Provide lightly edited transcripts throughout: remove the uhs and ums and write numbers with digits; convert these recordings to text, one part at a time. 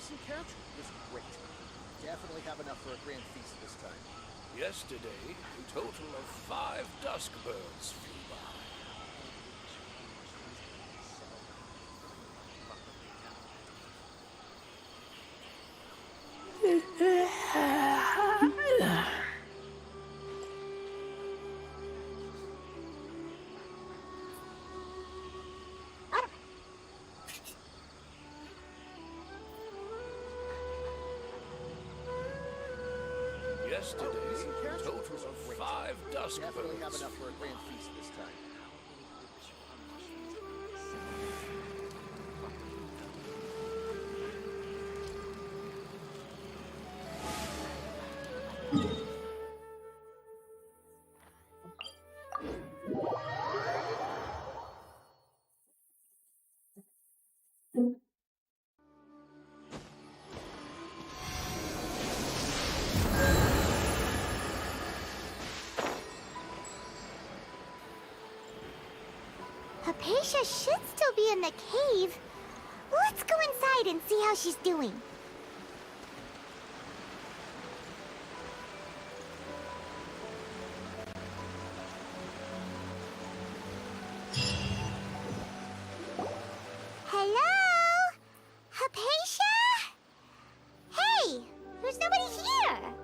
decent catch is great. Definitely have enough for a grand feast this time. Yesterday, a total of 5 dusk birds flew by. Yesterday, a total of 5 dusk Definitely have birds. enough for a grand feast this time. Hypatia should still be in the cave. Let's go inside and see how she's doing. Hello? Hypatia? Hey, there's nobody here.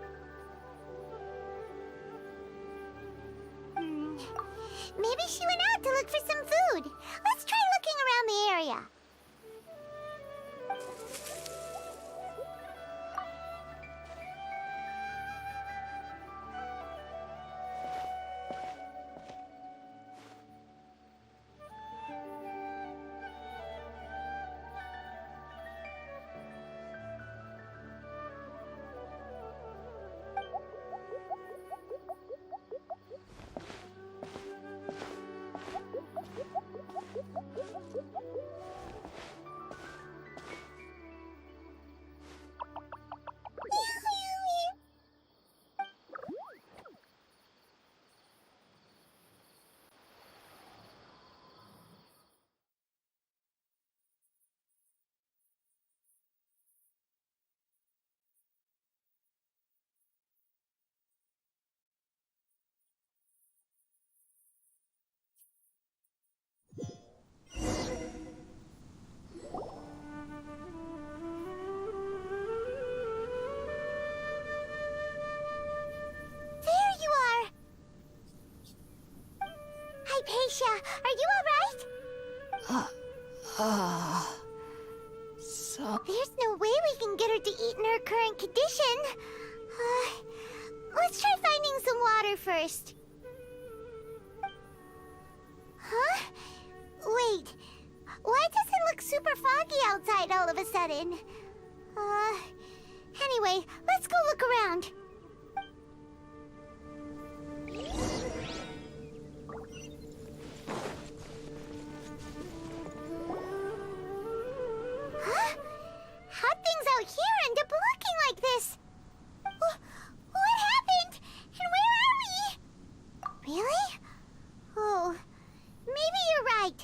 Maybe she went out to look for some food. Let's try looking around the area. There you are! Hypatia, are you alright? There's no way we can get her to eat in her current condition. Let's try finding some water first. Huh? Wait, why does it look super foggy outside all of a sudden? Anyway, let's go look around. Huh? How'd things out here end up looking like this? What happened? And where are we? Really? Oh, maybe you're right.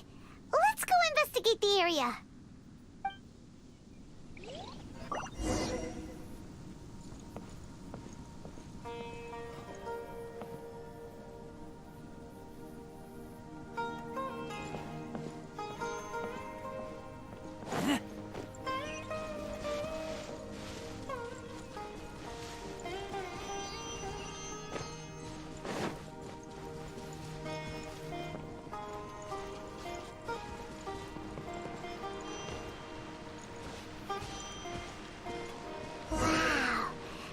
Let's go investigate the area.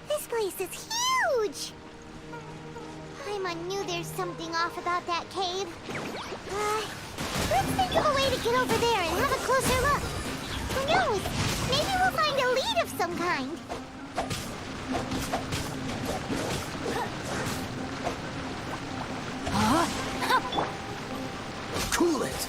This place is huge! I knew there's something off about that cave. Let's think of a way to get over there and have a closer look. Who knows? Maybe we'll find a lead of some kind. Cool it!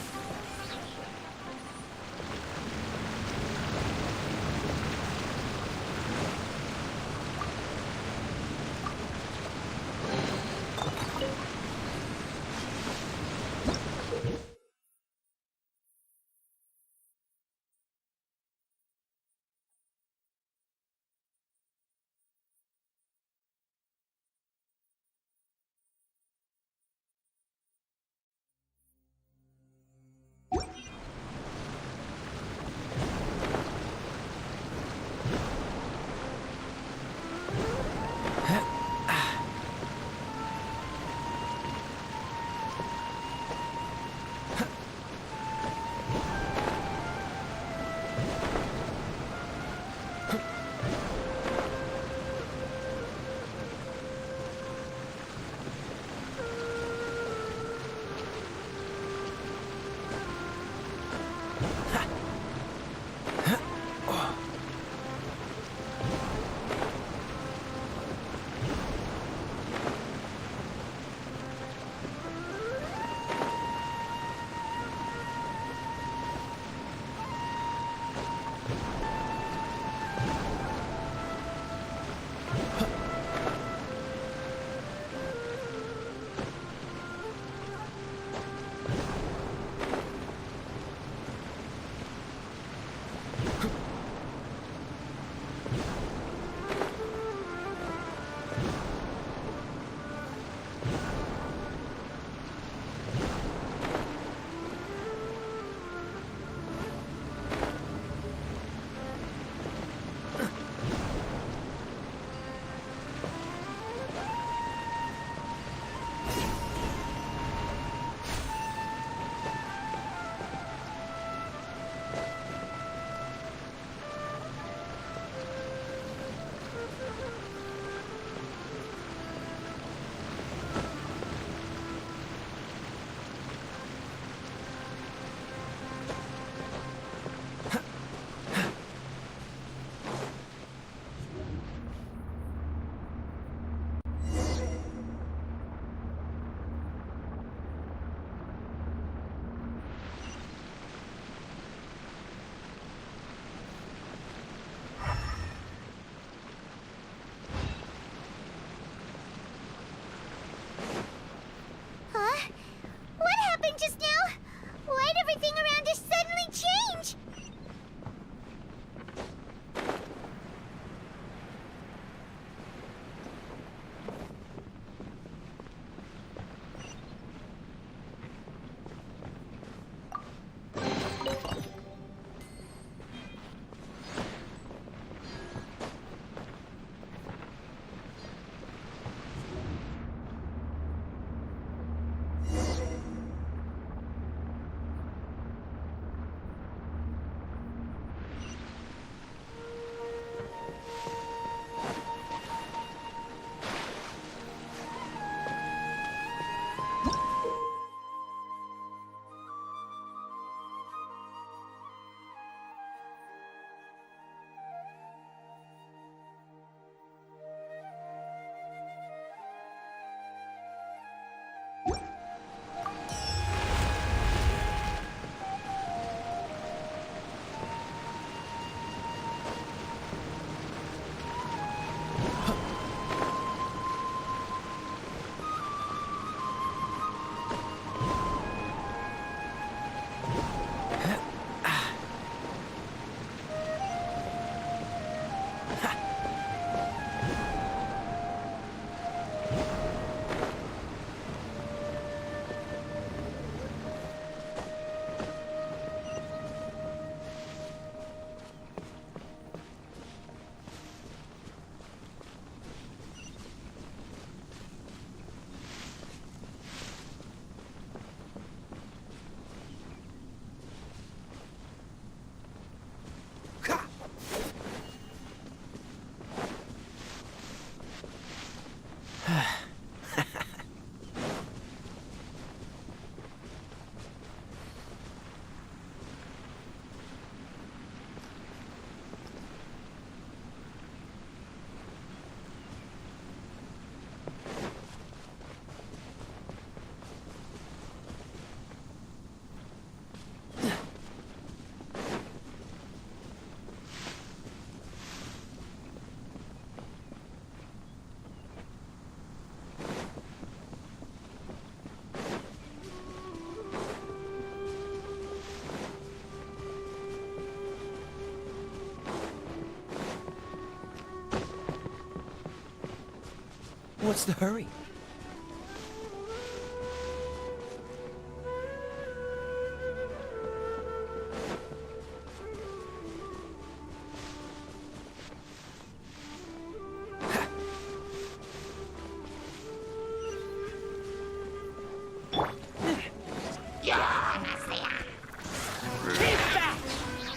What's the hurry?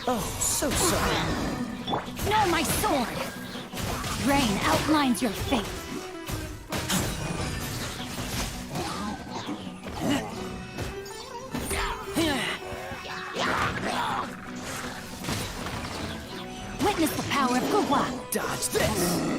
Oh, so sorry. Ignore my sword! Rain outlines your fate. Witness the power of Gua. Dodge this!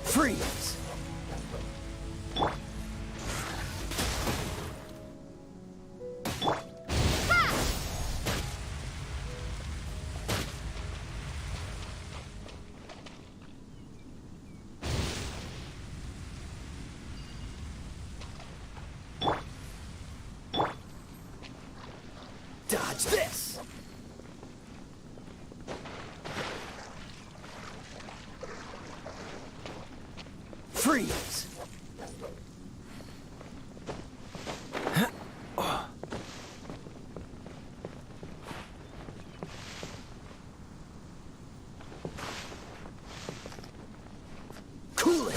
Freeze! Dodge this! Freeze! Cool it!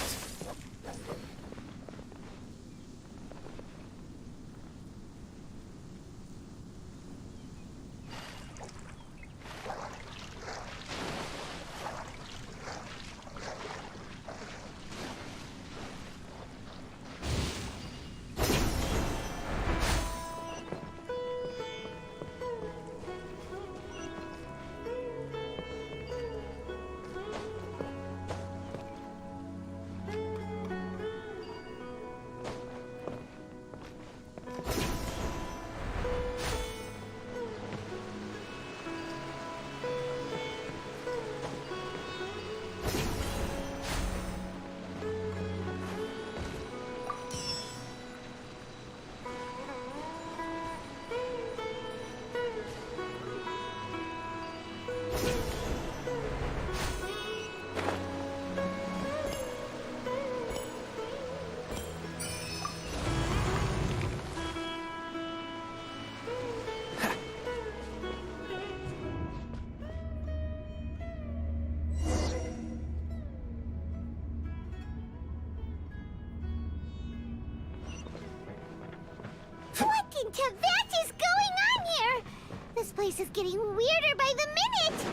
place is getting weirder by the minute!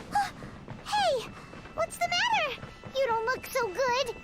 Hey! What's the matter? You don't look so good.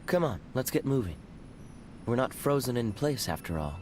Come on, let's get moving. We're not frozen in place after all.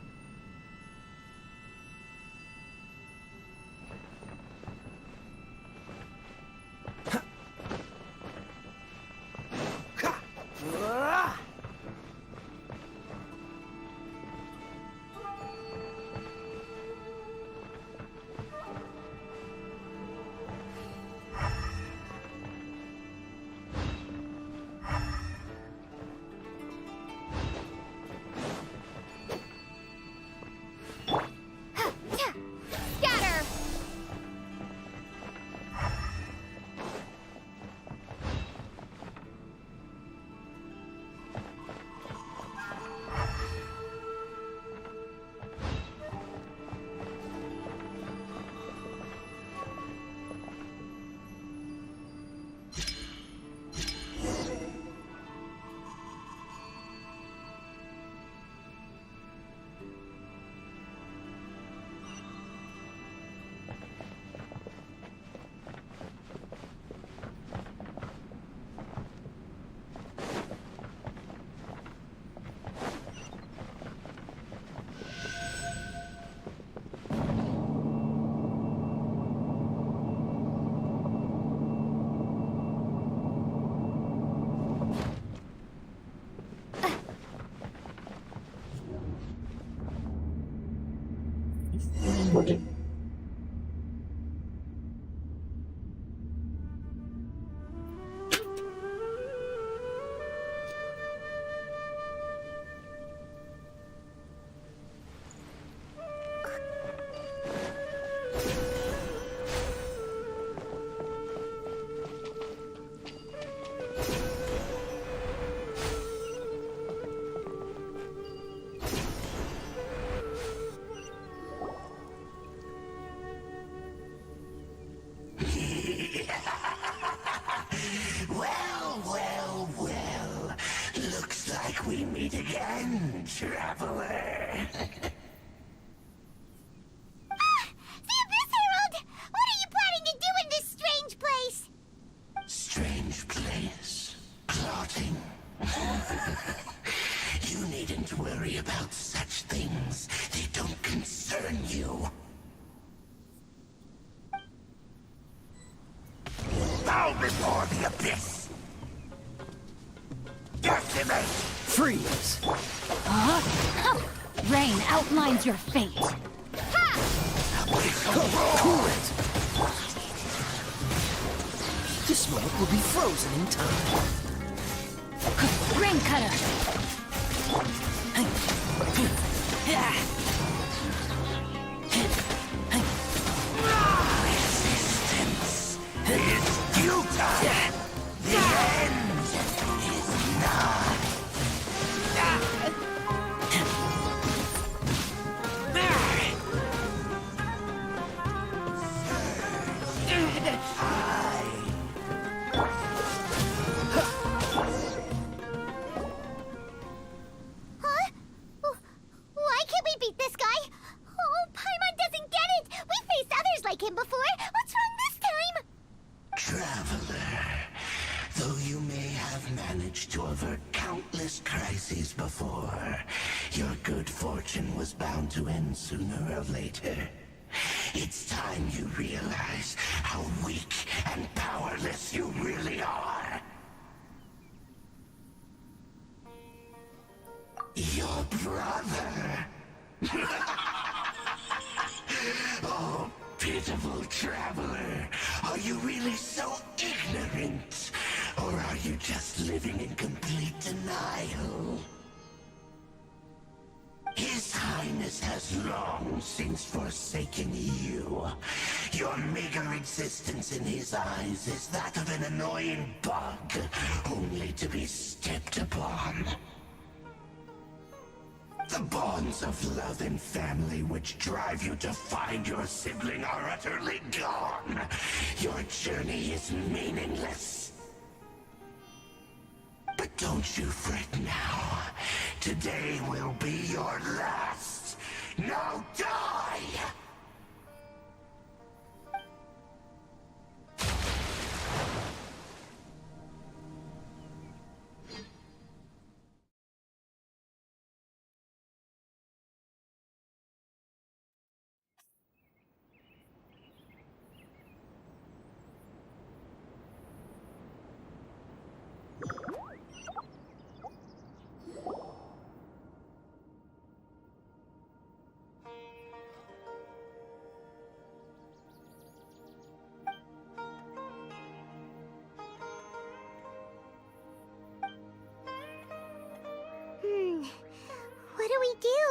We meet again, traveler. The Abyss Herald! What are you planning to do in this strange place? Strange place. Plotting. You needn't worry about such things. They don't concern you. Bow before the Abyss. Decimate! Freeze! Rain outlines your fate. Cool it! This moment will be frozen in time. Rain cutter. Resistance is futile. The end is nigh. Huh? Why can't we beat this guy? Oh, Paimon doesn't get it! We've faced others like him before! What's wrong this time? Traveler, though you may have managed to avert countless crises before, your good fortune was bound to end sooner or later. It's time you realize how weak and powerless you really are. Your brother. Oh, pitiful traveler. Are you really so ignorant? Or are you just living in complete denial? His Highness has long since forsaken you. Your meager existence in his eyes is that of an annoying bug, only to be stepped upon. The bonds of love and family which drive you to find your sibling are utterly gone. Your journey is meaningless. But don't you fret now. Today will be your last. Now die! What do we do?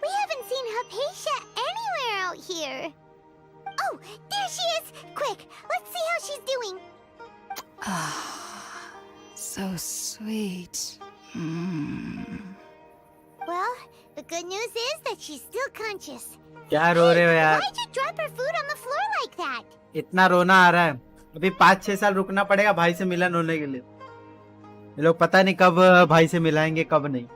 We haven't seen Hypatia anywhere out here. Oh, there she is! Quick, let's see how she's doing. So sweet. Well, the good news is that she's still conscious. क्या रो रहे हो यार? Why'd you drop her food on the floor like that? इतना रोना आ रहा है. अभी 5-6 साल रुकना पड़ेगा भाई से मिलन होने के लिए. ये लोग पता नहीं कब भाई से मिलाएंगे कब नहीं.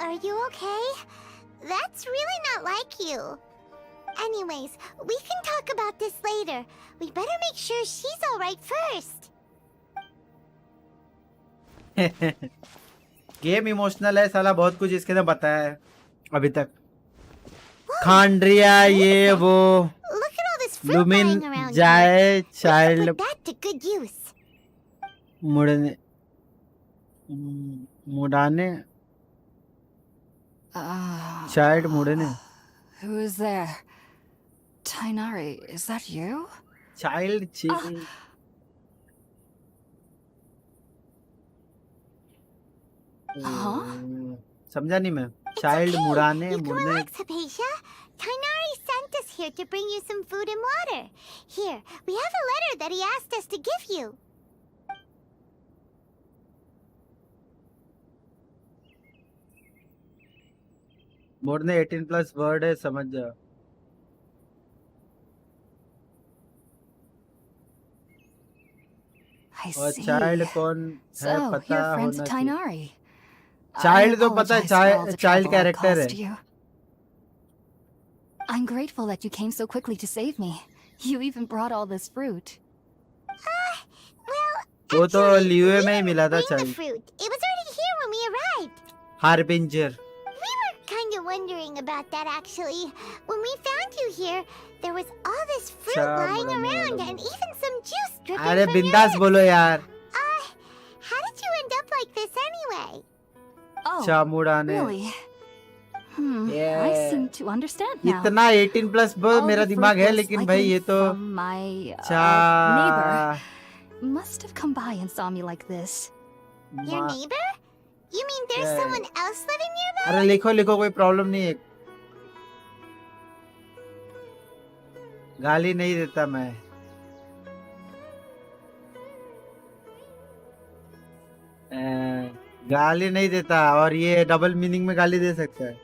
Are you okay? That's really not like you. Anyways, we can talk about this later. We better make sure she's alright first. Game emotional है साला. बहुत कुछ इसके अंदर बताया है अभी तक. खांड्रिया ये वो Look at all this fruit lumen lying around जाए here. We can child put that to good use. मुड़ने मुड़ाने चाइल्ड मुड़ने. Who is there? Tainari, is that you? Child समझा नहीं मैं. चाइल्ड Okay, मुड़ाने you can मुड़ने. relax, Hypatia. Tainari sent us here to bring you some food and water. Here, we have a letter that he asked us to give you. मुड़ने 18+ word है समझ जा. I और see. Child कौन है So, पता you're friends होना with चाहिए. Tainari. Child I तो पता है, apologize for all the child trouble I've character caused है. you. I'm grateful that you came so quickly to save me. You even brought all this fruit. Well, वो तो actually, लियुए we में ही didn't मिला था bring the child. fruit. It was already here when we arrived. Harbinger. We were kind of wondering about that actually. When we found you here, there was all this fruit Cham lying rama around rama. and even some juice dripping अरे from your बिंदास lip. बोलो यार. How did you end up like this anyway? Oh, चामुड़ाने. really? I Yeah. seem to understand now. इतना 18+ All मेरा the दिमाग है fruit was लेकिन भाई likely ये तो from my neighbor must have come by and saw me like this. Your neighbor? You mean there's Yeah. someone else living nearby? अरे लिखो लिखो कोई प्रॉब्लम नहीं है. गाली नहीं देता मैं. गाली नहीं देता और ये डबल मीनिंग में गाली दे सकता है.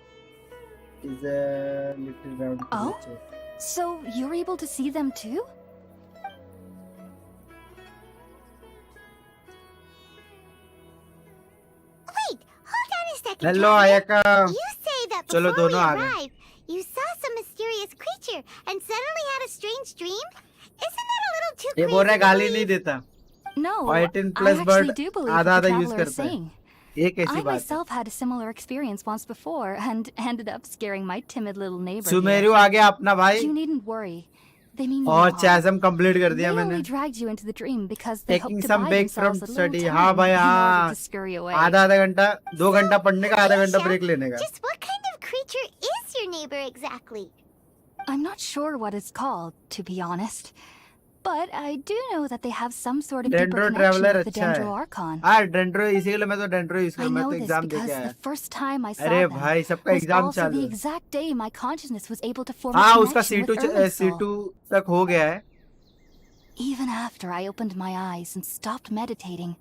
Is a little round Oh? creature. So you're able to see them too? Wait, hold on a second. Hello, Traveler. Ayaka. You say that चलो, before we दोनों आ गए. arrived, you saw some mysterious creature and suddenly had a strange dream? Isn't that a little too ये crazy बोल रहा है to गाली believe? नहीं देता. No, और 18 I plus actually bird do believe आधा what the आधा यूज traveler is करता है. saying. ये कैसी I बात है? myself had a similar experience once before and ended up scaring my timid little neighbor. Sumeru आ गया अपना भाई. You needn't worry. They mean no और harm. चैसम कंप्लीट कर They दिया मैंने. only dragged you into the dream because they Taking hoped to some buy break from themselves a little study. time हाँ भाई in order हाँ. to scurry away. आधा आधा घंटा 2 घंटा पढ़ने का आधा घंटा Alicia, ब्रेक लेने का. Just what kind of creature is your neighbor exactly? I'm not sure what it's called, to be honest. But I do know that they have some sort of deeper dendro connection traveller with the अच्छा है. Dendro Archon. हाँ dendro इसी के लिए मैं तो dendro use I करूँ. मैं know तो this एग्जाम दे because के आया. the first time I saw अरे them भाई सबका was एग्जाम also चालू the है. exact day my consciousness was able to form a हाँ उसका connection C2 with Irminsul. C2 तक हो गया है. Even after I opened my eyes and stopped meditating,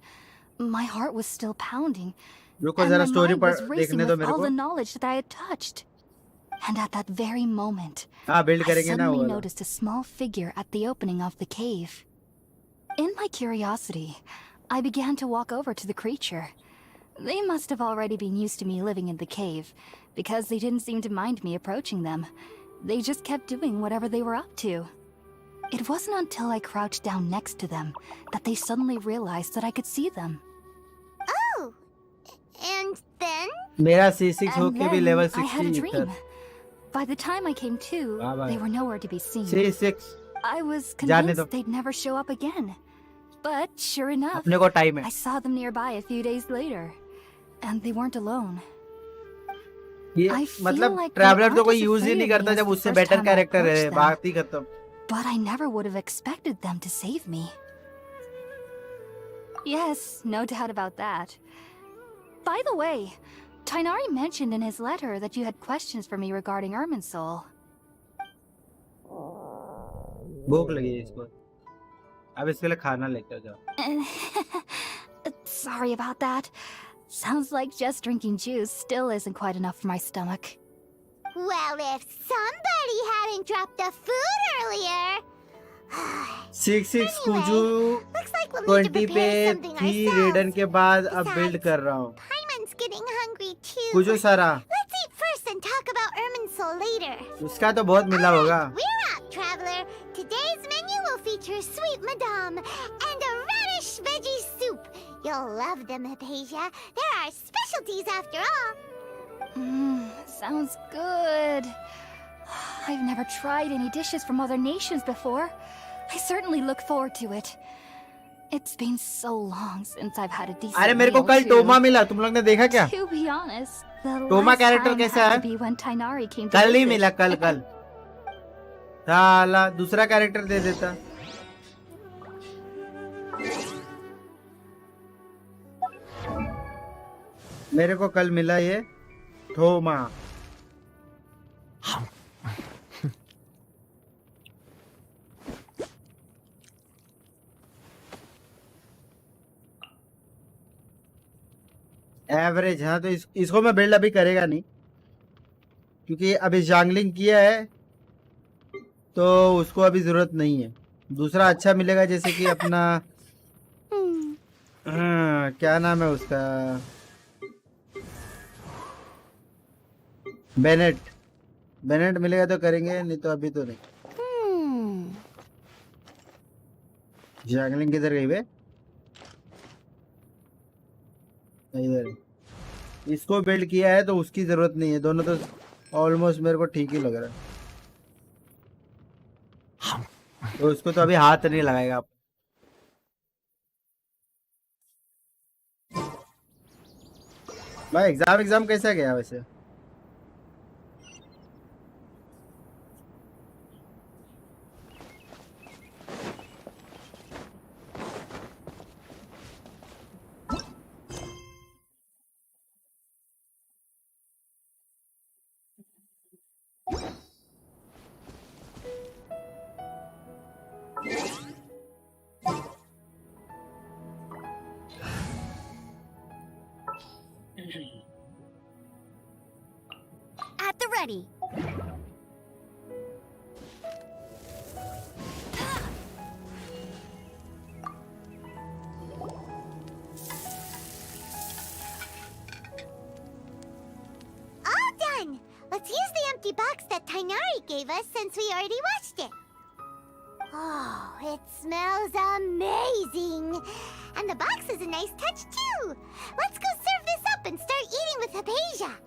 my heart was still pounding, रुको and जरा my स्टोरी mind पर was racing देखने दो with मेरे all को. the knowledge that I had touched. And at that very moment, हाँ build I करेंगे ना suddenly वो. noticed a small figure at the opening of the cave. In my curiosity, I began to walk over to the creature. They must have already been used to me living in the cave, because they didn't seem to mind me approaching them. They just kept doing whatever they were up to. It wasn't until I crouched down next to them that they suddenly realized that I could see them. Oh, and then? मेरा C6 And होके भी then level I had a 60 dream. था. By the time I came to, Bye-bye. they were nowhere to be seen. C6 I was जाने दो. convinced they'd never show up again. But sure enough, अपने को time है. I saw them nearby a few days later. And they weren't alone. ये I feel मतलब like they traveller तो aren't कोई as use ही afraid नहीं of me करता as जब the उससे first better time I character है. approached them. बात ही खत्म. But I never would have expected them to save me. Yes, no doubt about that. By the way, Tainari mentioned in his letter that you had questions for me regarding Irminsul. भूख लगी है इसको. अब इसके लिए खाना लेकर जाओ. Sorry about that. Sounds like just drinking juice still isn't quite enough for my stomach. Well, if somebody hadn't dropped the food earlier. 6 Kuju Looks like we'll need to 20 पे prepare something थी रेडन ourselves. के बाद अब build कर रहा हूँ. Paimon's getting hungry too. Kuju सारा Let's eat first and talk about Irminsul later. उसका तो बहुत मिला होगा. We're out, traveler. Today's menu will feature sweet madame and a radish veggie soup. You'll love them, Hypatia. They're our specialties after all. Sounds good. I've never tried any dishes from other nations before. I certainly look forward to it. It's been so long since I've had a decent अरे मेरे को meal, कल too. टोमा मिला. तुम लोग ने देखा क्या? To be honest, the टोमा last character time कैसा had है? to be when Tainari came to कल ही visit. मिला. कल साला दूसरा कैरेक्टर दे देता. मेरे को कल मिला ये थोमा. एवरेज. हाँ तो इसको मैं बिल्ड अभी करेगा नहीं क्योंकि अभी जंगलिंग किया है तो उसको अभी जरूरत नहीं है. दूसरा अच्छा मिलेगा जैसे कि अपना हाँ, क्या नाम है उसका, बेनेट मिलेगा तो करेंगे, नहीं तो अभी तो नहीं. जंगलिंग किधर गई बे? इधर. इसको बिल्ड किया है तो उसकी जरूरत नहीं है. दोनों तो ऑलमोस्ट मेरे को ठीक ही लग रहा है. तो उसको तो अभी हाथ नहीं लगाएगा आप. भाई एग्जाम कैसा गया वैसे? ready. All done. Let's use the empty box that Tainari gave us since we already washed it. Oh, it smells amazing. And the box is a nice touch too. Let's go serve this up and start eating with Hypatia.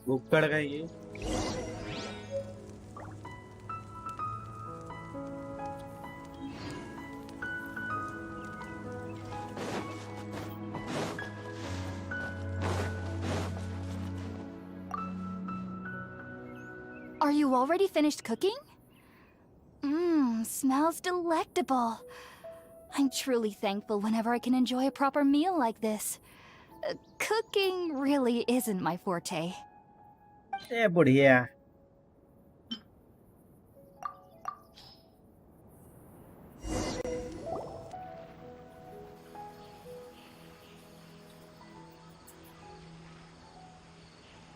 भूख गई ये Are you already finished cooking? Smells delectable. I'm truly thankful whenever I can enjoy a proper meal like this. Cooking really isn't my forte. ए बढ़िया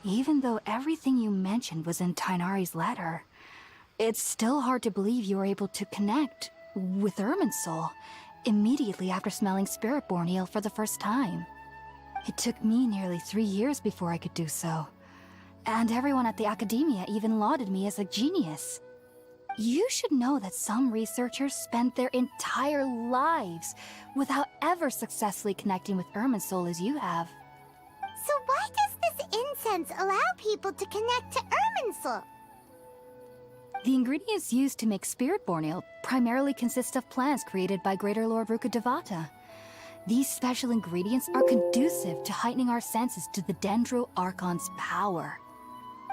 Even though everything you mentioned was in Tainari's letter, it's still hard to believe you were able to connect with Irminsul immediately after smelling Spiritborn ale for the first time. It took me nearly 3 years before I could do so. And everyone at the academia even lauded me as a genius. You should know that some researchers spend their entire lives without ever successfully connecting with Irminsul as you have. So why does this incense allow people to connect to Irminsul? The ingredients used to make Spiritborn ale primarily consist of plants created by Greater Lord Rukkhadevata. These special ingredients are conducive to heightening our senses to the Dendro Archon's power.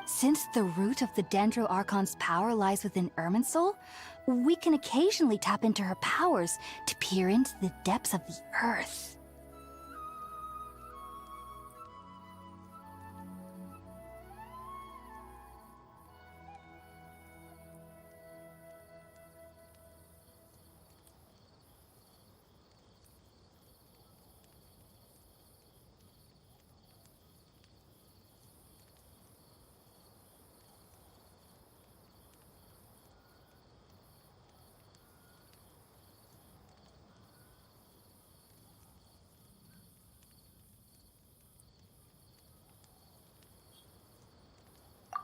Since the root of the Dendro Archon's power lies within Irminsul, we can occasionally tap into her powers to peer into the depths of the earth.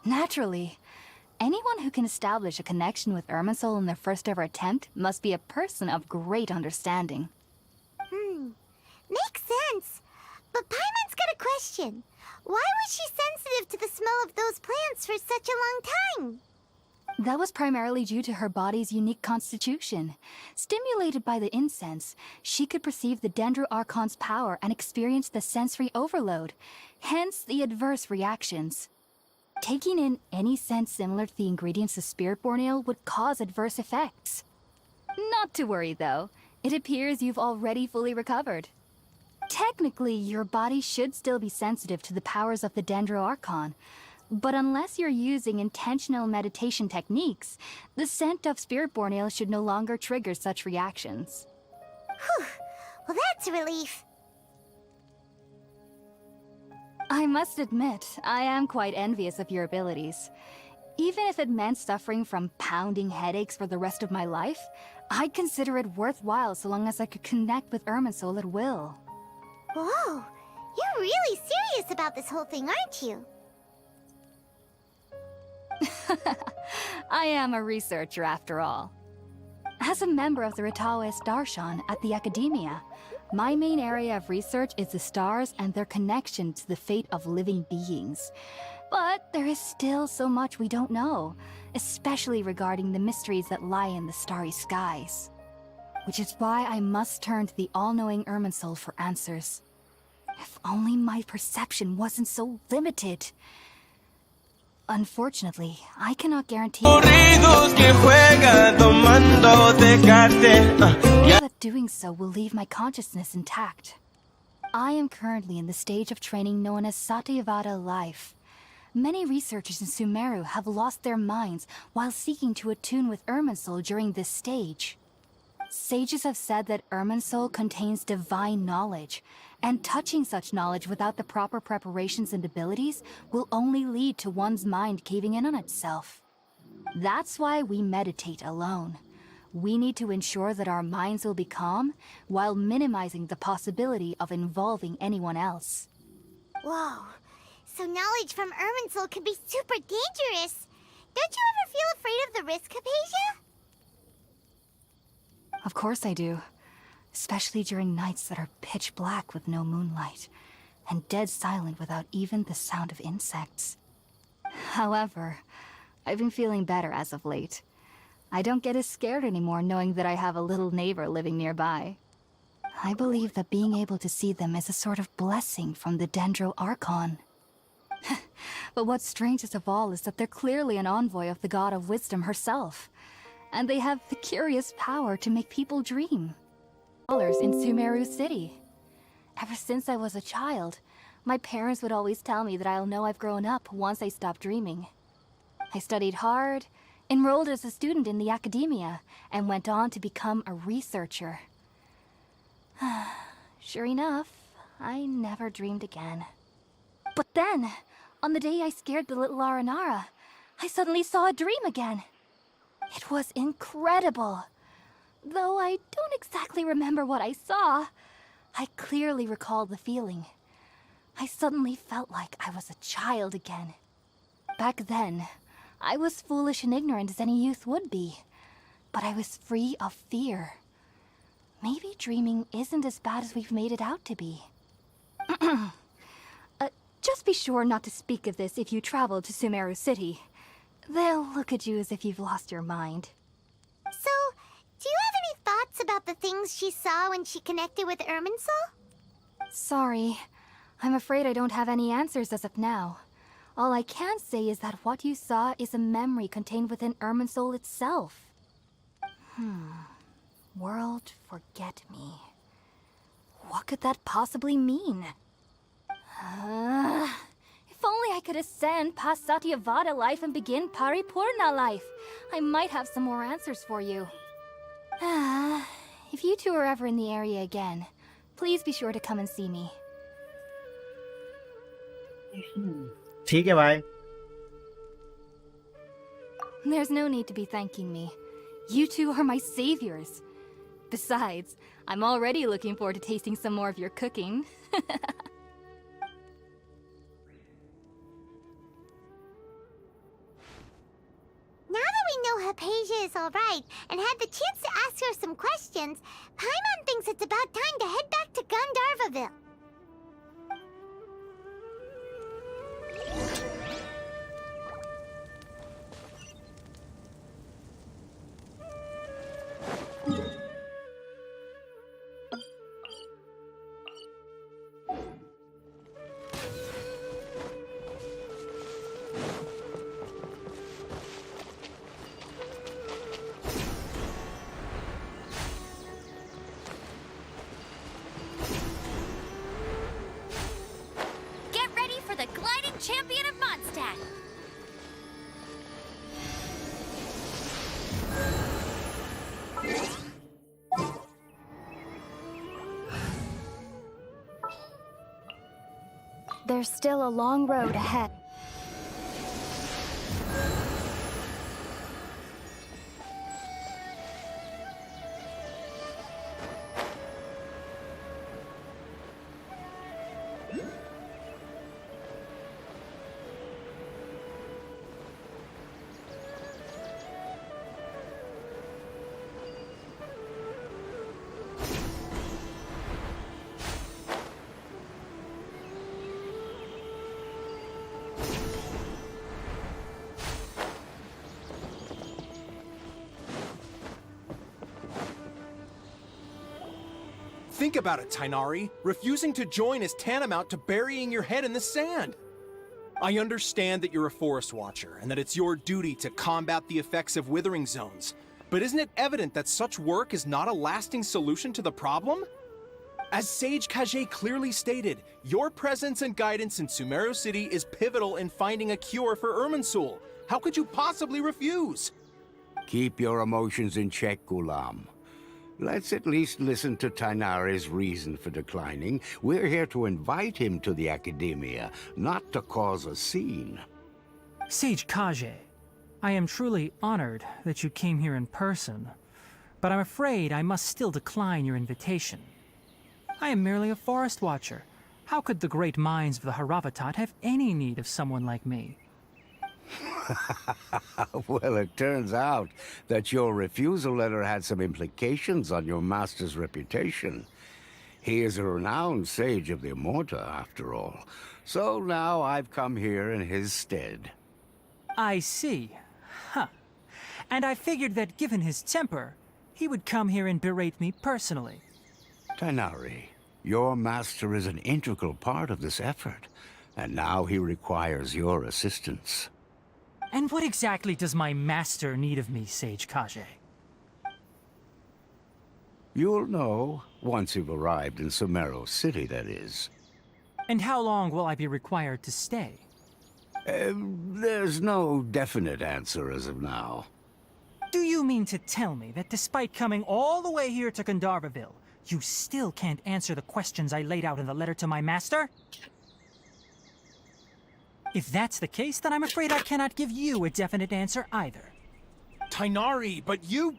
Naturally. Anyone who can establish a connection with Irminsul in their first ever attempt must be a person of great understanding. Makes sense. But Paimon's got a question. Why was she sensitive to the smell of those plants for such a long time? That was primarily due to her body's unique constitution. Stimulated by the incense, she could perceive the Dendro Archon's power and experience the sensory overload, hence the adverse reactions. Taking in any scent similar to the ingredients of Spiritborn ale would cause adverse effects. Not to worry, though. It appears you've already fully recovered. Technically, your body should still be sensitive to the powers of the Dendro Archon, but unless you're using intentional meditation techniques, the scent of Spiritborn ale should no longer trigger such reactions. Whew. Well, that's a relief. I must admit, I am quite envious of your abilities. Even if it meant suffering from pounding headaches for the rest of my life, I'd consider it worthwhile so long as I could connect with Irminsul at will. Whoa, you're really serious about this whole thing, aren't you? I am a researcher after all. As a member of the Ritaoes Darshan at the Academia, my main area of research is the stars and their connection to the fate of living beings. But there is still so much we don't know, especially regarding the mysteries that lie in the starry skies. Which is why I must turn to the all-knowing Irminsul for answers. If only my perception wasn't so limited. Unfortunately, I cannot guarantee that doing so will leave my consciousness intact. I am currently in the stage of training known as Satyavada life. Many researchers in Sumeru have lost their minds while seeking to attune with Irminsul during this stage. Sages have said that Irminsul contains divine knowledge, and touching such knowledge without the proper preparations and abilities will only lead to one's mind caving in on itself. That's why we meditate alone. We need to ensure that our minds will be calm while minimizing the possibility of involving anyone else. Whoa. So knowledge from Irminsul can be super dangerous. Don't you ever feel afraid of the risk, Hypatia? Of course I do. Especially during nights that are pitch black with no moonlight, and dead silent without even the sound of insects. However, I've been feeling better as of late. I don't get as scared anymore knowing that I have a little neighbor living nearby. I believe that being able to see them is a sort of blessing from the Dendro Archon. But what's strangest of all is that they're clearly an envoy of the God of Wisdom herself. And they have the curious power to make people dream. Scholars in Sumeru City. Ever since I was a child, my parents would always tell me that I'll know I've grown up once I stop dreaming. I studied hard, enrolled as a student in the academia, and went on to become a researcher. Sure enough, I never dreamed again. But then, on the day I scared the little Aranara, I suddenly saw a dream again. It was incredible. Though I don't exactly remember what I saw, I clearly recall the feeling. I suddenly felt like I was a child again. Back then, I was foolish and ignorant as any youth would be, but I was free of fear. Maybe dreaming isn't as bad as we've made it out to be. Just be sure not to speak of this if you travel to Sumeru City. They'll look at you as if you've lost your mind. So, do you have any thoughts about the things she saw when she connected with Irminsul? Sorry. I'm afraid I don't have any answers as of now. All I can say is that what you saw is a memory contained within Irminsul itself. World forget me. What could that possibly mean? If only I could ascend past Satyavada life and begin Paripurna life. I might have some more answers for you. If you two are ever in the area again, please be sure to come and see me. ठीक है भाई. There's no need to be thanking me. You two are my saviors. Besides, I'm already looking forward to tasting some more of your cooking. Now that we know Hypatia is alright and had the chance to ask her some questions, Paimon thinks it's about time to head back to Gandharvaville. The gliding champion of Mondstadt. There's still a long road ahead. Think about it, Tainari. Refusing to join is tantamount to burying your head in the sand. I understand that you're a forest watcher, and that it's your duty to combat the effects of withering zones. But isn't it evident that such work is not a lasting solution to the problem? As Sage Kage clearly stated, your presence and guidance in Sumeru City is pivotal in finding a cure for Irminsul. How could you possibly refuse? Keep your emotions in check, Gulam. Let's at least listen to Tainari's reason for declining. We're here to invite him to the Academia, not to cause a scene. Sage Kage, I am truly honored that you came here in person, but I'm afraid I must still decline your invitation. I am merely a forest watcher. How could the great minds of the Haravatat have any need of someone like me? Well, it turns out that your refusal letter had some implications on your master's reputation. He is a renowned sage of the Immorta, after all. So now I've come here in his stead. I see. Huh. And I figured that given his temper, he would come here and berate me personally. Tainari, your master is an integral part of this effort, and now he requires your assistance. And what exactly does my master need of me, Sage Kage? You'll know once you've arrived in Sumeru City, that is. And how long will I be required to stay? There's no definite answer as of now. Do you mean to tell me that despite coming all the way here to Gandharvaville, you still can't answer the questions I laid out in the letter to my master? If that's the case, then I'm afraid I cannot give you a definite answer either. Tainari, but you...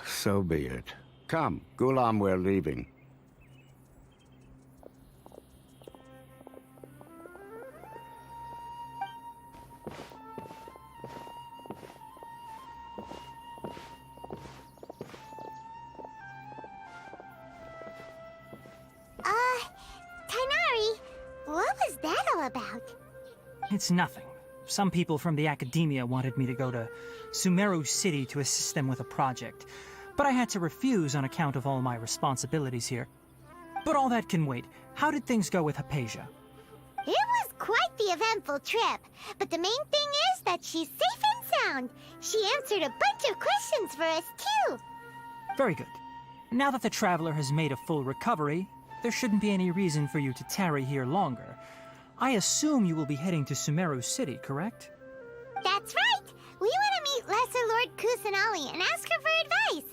So be it. Come, Gulam, we're leaving. Tainari, what was that all about? It's nothing. Some people from the Academia wanted me to go to Sumeru City to assist them with a project, but I had to refuse on account of all my responsibilities here. But all that can wait. How did things go with Hypatia? It was quite the eventful trip, but the main thing is that she's safe and sound. She answered a bunch of questions for us, too. Very good. Now that the traveler has made a full recovery, there shouldn't be any reason for you to tarry here longer. I assume you will be heading to Sumeru City, correct? That's right! We want to meet Lesser Lord Kusanali and ask her for advice.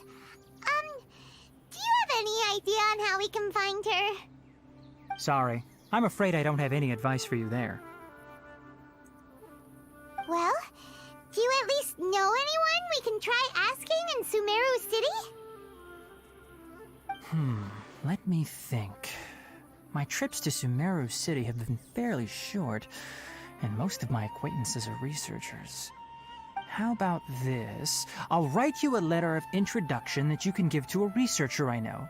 Do you have any idea on how we can find her? Sorry. I'm afraid I don't have any advice for you there. Well, do you at least know anyone we can try asking in Sumeru City? Let me think. My trips to Sumeru City have been fairly short, and most of my acquaintances are researchers. How about this? I'll write you a letter of introduction that you can give to a researcher I know.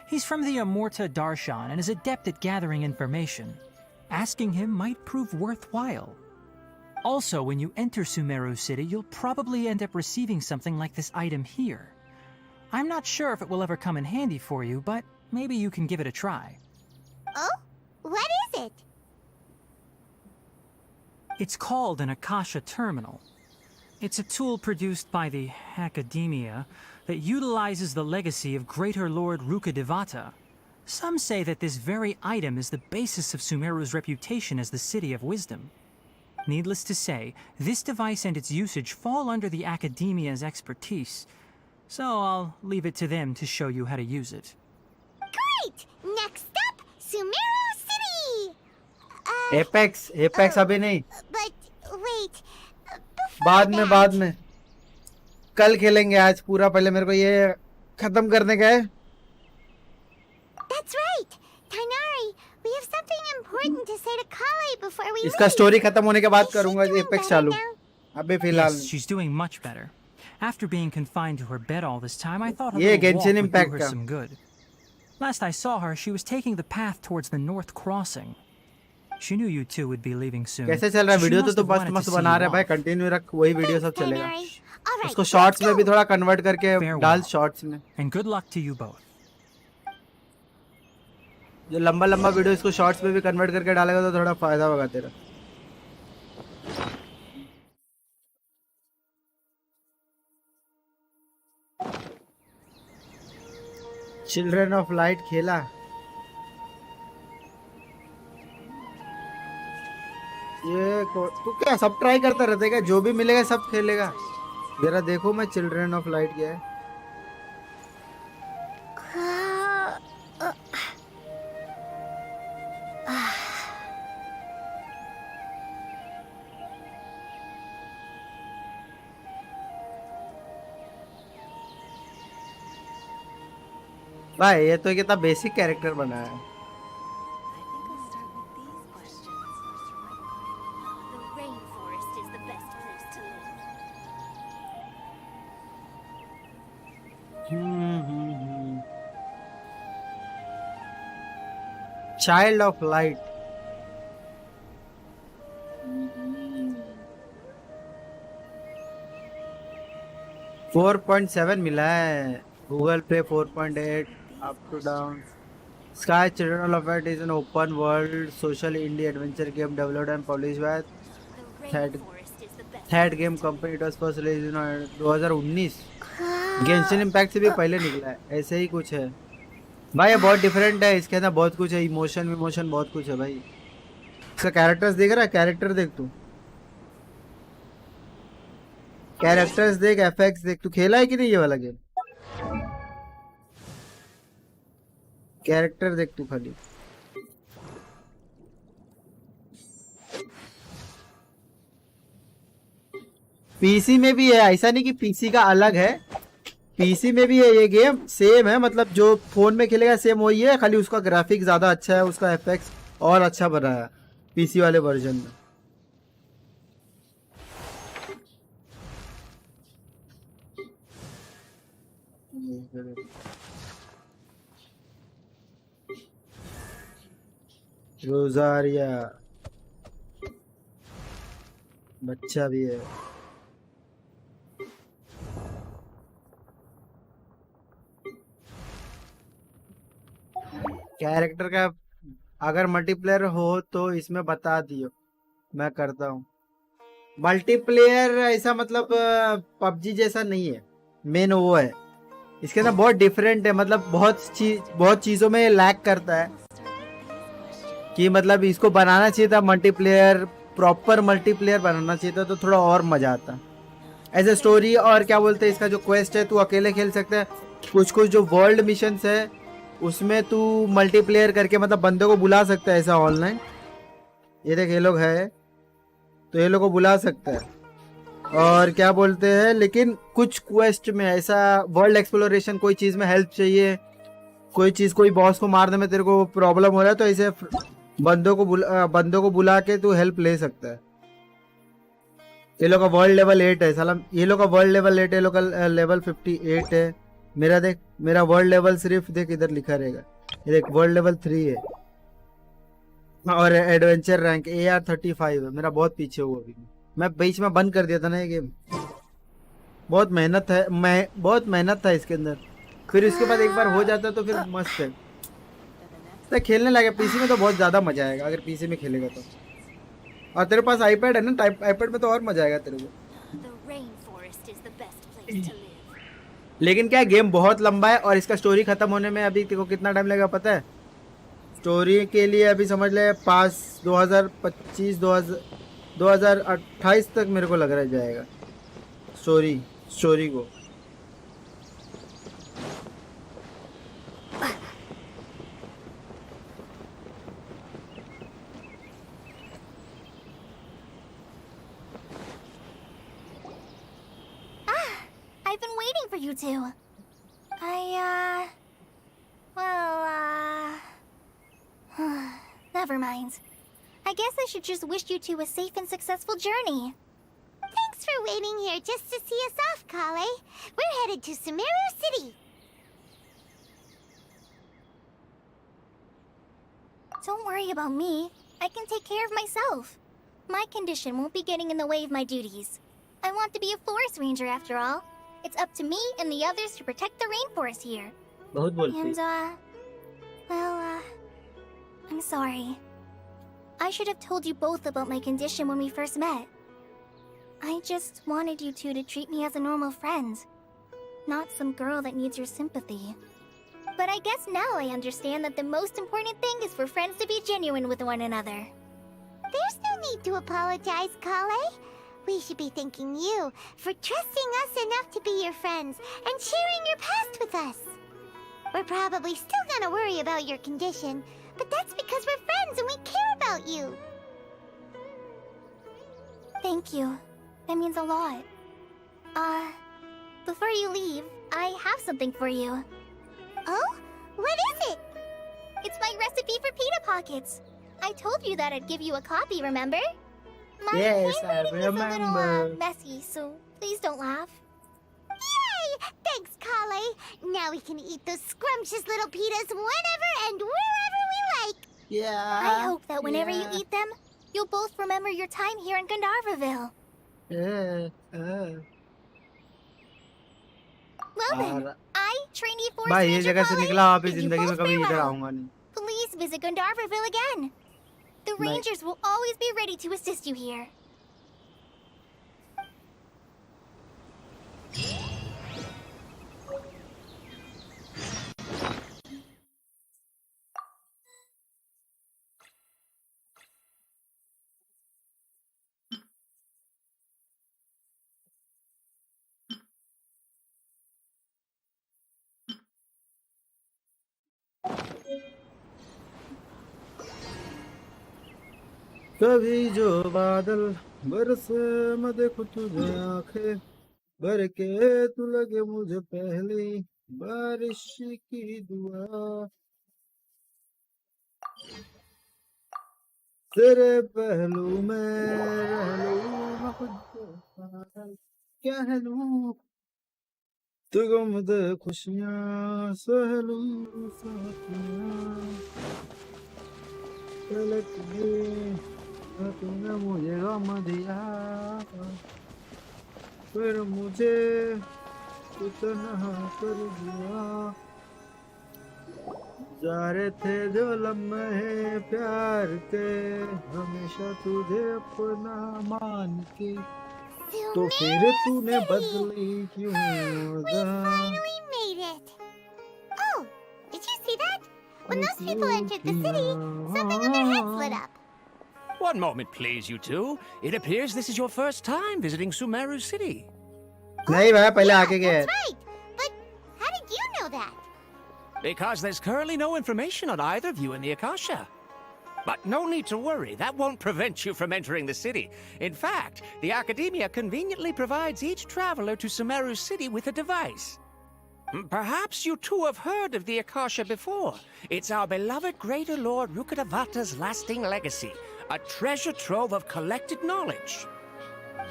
He's from the Immorta Darshan and is adept at gathering information. Asking him might prove worthwhile. Also, when you enter Sumeru City, you'll probably end up receiving something like this item here. I'm not sure if it will ever come in handy for you, but maybe you can give it a try. Oh? What is it? It's called an Akasha Terminal. It's a tool produced by the Academia that utilizes the legacy of Greater Lord Rukkhadevata. Some say that this very item is the basis of Sumeru's reputation as the City of Wisdom. Needless to say, this device and its usage fall under the Academia's expertise, so I'll leave it to them to show you how to use it. Great! Next up, Sumeru City! Apex अभी नहीं, But wait, बाद में कल खेलेंगे. आज पूरा पहले मेरे को ये खत्म करने का है. That's right! Tainari, we have something important to say to Kale before we इसका leave. स्टोरी खत्म होने के बाद Is she करूंगा doing एपेक्स better चालू. now? अबे फिलहाल Yes, she's doing much better. After being confined to her bed all this time, I thought a ये little walk Genshin would do Impact her का. some good. Last I saw her, she was taking the path towards the North Crossing. She knew you two would be leaving soon. कैसे चल रहा है so she video? must तो have बस wanted मस्त to see बना you रहा है भाई. off. कंटिन्यू रख, वही वीडियो सब Thanks, चलेगा. Tainari. All right, उसको let's शॉर्ट्स में go. भी थोड़ा कन्वर्ट करके Farewell. डाल शॉर्ट्स में. And good luck to you both. जो लंबा वीडियो इसको शॉर्ट्स में भी कन्वर्ट करके डालेगा तो थोड़ा फायदा होगा तेरा. चिल्ड्रन ऑफ लाइट खेला. तू क्या सब ट्राई करता रहता है क्या? जो भी मिलेगा सब खेलेगा. जरा देखो मैं चिल्ड्रन ऑफ लाइट क्या है. भाई ये तो कितना बेसिक कैरेक्टर बना है। The rainforest is the best place to live. Child of light. 4.7 मिला है। Google Play 4.8 up to down. Sky Children of Light is an open world social indie adventure game developed and published by The Third- rainforest is the best. Third game company. It was first release in 2019। Genshin impact से भी पहले निकला है, ऐसे ही कुछ है भाई। ये बहुत डिफरेंट है, इसके अंदर बहुत कुछ है, इमोशन बहुत कुछ है भाई। इसका कैरेक्टर्स देख रहा है, कैरेक्टर देख तू, कैरेक्टर्स देख, एफएक्स देख। तू खेला है कि नहीं ये वाला गेम? कैरेक्टर देख तू खाली। पीसी में भी है, ऐसा नहीं कि पीसी का अलग है, पीसी में भी है ये गेम, सेम है। मतलब जो फोन में खेलेगा सेम वही है, खाली उसका ग्राफिक ज्यादा अच्छा है, उसका एफएक्स और अच्छा बना है पीसी वाले वर्जन में। रोजारिया बच्चा भी है। कैरेक्टर का अगर मल्टीप्लेयर हो तो इसमें बता दियो, मैं करता हूँ। मल्टीप्लेयर ऐसा मतलब पबजी जैसा नहीं है, मेन वो है। इसके अंदर बहुत डिफरेंट है, मतलब बहुत चीज़ों में लैग करता है कि मतलब इसको बनाना चाहिए था मल्टीप्लेयर, प्रॉपर मल्टीप्लेयर बनाना चाहिए था तो थोड़ा और मज़ा आता। ऐसे स्टोरी और क्या बोलते हैं, इसका जो क्वेस्ट है तू अकेले खेल सकता है। कुछ जो वर्ल्ड मिशंस है उसमें तू मल्टीप्लेयर करके मतलब बंदे को बुला सकता है ऐसा ऑनलाइन। ये देख ये लोग है तो ये लोग को बुला सकता है। और क्या बोलते हैं, लेकिन कुछ क्वेस्ट में ऐसा वर्ल्ड एक्सप्लोरेशन, कोई चीज़ में हेल्प चाहिए, कोई चीज़, कोई बॉस को मारने में तेरे को प्रॉब्लम हो रहा है तो ऐसे बंदों को बुला के तू हेल्प ले सकता है। ये लोग का वर्ल्ड लेवल 8 है साला, ये लोग का वर्ल्ड लेवल 8 है, ये लोग का लेवल 58 है। मेरा देख, मेरा वर्ल्ड लेवल सिर्फ देख इधर लिखा रहेगा, ये देख वर्ल्ड लेवल 3 है और एडवेंचर रैंक AR35 है। मेरा बहुत पीछे हुआ, अभी मैं बीच में बंद कर दिया था ना ये गेम। बहुत मेहनत है, बहुत मेहनत था इसके अंदर, फिर इसके बाद एक बार हो जाता तो फिर मस्त है। तो खेलने लगे पीसी में तो बहुत ज़्यादा मजा आएगा अगर पीसी में खेलेगा तो। और तेरे पास आईपैड है ना, आईपैड में तो और मजा आएगा तेरे को। The rainforest is the best place to live. लेकिन क्या गेम बहुत लंबा है और इसका स्टोरी खत्म होने में अभी तेरे को कितना टाइम लगेगा पता है? स्टोरी के लिए अभी समझ ले 2025 2028 तक मेरे को लग रहा जाएगा स्टोरी को। I've been waiting for you two. Never mind. I guess I should just wish you two a safe and successful journey. Thanks for waiting here just to see us off, Kale. We're headed to Sumeru City. Don't worry about me. I can take care of myself. My condition won't be getting in the way of my duties. I want to be a forest ranger after all. It's up to me and the others to protect the rainforest here. बहुत बोलती। And, I'm sorry. I should have told you both about my condition when we first met. I just wanted you two to treat me as a normal friend, not some girl that needs your sympathy. But I guess now I understand that the most important thing is for friends to be genuine with one another. There's no need to apologize, Kale. We should be thanking you for trusting us enough to be your friends and sharing your past with us. We're probably still gonna worry about your condition, but that's because we're friends and we care about you. Thank you. That means a lot. Before you leave, I have something for you. Oh? What is it? It's my recipe for pita pockets. I told you that I'd give you a copy, remember? My Yes, I handwriting is a little, remember. messy, so please don't laugh. Yay! Thanks, Kale. Now we can eat those scrumptious little pitas whenever and wherever we like. Yeah. I hope that whenever you eat them, you'll both remember your time here in Gandharvaville. Well then, I, trainee forest भाई ये ranger जगह से Kale, निकला वापस bid you जिंदगी में both कभी इधर farewell. आऊंगा नहीं. Please visit Gandharvaville again. The Nice. rangers will always be ready to assist you here. कभी जो बादल बरसे मैं देखूं तुझे आंखें भर के तू लगे मुझे पहली बारिश की दुआ तेरे पहलू में रह लूं मैं खुद को पागल कह लूं तू गम दे खुशियां सह लूं साथियां पलक दे तूने मुझे गम दिया फिर मुझे तू तन्हा कर दिया जा रहे थे जो लम्हे प्यार के हमेशा तुझे अपना मान के तो फिर तूने बदली क्यों We finally made it. Oh, did you see that? When those people entered the city, something on their heads lit up. One moment, please, you two. It appears this is your first time visiting Sumeru City. नहीं भाई पहले आके गए That's right. But how did you know that? Because there's currently no information on either of you in the Akasha. But no need to worry, that won't prevent you from entering the city. In fact, the Academia conveniently provides each traveler to Sumeru City with a device. Perhaps you two have heard of the Akasha before. It's our beloved Greater Lord Rukkhadevata's lasting legacy, a treasure trove of collected knowledge.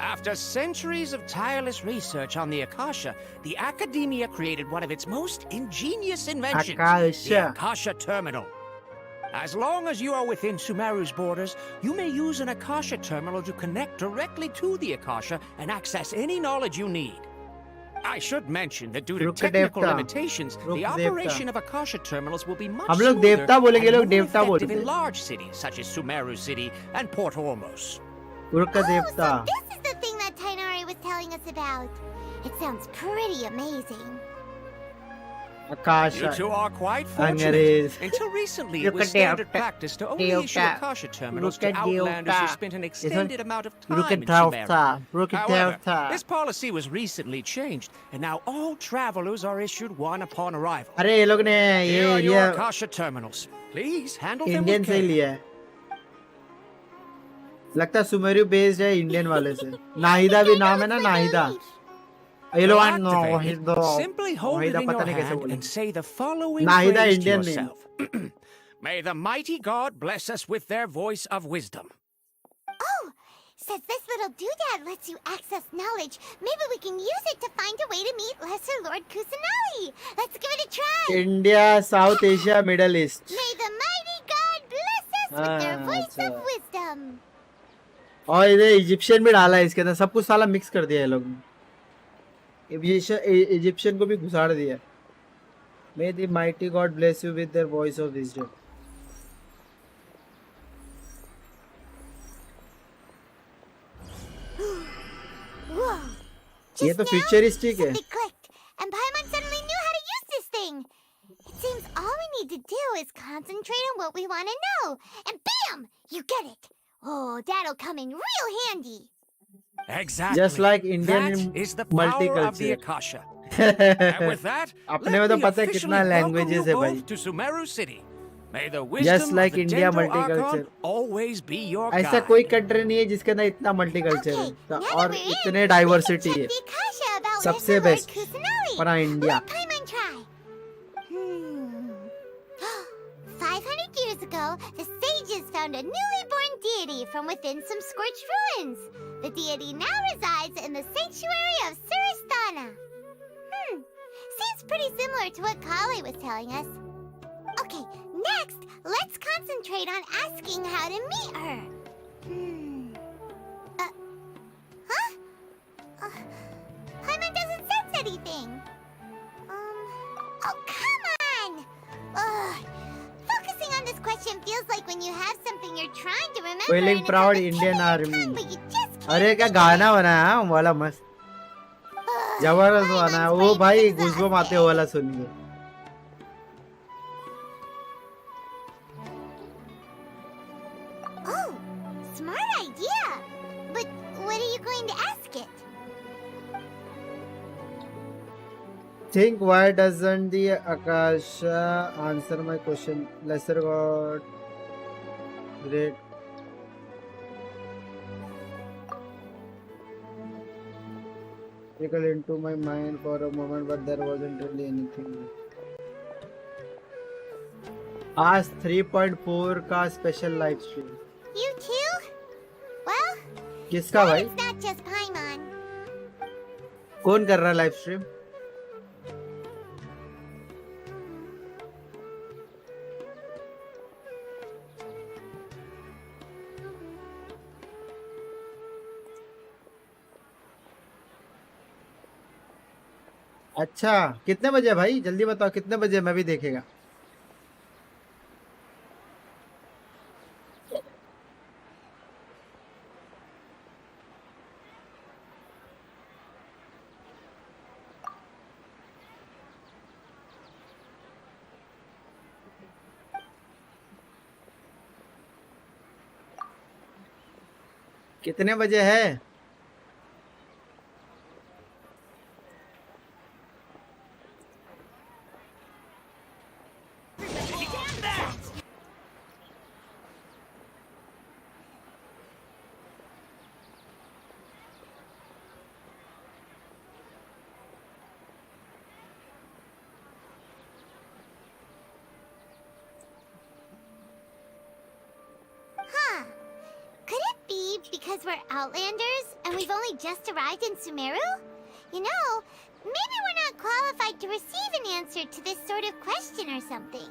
After centuries of tireless research on the Akasha, the Academia created one of its most ingenious inventions, the Akasha Terminal. As long as you are within Sumeru's borders, you may use an Akasha terminal to connect directly to the Akasha and access any knowledge you need. I should mention that due to technical limitations, the operation of Akasha terminals will be much smoother and more effective in large cities such as Sumeru City and Port Ormos. So this is the thing that Tainari was telling us about. It sounds pretty amazing. Akasha. You two are quite fortunate. Until recently, it was standard practice to only issue Akasha terminals to outlanders who spent an extended amount of time in Sumeru. However, this policy was recently changed, and now all travelers are issued one upon arrival. Here are your Akasha terminals. Please handle them with care. लिया है लगता है Sumeru based है Indian वाले से नाहिदा भी नाम है ना नाहिदा ये लोग Simply hold it in your hand and say the following Nahida phrase to Indian yourself. May the mighty God bless us with their voice of wisdom. Oh, since this little doodad lets you access knowledge, maybe we can use it to find a way to meet Lesser Lord Kusanali. Let's give it a try. India, South Asia, Middle East. May the mighty God bless us with their voice of wisdom. और इधर Egyptian भी डाला है इसके अंदर सब कुछ साला मिक्स कर दिया है लोग इजिप्शियन को भी घुसाड़ दिया May the mighty God bless you with their voice of wisdom. Whoa. ये तो futuristic है. Something clicked, and Paimon suddenly knew how to use this thing. It seems all we need to do is concentrate on what we want to know, and bam! You get it. Oh, that'll come in real handy. Exactly. Just like Indian that is the power of the Akasha. And with that, अपने में तो पता है कितना languages है भाई. To Sumeru City. May the Just wisdom like of the India Dendo multicultural. Archon always be your guide. ऐसा कोई कंट्री नहीं है जिसके अंदर इतना मल्टीकल्चर है और इतने डाइवर्सिटी है सबसे बेस्ट अपना India found a newly born deity from within some scorched ruins. The deity now resides in the sanctuary of Suristana. Seems pretty similar to what Kali was telling us. Okay, next, let's concentrate on asking how to meet her. Paimon doesn't sense anything. Oh, come on! Ugh. Focusing on this question feels like when you have something you're trying to remember Feeling and it's proud on the tip Indian of your Army. tongue, but you just can't अरे क्या think of गाना it. बना है वो वाला मस्त जबरदस्त बना है वो भाई गूज़बम्प आते वो वाला सुनिए Oh, smart idea. But what are you going to ask it? think why doesn't the Akasha answer my question lesser god great trickled into my mind for a moment but there wasn't really anything आज 3.4 का special live stream You too? Well, किसका भाई it's not just Paimon. कौन कर रहा है live stream अच्छा कितने बजे भाई जल्दी बताओ कितने बजे मैं भी देखेगा कितने बजे है Huh. Could it be because we're Outlanders and we've only just arrived in Sumeru? You know, maybe we're not qualified to receive an answer to this sort of question or something.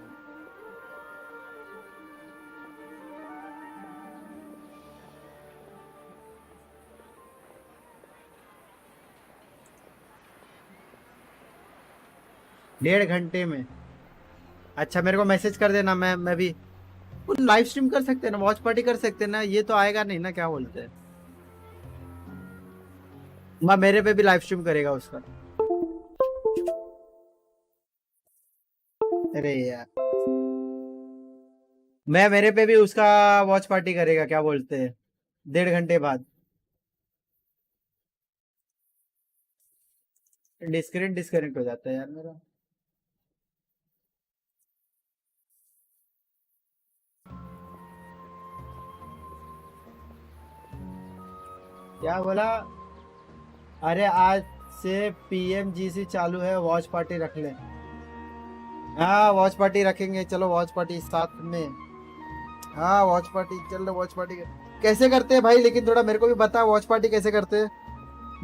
डेढ़ घंटे में अच्छा मेरे को message कर देना मैं भी लाइव स्ट्रीम कर सकते हैं ना वॉच पार्टी कर सकते हैं ना ये तो आएगा नहीं ना क्या बोलते हैं मैं मेरे पे भी लाइव स्ट्रीम करेगा उसका अरे यार मैं मेरे पे भी उसका वॉच पार्टी करेगा क्या बोलते हैं 1.5 घंटे बाद डिस्कनेक्ट हो जाता है यार मेरा क्या बोला अरे आज से पीएमजीसी चालू है वॉच पार्टी रख ले हाँ वॉच पार्टी रखेंगे चलो वॉच पार्टी साथ में हाँ वॉच पार्टी चलो वॉच पार्टी कैसे करते हैं भाई लेकिन थोड़ा मेरे को भी बता वॉच पार्टी कैसे करते हैं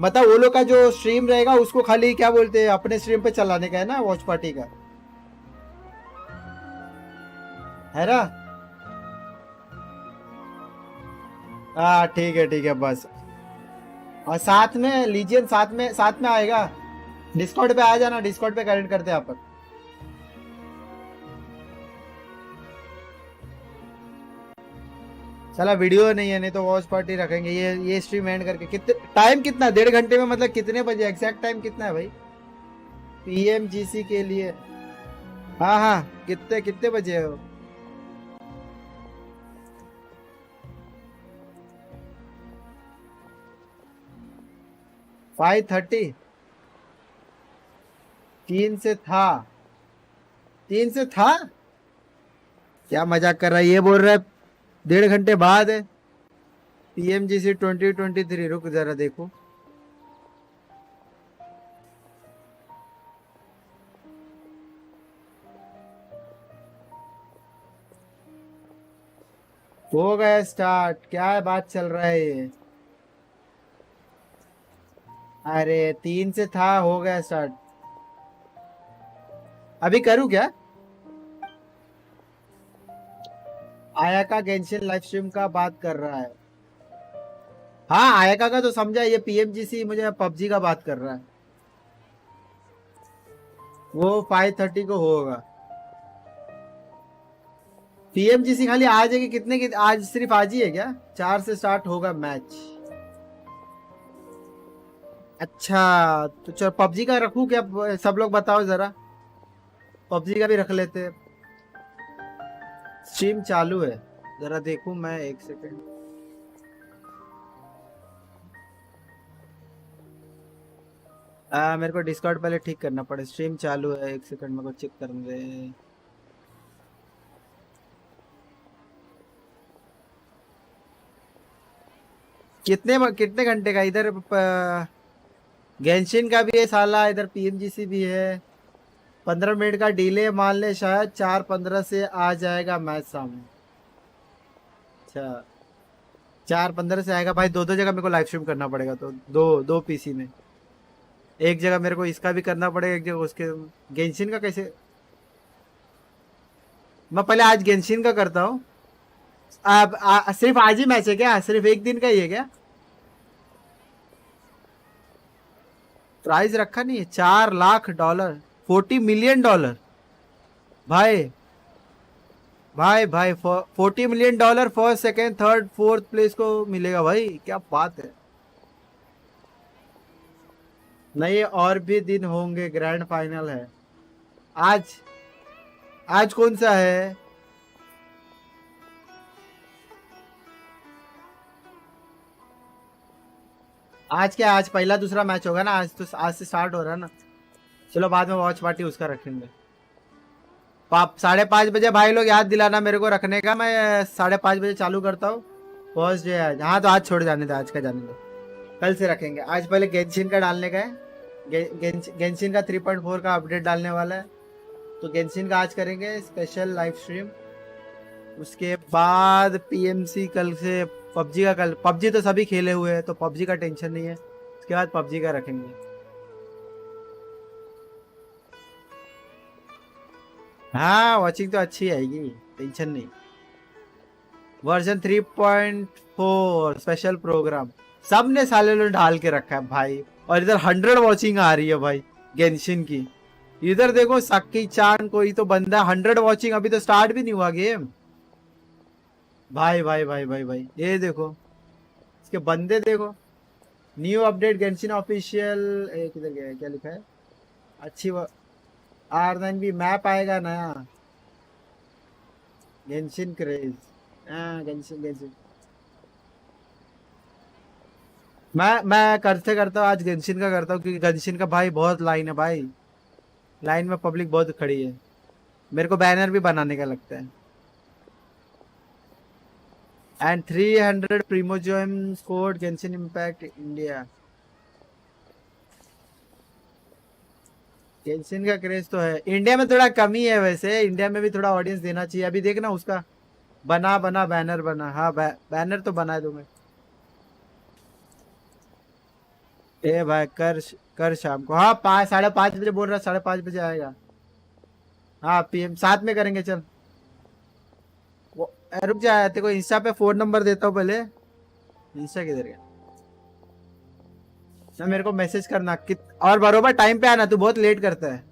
बता वो लोग का जो स्ट्रीम रहेगा उसको खाली क्या बोलते हैं अपने स्ट्रीम पे चलाने का है ना वॉच पार्टी का है ना हाँ ठीक है बस और साथ में लीजियन साथ में आएगा डिस्कॉर्ड पे आ जाना डिस्कॉर्ड पे कनेक्ट करते हैं अपन चला वीडियो नहीं है नहीं तो वॉच पार्टी रखेंगे ये स्ट्रीम एंड करके कितने टाइम कितना 1.5 घंटे में मतलब कितने बजे एग्जैक्ट टाइम कितना है भाई पीएमजीसी के लिए हाँ कितने बजे है 5:30 3 से था क्या मजाक कर रहा है ये बोल रहा है 1.5 घंटे बाद है पीएमजीसी 2023 रुक जरा देखो हो गया स्टार्ट। क्या बात चल रहा है ये? अरे 3 से था, हो गया स्टार्ट। अभी करूँ क्या? आया का गेंशिन लाइव स्ट्रीम का बात कर रहा है। हाँ आयका का तो समझा, ये पीएमजीसी मुझे पबजी का बात कर रहा है। वो 5:30 को होगा। पीएमजीसी खाली आज है कि कितने की? आज सिर्फ आज ही है क्या? 4 से स्टार्ट होगा मैच। अच्छा तो चल पबजी का रखूं क्या? सब लोग बताओ जरा, पबजी का भी रख लेते। स्ट्रीम चालू है, जरा देखूं मैं, एक सेकंड। मेरे को डिस्कॉर्ड पहले ठीक करना पड़े। स्ट्रीम चालू है, एक सेकंड मेरे को चेक करने दे। कितने घंटे का? इधर गेंशिन का भी है साला, इधर पीएमजीसी भी है। 15 मिनट का डिले मान ले, शायद 4:15 से आ जाएगा मैच सामने। अच्छा 4:15 से आएगा भाई। दो जगह मेरे को लाइव स्ट्रीम करना पड़ेगा, तो दो पीसी में। एक जगह मेरे को इसका भी करना पड़ेगा, एक जगह उसके। गेंशिन का कैसे? मैं पहले आज गेंशिन का करता हूँ। अब सिर्फ आज ही मैच है क्या? सिर्फ एक दिन का ही है क्या? प्राइस रखा नहीं है? $4 लाख, $40 मिलियन। भाई भाई भाई 40 million dollar first, second, third, fourth place को मिलेगा भाई। क्या बात है। नहीं और भी दिन होंगे, ग्रैंड फाइनल है आज। आज कौन सा है? आज क्या? आज पहला दूसरा मैच होगा ना। आज तो आज से स्टार्ट हो रहा है ना। चलो बाद में वॉच पार्टी उसका रखेंगे। 5:30 बजे भाई लोग याद दिलाना मेरे को रखने का। मैं 5:30 बजे चालू करता हूँ। फर्स्ट डे आज। हाँ तो आज छोड़ जाने दो, आज का जाने दो, कल से रखेंगे। आज पहले गेंशिन का डालने का है। गेंशिन का 3.4 का अपडेट डालने वाला है, तो गेंशिन का आज करेंगे स्पेशल लाइव स्ट्रीम। उसके बाद पीएमसी कल से। पबजी का कल, पबजी तो सभी खेले हुए हैं तो पबजी का टेंशन नहीं है। उसके बाद पबजी का रखेंगे। हाँ वॉचिंग तो अच्छी आएगी, टेंशन नहीं। वर्जन 3.4 स्पेशल प्रोग्राम सबने साले लोग डाल के रखा है भाई। और इधर 100 वॉचिंग आ रही है भाई गेंशिन की। इधर देखो सक्की चांद कोई तो बंदा 100 वॉचिंग। अभी तो स्टार्ट भी नहीं हुआ गेम। भाई भाई भाई भाई भाई ये देखो इसके बंदे देखो। New update Genshin official. किधर गया है? क्या लिखा है? अच्छी R9 भी मैप आएगा नया। Genshin craze. गेंशिन मैं करता हूँ आज गेंशिन का करता हूँ, क्योंकि गेंशिन का भाई बहुत लाइन है भाई। लाइन में पब्लिक बहुत खड़ी है। मेरे को बैनर भी बनाने का लगता है। And 300 primogem score Genshin Impact India. Genshin का क्रेज तो है, इंडिया में थोड़ा कमी है वैसे। इंडिया में भी थोड़ा ऑडियंस देना चाहिए। अभी देखना उसका बना बैनर बना। हाँ बैनर तो बना दूंगा। ए भाई कर शाम को। हाँ 5:30 बजे बोल रहा। 5:30 बजे आएगा। हाँ पीएम साथ में करेंगे। चल रुक जा, तेरे को इंस्टा पे फोन नंबर देता हूँ पहले। इंस्टा किधर गया? ना मेरे को मैसेज करना और बरोबर टाइम पे आना। तू बहुत लेट करता है।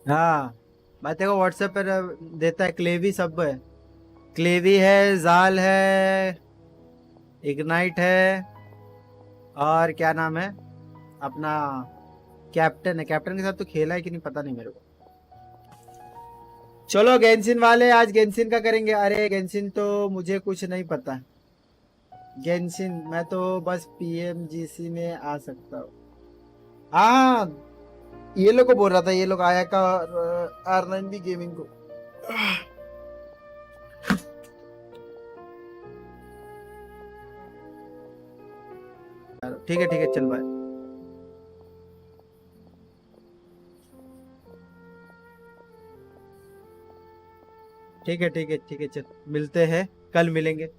हाँ मैं तेरे को व्हाट्सएप पर देता है। क्लेवी सब है। क्लेवी है, जाल है, इग्नाइट है, और क्या नाम है अपना, कैप्टन है। कैप्टन के साथ तो खेला है कि नहीं पता नहीं मेरे को। चलो गेंशिन वाले आज गेंशिन का करेंगे। अरे गेंशिन तो मुझे कुछ नहीं पता। गेंशिन मैं तो बस पीएमजीसी में आ सकता हूँ। हाँ ये लोग को बोल रहा था, ये लोग आया का R9 भी गेमिंग को। ठीक है चल बाय। ठीक है चल मिलते हैं, कल मिलेंगे।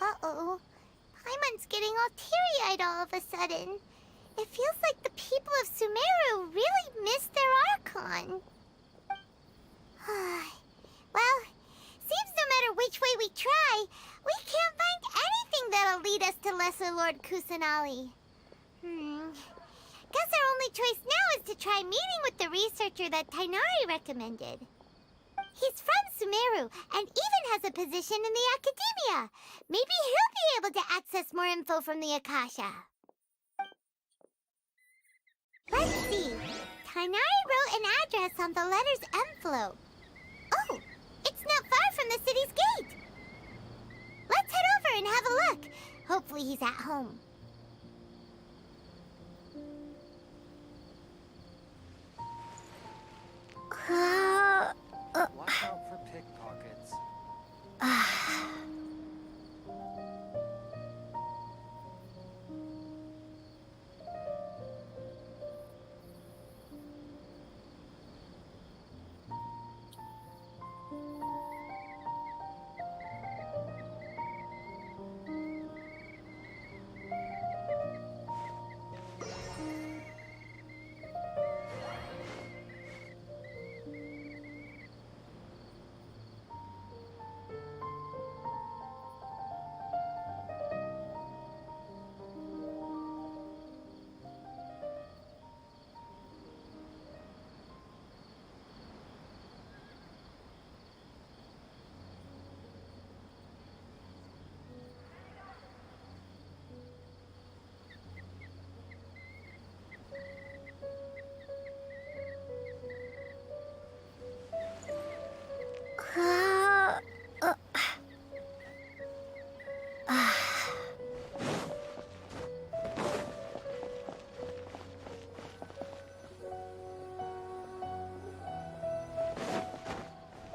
Uh-oh. Paimon's getting all teary-eyed all of a sudden. It feels like the people of Sumeru really missed their Archon. Well, seems no matter which way we try, we can't find anything that'll lead us to Lesser Lord Kusanali. Guess our only choice now is to try meeting with the researcher that Tainari recommended. He's from Sumeru and even has a position in the academia. Maybe he'll be able to access more info from the Akasha. Let's see. Tainari wrote an address on the letter's envelope. Oh, it's not far from the city's gate. Let's head over and have a look. Hopefully he's at home. Watch out for pickpockets.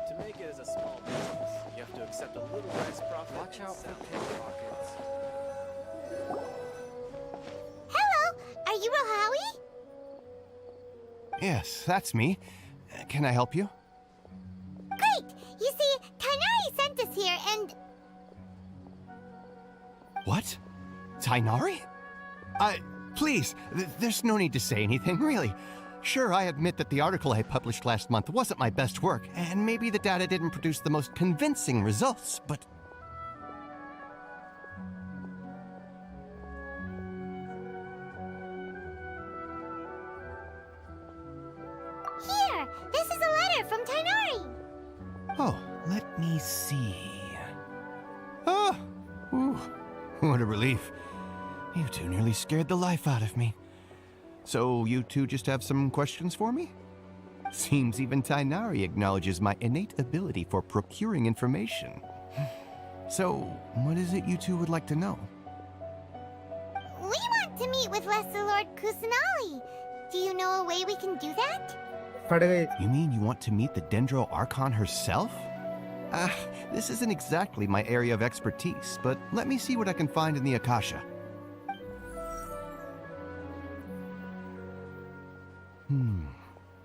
To make it as a small business, you have to accept a little less profit. Watch out for pickpockets. Hello, are you Rohawi? Yes, that's me. Can I help you? Great! You see, Tainari sent us here, and... What? Tainari? Please, there's no need to say anything, really. Sure, I admit that the article I published last month wasn't my best work, and maybe the data didn't produce the most convincing results, but... Here! This is a letter from Tainari! Oh, let me see... Oh! Ooh, what a relief. You two nearly scared the life out of me. So, you two just have some questions for me? Seems even Tainari acknowledges my innate ability for procuring information. So, what is it you two would like to know? We want to meet with Lesser Lord Kusanali. Do you know a way we can do that? फट गई You mean you want to meet the Dendro Archon herself? This isn't exactly my area of expertise, but let me see what I can find in the Akasha.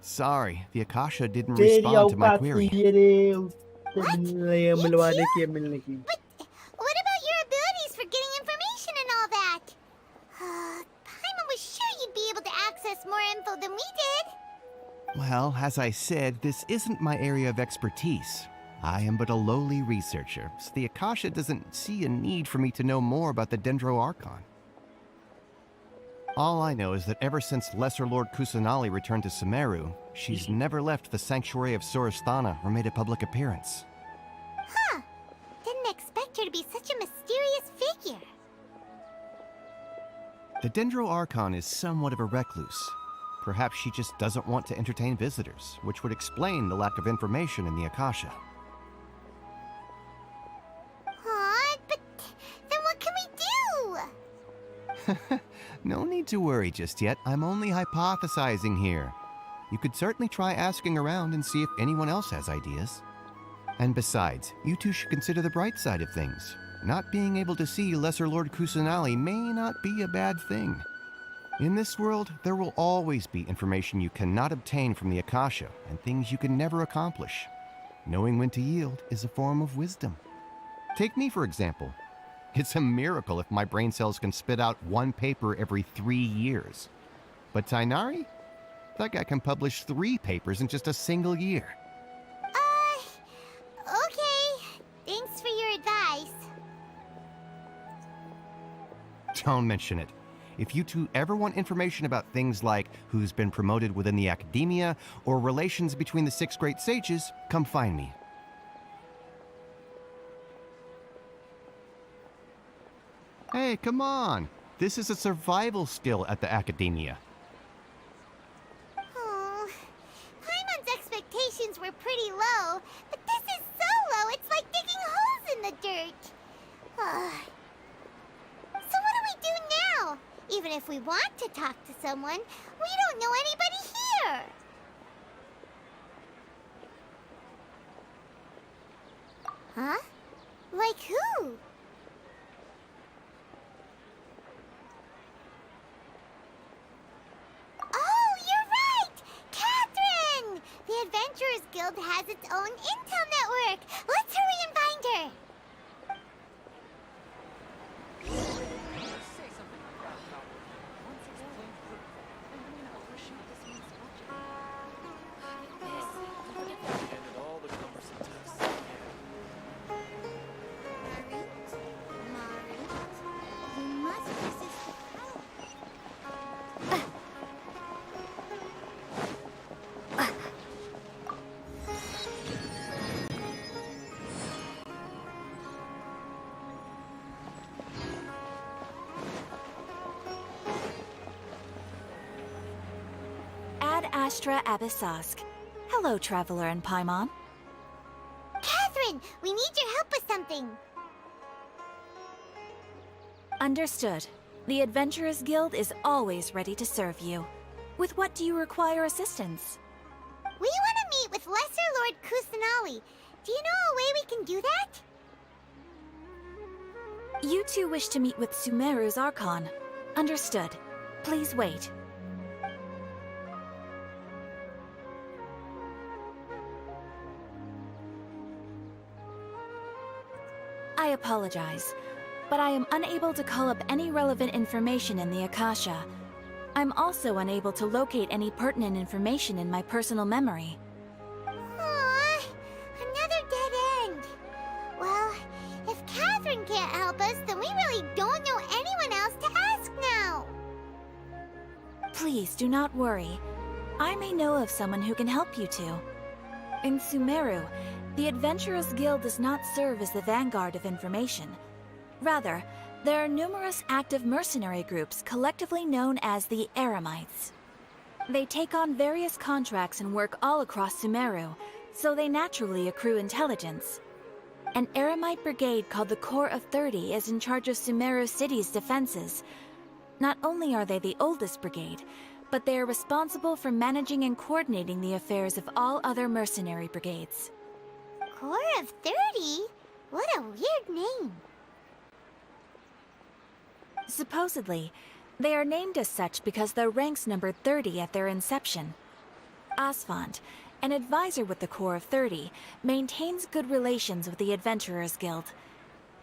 Sorry, the Akasha didn't तेरी respond to my औकात query. नहीं है रे उससे मिलने की But what about your abilities for getting information and all that? Paimon was sure you'd be able to access more info than we did. Well, as I said, this isn't my area of expertise. I am but a lowly researcher, so the Akasha doesn't see a need for me to know more about the Dendro Archon. All I know is that ever since Lesser Lord Kusanali returned to Sumeru, she's never left the Sanctuary of Sorasthana or made a public appearance. Huh. Didn't expect her to be such a mysterious figure. The Dendro Archon is somewhat of a recluse. Perhaps she just doesn't want to entertain visitors, which would explain the lack of information in the Akasha. Aw, but then what can we do? No need to worry just yet. I'm only hypothesizing here. You could certainly try asking around and see if anyone else has ideas. And besides, you two should consider the bright side of things. Not being able to see Lesser Lord Kusanali may not be a bad thing. In this world, there will always be information you cannot obtain from the Akasha and things you can never accomplish. Knowing when to yield is a form of wisdom. Take me, for example. It's a miracle if my brain cells can spit out one paper every 3 years. But Tainari? That guy can publish 3 papers in just a single year. Okay. Thanks for your advice. Don't mention it. If you two ever want information about things like who's been promoted within the academia or relations between the 6 great sages, come find me. Hey, come on! This is a survival skill at the academia. Oh, Paimon's expectations were pretty low, but this is so low it's like digging holes in the dirt. So what do we do now? Even if we want to talk to someone, we don't know anybody here. Huh? Like who? Oh, you're right! Catherine! The Adventurers Guild has its own intel network. Let's hurry and find her. And all the cumbersome tests. You must resist the power. Ad Astra Abyssask. Hello, Traveler and Paimon. Catherine, we need your help with something. Understood. The Adventurers Guild is always ready to serve you. With what do you require assistance? We want to meet with Lesser Lord Kusanali. Do you know a way we can do that? You two wish to meet with Sumeru's Archon. Understood. Please wait. apologize, but I am unable to call up any relevant information in the Akasha. I'm also unable to locate any pertinent information in my personal memory. Aww, another dead end. Well, if Catherine can't help us, then we really don't know anyone else to ask now. Please do not worry. I may know of someone who can help you two. In Sumeru, the Adventurers Guild does not serve as the vanguard of information. Rather, there are numerous active mercenary groups collectively known as the Eremites. They take on various contracts and work all across Sumeru, so they naturally accrue intelligence. An Eremite brigade called the Corps of 30 is in charge of Sumeru City's defenses. Not only are they the oldest brigade, but they are responsible for managing and coordinating the affairs of all other mercenary brigades. Corps of 30? What a weird name. Supposedly, they are named as such because their ranks numbered 30 at their inception. Asfand, an advisor with the Corps of 30, maintains good relations with the Adventurers Guild.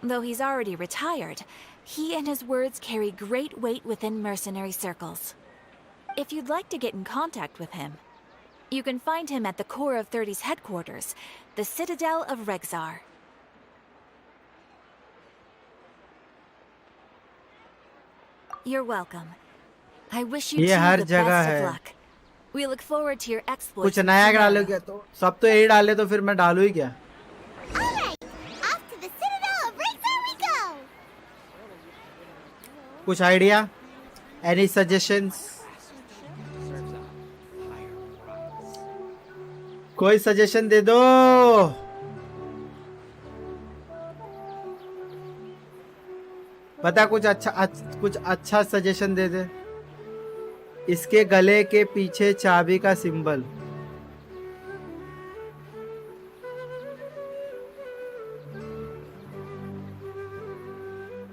Though he's already retired, he and his words carry great weight within mercenary circles. If you'd like to get in contact with him, you can find him at the Corps of 30's headquarters, the Citadel of Rexar. You're welcome. I wish you two the best of luck. We look forward to your exploits. कुछ नया डालोगे तो सब तो यही डाले तो फिर मैं डालूं ही क्या? Alright, off to the Citadel of Rexar we go. कुछ आइडिया? Any suggestions? कोई सजेशन दे दो. बता कुछ अच्छा सजेशन दे दे. इसके गले के पीछे चाबी का सिंबल.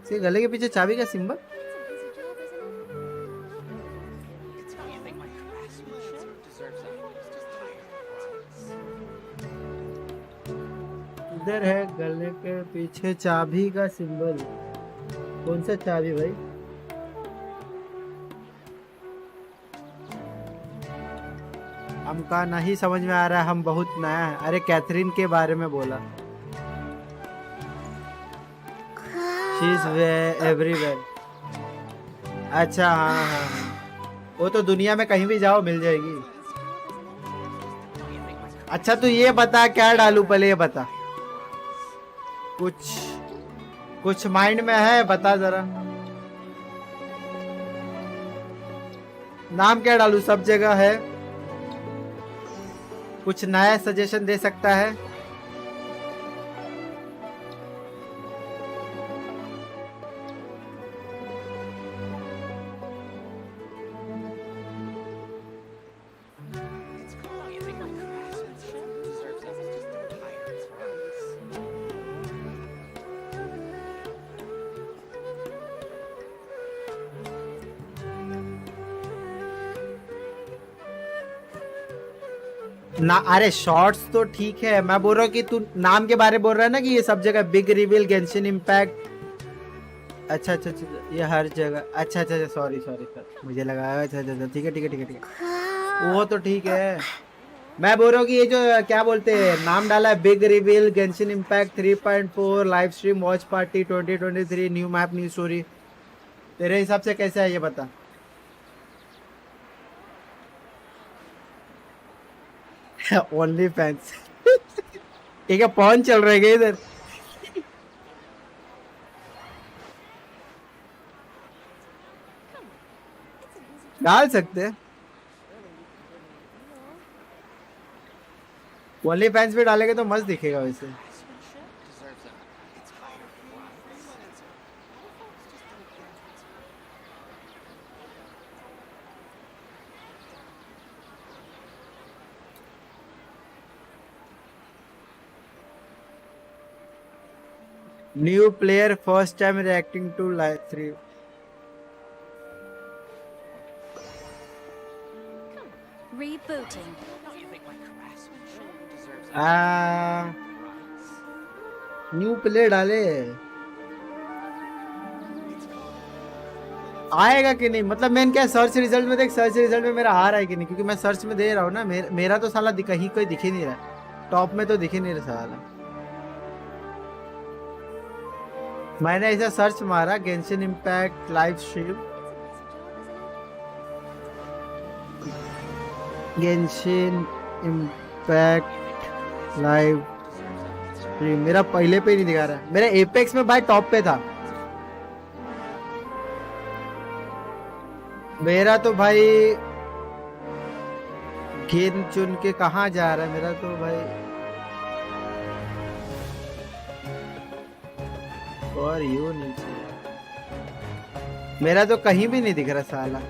इसके गले के पीछे चाबी का सिंबल. इधर है गले के पीछे चाबी का सिंबल. कौन सा चाबी भाई? हमका नहीं समझ में आ रहा है. हम बहुत नया है. अरे कैथरीन के बारे में बोला. She is everywhere. अच्छा हाँ हाँ वो तो दुनिया में कहीं भी जाओ मिल जाएगी. अच्छा तू ये बता क्या डालूं पहले ये बता. कुछ माइंड में है बता जरा. नाम क्या डालूं? सब जगह है. कुछ नया सजेशन दे सकता है? ना अरे शॉर्ट्स तो ठीक है. मैं बोल रहा हूँ कि तू नाम के बारे में बोल रहा है ना कि ये सब जगह बिग रिवील गेंशिन इम्पैक्ट. अच्छा ये हर जगह. अच्छा सॉरी सर मुझे लगा. अच्छा ठीक है. वो तो ठीक है. मैं बोल रहा हूँ कि ये जो क्या बोलते हैं नाम डाला है big reveal Genshin Impact 3.4 live stream watch party 2023 new map new story. तेरे हिसाब से कैसा है ये बता. Only fans. ठीक है पॉन चल रहे हैं इधर. डाल सकते हैं. ओनली फैंस भी डालेंगे तो मस्त दिखेगा वैसे. New player first time reacting to live 3. Rebooting. New player डाले. आएगा कि नहीं, मतलब मैंने क्या सर्च रिजल्ट में देख, सर्च रिजल्ट में मेरा आ रहा है कि नहीं, क्योंकि मैं सर्च में दे रहा हूँ ना, मेरा तो साला कहीं कोई दिख ही नहीं रहा, टॉप में तो दिख ही नहीं रहा साला। मैंने ऐसा सर्च मारा Genshin impact live stream, Genshin impact live stream, मेरा पहले पे ही नहीं दिखा रहा है, मेरा एपेक्स में भाई टॉप पे था मेरा तो भाई। गिन चुन के कहाँ जा रहा है मेरा तो भाई, और यू नीचे मेरा तो कहीं भी नहीं दिख रहा साला।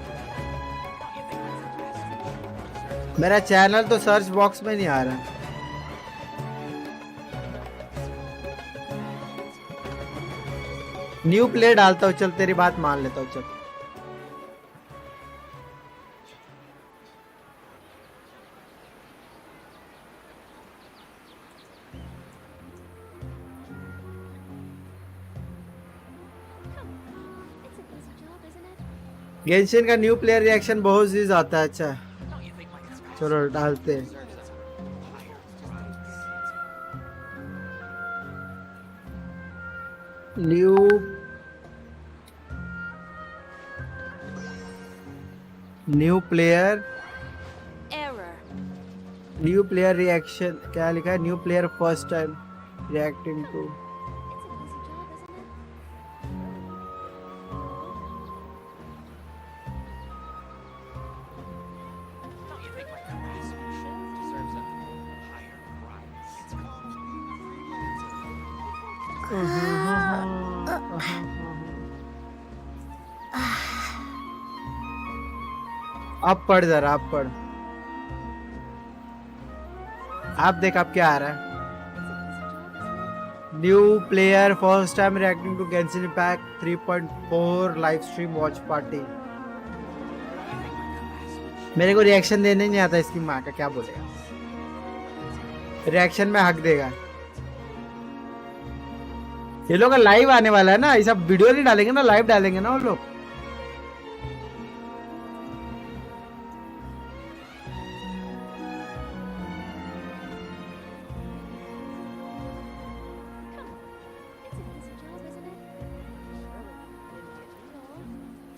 मेरा चैनल तो सर्च बॉक्स में नहीं आ रहा। न्यू प्ले डालता हूँ, चल तेरी बात मान लेता हूँ, चल। गेंशिन का न्यू प्लेयर रिएक्शन बहुत चीज आता है। अच्छा चलो डालते हैं। न्यू प्लेयर रिएक्शन क्या लिखा है? New player first time reacting to. अब पढ़ जरा, अब पढ़, आप देख अब क्या आ रहा है। New player first time reacting to Genshin Impact 3.4 live stream watch party. मेरे को रिएक्शन देने नहीं आता, इसकी माँ का क्या बोलेगा, रिएक्शन में हक देगा। ये लोग का लाइव आने वाला है ना, ऐसा वीडियो नहीं डालेंगे ना, लाइव डालेंगे ना वो लोग।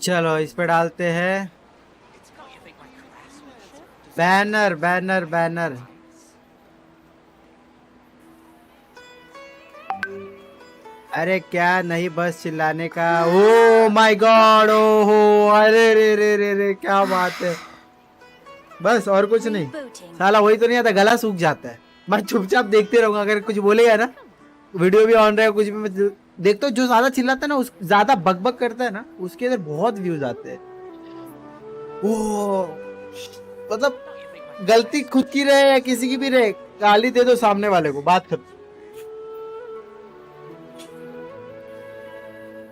चलो इस पे डालते हैं बैनर बैनर बैनर। अरे क्या नहीं बस चिल्लाने का। ओ माय गॉड, ओहो, अरे रे रे रे रे, क्या बात है। बस और कुछ नहीं, साला वही तो नहीं आता, गला सूख जाता है। मैं चुपचाप देखते रहूंगा, अगर कुछ बोलेगा ना, वीडियो भी ऑन रहेगा, कुछ भी मैं देखता हूँ। जो ज्यादा चिल्लाता है ना, उस ज्यादा बकबक करता है ना, उसके अंदर बहुत व्यूज आते हैं। ओ मतलब गलती खुद की रहे या किसी की भी रहे, गाली दे दो सामने वाले को, बात खत्म।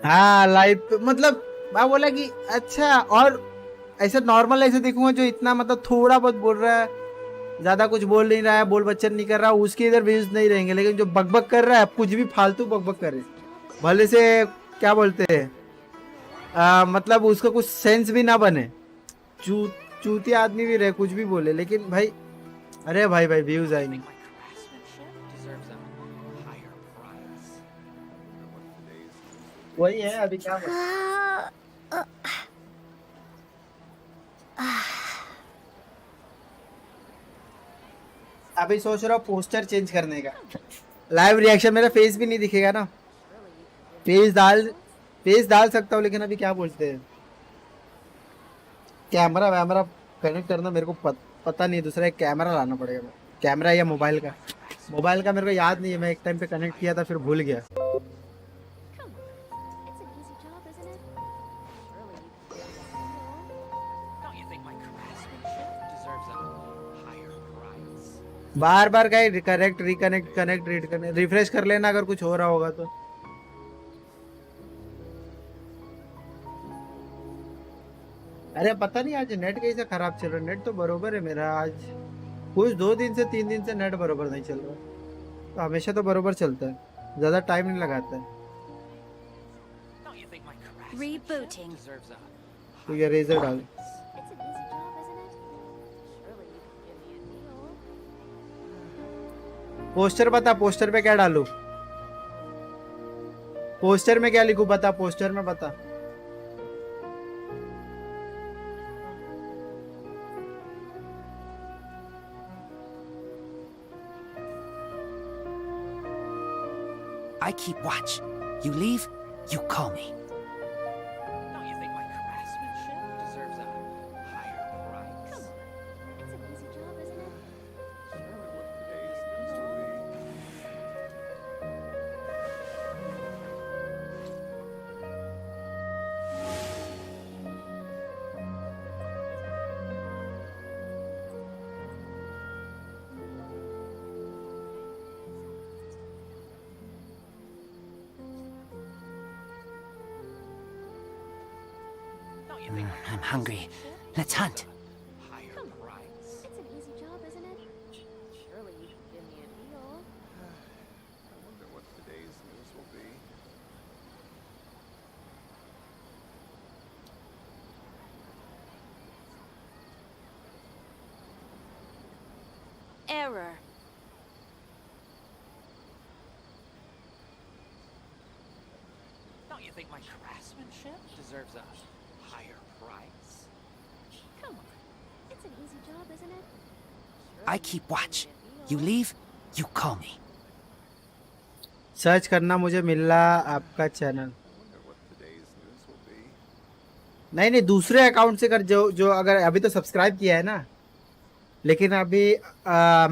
हाँ लाइव मतलब मैं बोला कि अच्छा, और ऐसे नॉर्मल ऐसे देखूंगा जो इतना मतलब थोड़ा बहुत बोल रहा है, ज्यादा कुछ बोल नहीं रहा है, बोल बच्चन नहीं कर रहा, उसके इधर व्यूज नहीं रहेंगे। लेकिन जो बकबक कर रहा है, कुछ भी फालतू बकबक कर रहे, भले से क्या बोलते हैं, मतलब उसका कुछ सेंस भी ना बने, चूती आदमी भी रहे, कुछ भी बोले, लेकिन भाई अरे भाई भाई व्यूज आएंगे। वही है अभी क्या अभी सोच रहा हूँ पोस्टर चेंज करने का। लाइव रिएक्शन मेरा फेस भी नहीं दिखेगा ना, फेस डाल सकता हूँ, लेकिन अभी क्या बोलते हैं, कैमरा वैमरा कनेक्ट करना मेरे को पता नहीं, दूसरा एक कैमरा लाना पड़ेगा। कैमरा या मोबाइल का मेरे को याद नहीं है, मैं एक टाइम पे कनेक्ट किया था फिर भूल गया। बार बार का कनेक्ट रिकनेक्ट रिफ्रेश कर लेना अगर कुछ हो रहा होगा तो। अरे पता नहीं आज नेट कैसे खराब चल रहा है। नेट तो बरोबर है मेरा, आज कुछ 2 दिन से 3 दिन से नेट बरोबर नहीं चल रहा, तो हमेशा तो बरोबर चलता है, ज्यादा टाइम नहीं लगाता है। तो ये रेजर डाल। It's an easy job, isn't it? Surely you can give me a deal. Poster बता, पोस्टर पे क्या डालूं? पोस्टर में क्या लिखूं बता, पोस्टर में बता। I keep watch. You leave, you call me. Don't you think my craftsmanship deserves a higher price? Come on. It's an easy job, isn't it? Surely you can give me a deal. Don't you think my I'm hungry. Let's hunt. higher price? It's an easy job, isn't it? Surely you can give me a deal. I wonder what today's news will be. Error. Don't you think my craftsmanship deserves a higher price? Come on. It's an easy job, isn't it? I keep watch. You leave, you call me. Search करना मुझे मिल रहा आपका channel. Wonder what today's news will be. नहीं नहीं, दूसरे account से कर, जो जो अगर अभी तो सब्सक्राइब किया है ना, लेकिन अभी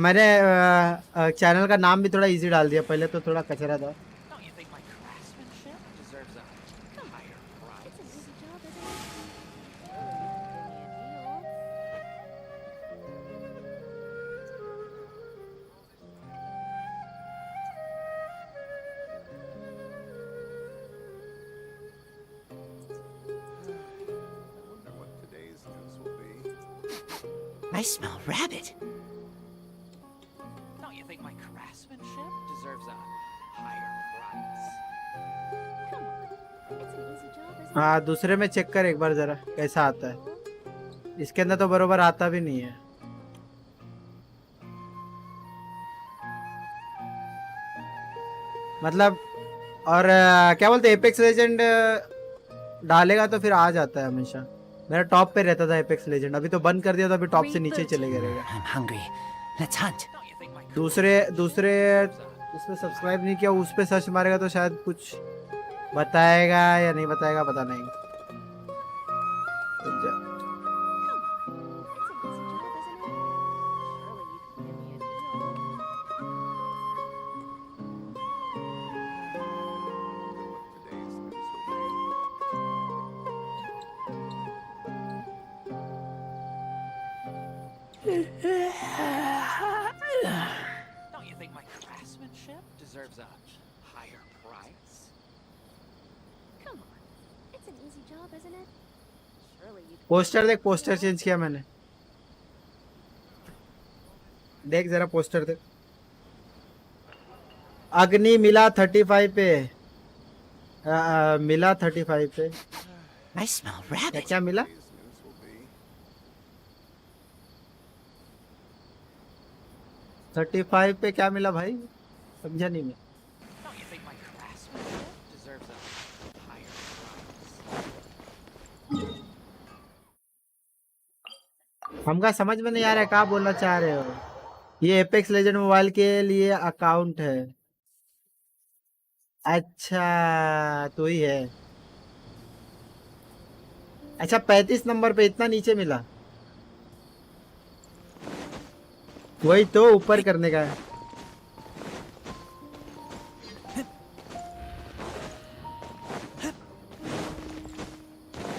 मैंने चैनल का नाम भी थोड़ा इजी डाल दिया, पहले तो थोड़ा कचरा था। Don't you think my craftsmanship deserves a higher price? It's an easy job, isn't it? Surely you can give me a deal. I wonder what today's news will be. I smell rabbit. Don't you think my craftsmanship deserves a higher price? Come on. It's an easy job, isn't it? हाँ, दूसरे में check कर एक बार जरा कैसा आता है। इसके अंदर तो बरोबर आता भी नहीं है। मतलब और क्या बोलते, एपेक्स लेजेंड डालेगा तो फिर आ जाता है हमेशा। मेरा टॉप पे रहता था एपेक्स लेजेंड, अभी तो बंद कर दिया, तो अभी टॉप से नीचे चले गया रहेगा। I'm hungry. Let's hunt. Don't you think my दूसरे उसमें सब्सक्राइब नहीं किया, उस पे सर्च मारेगा तो शायद कुछ बताएगा या नहीं बताएगा, पता नहीं। Come on. It's an easy job, isn't it? Surely you can give me a deal. Today's news will be. Don't you think my craftsmanship deserves a higher price? Come on. It's an easy job, isn't it? Surely you can poster देख, poster change किया मैंने। देख जरा poster देख। अग्नि मिला 35 पे, मिला 35 पे। I smell क्या rabbit. क्या मिला? Today's news will be. 35 पे क्या मिला भाई, समझा नहीं मैं। Don't you think my craftsmanship deserves a higher price? हमका समझ में नहीं आ रहा है क्या बोलना चाह रहे हो। ये एपेक्स लेजेंड मोबाइल के लिए अकाउंट है। अच्छा तो ही है। अच्छा 35 नंबर पे इतना नीचे मिला, वही तो ऊपर करने का है।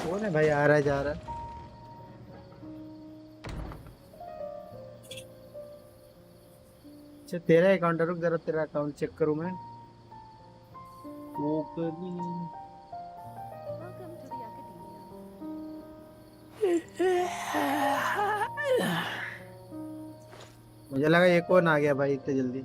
कौन है भाई, आ रहा है जा रहा है। अच्छा तेरा अकाउंट है, रुक जरा तेरा अकाउंट चेक करूं मैं। ओकली welcome to the academia. मुझे लगा ये कौन आ गया भाई इतने जल्दी।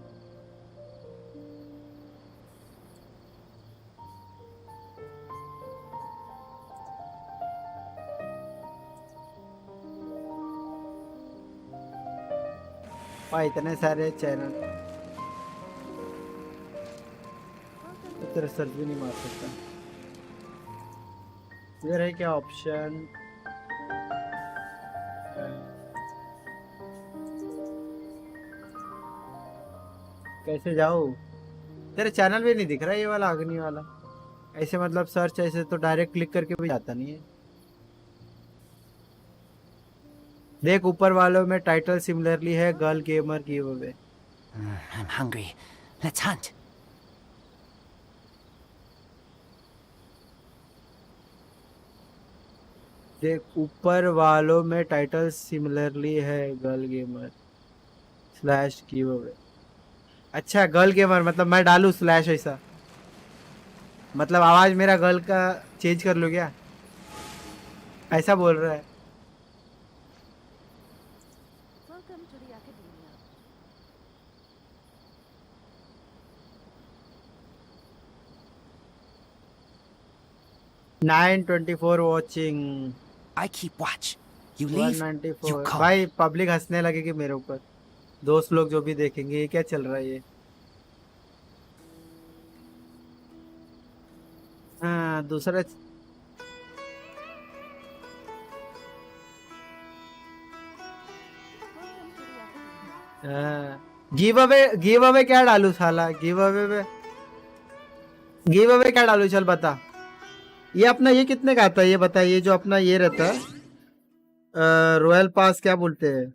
इतने सारे चैनल इधर सर्च भी नहीं मार सकता। इधर है क्या ऑप्शन? कैसे जाऊँ? तेरे चैनल भी नहीं दिख रहा ये वाला अग्नि वाला। ऐसे मतलब सर्च ऐसे तो डायरेक्ट क्लिक करके भी जाता नहीं है। देख ऊपर वालों में टाइटल सिमिलरली है girl gamer give away. I'm hungry. Let's hunt. देख ऊपर वालों में टाइटल सिमिलरली है girl gamer slash give away. अच्छा गर्ल गेमर मतलब मैं डालू स्लैश ऐसा, मतलब आवाज मेरा गर्ल का चेंज कर लो क्या? ऐसा बोल रहा है। Welcome to the academia. 924 watching. I keep watch. You leave, you 194 come. भाई पब्लिक हंसने लगेगी मेरे ऊपर, दोस्त लोग जो भी देखेंगे ये क्या चल रहा है ये। हाँ दूसरा गिव अवे क्या डालू साला? गिव अवे क्या डालू? चल बता। ये अपना ये कितने का आता है ये बता। ये जो अपना ये रहता है रॉयल पास क्या बोलते हैं?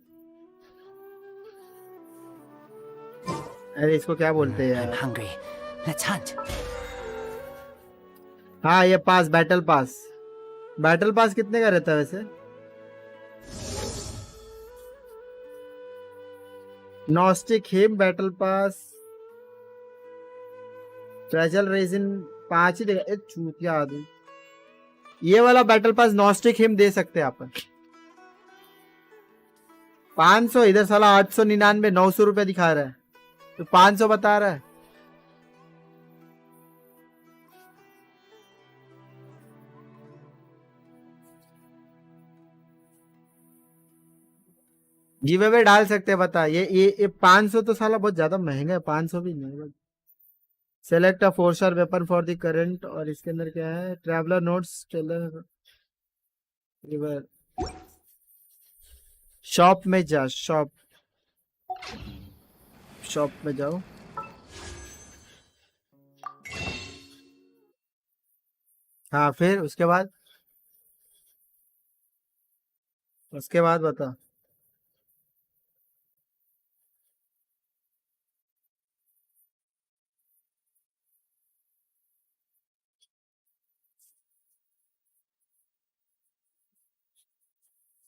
अरे इसको क्या बोलते हैं I'm यार? hungry. Let's hunt. हाँ ये पास बैटल पास। बैटल पास कितने का रहता है वैसे? Gnostic him battle pass treasure resin 5 ही देगा। चूतिया आदमी। ये वाला battle pass gnostic him they सकते हैं अपन। 500 इधर साला 899 900 रुपए दिखा रहा है तो 500 बता रहा है। गिव अवे डाल सकते हैं बता। ये 500 तो साला बहुत ज्यादा महंगा है। 500 भी नहीं। Select a 4-star weapon for the current. और इसके अंदर क्या है? Traveller notes tailor river. Shop में जा। शॉप में जाओ। हाँ फिर उसके बाद बता।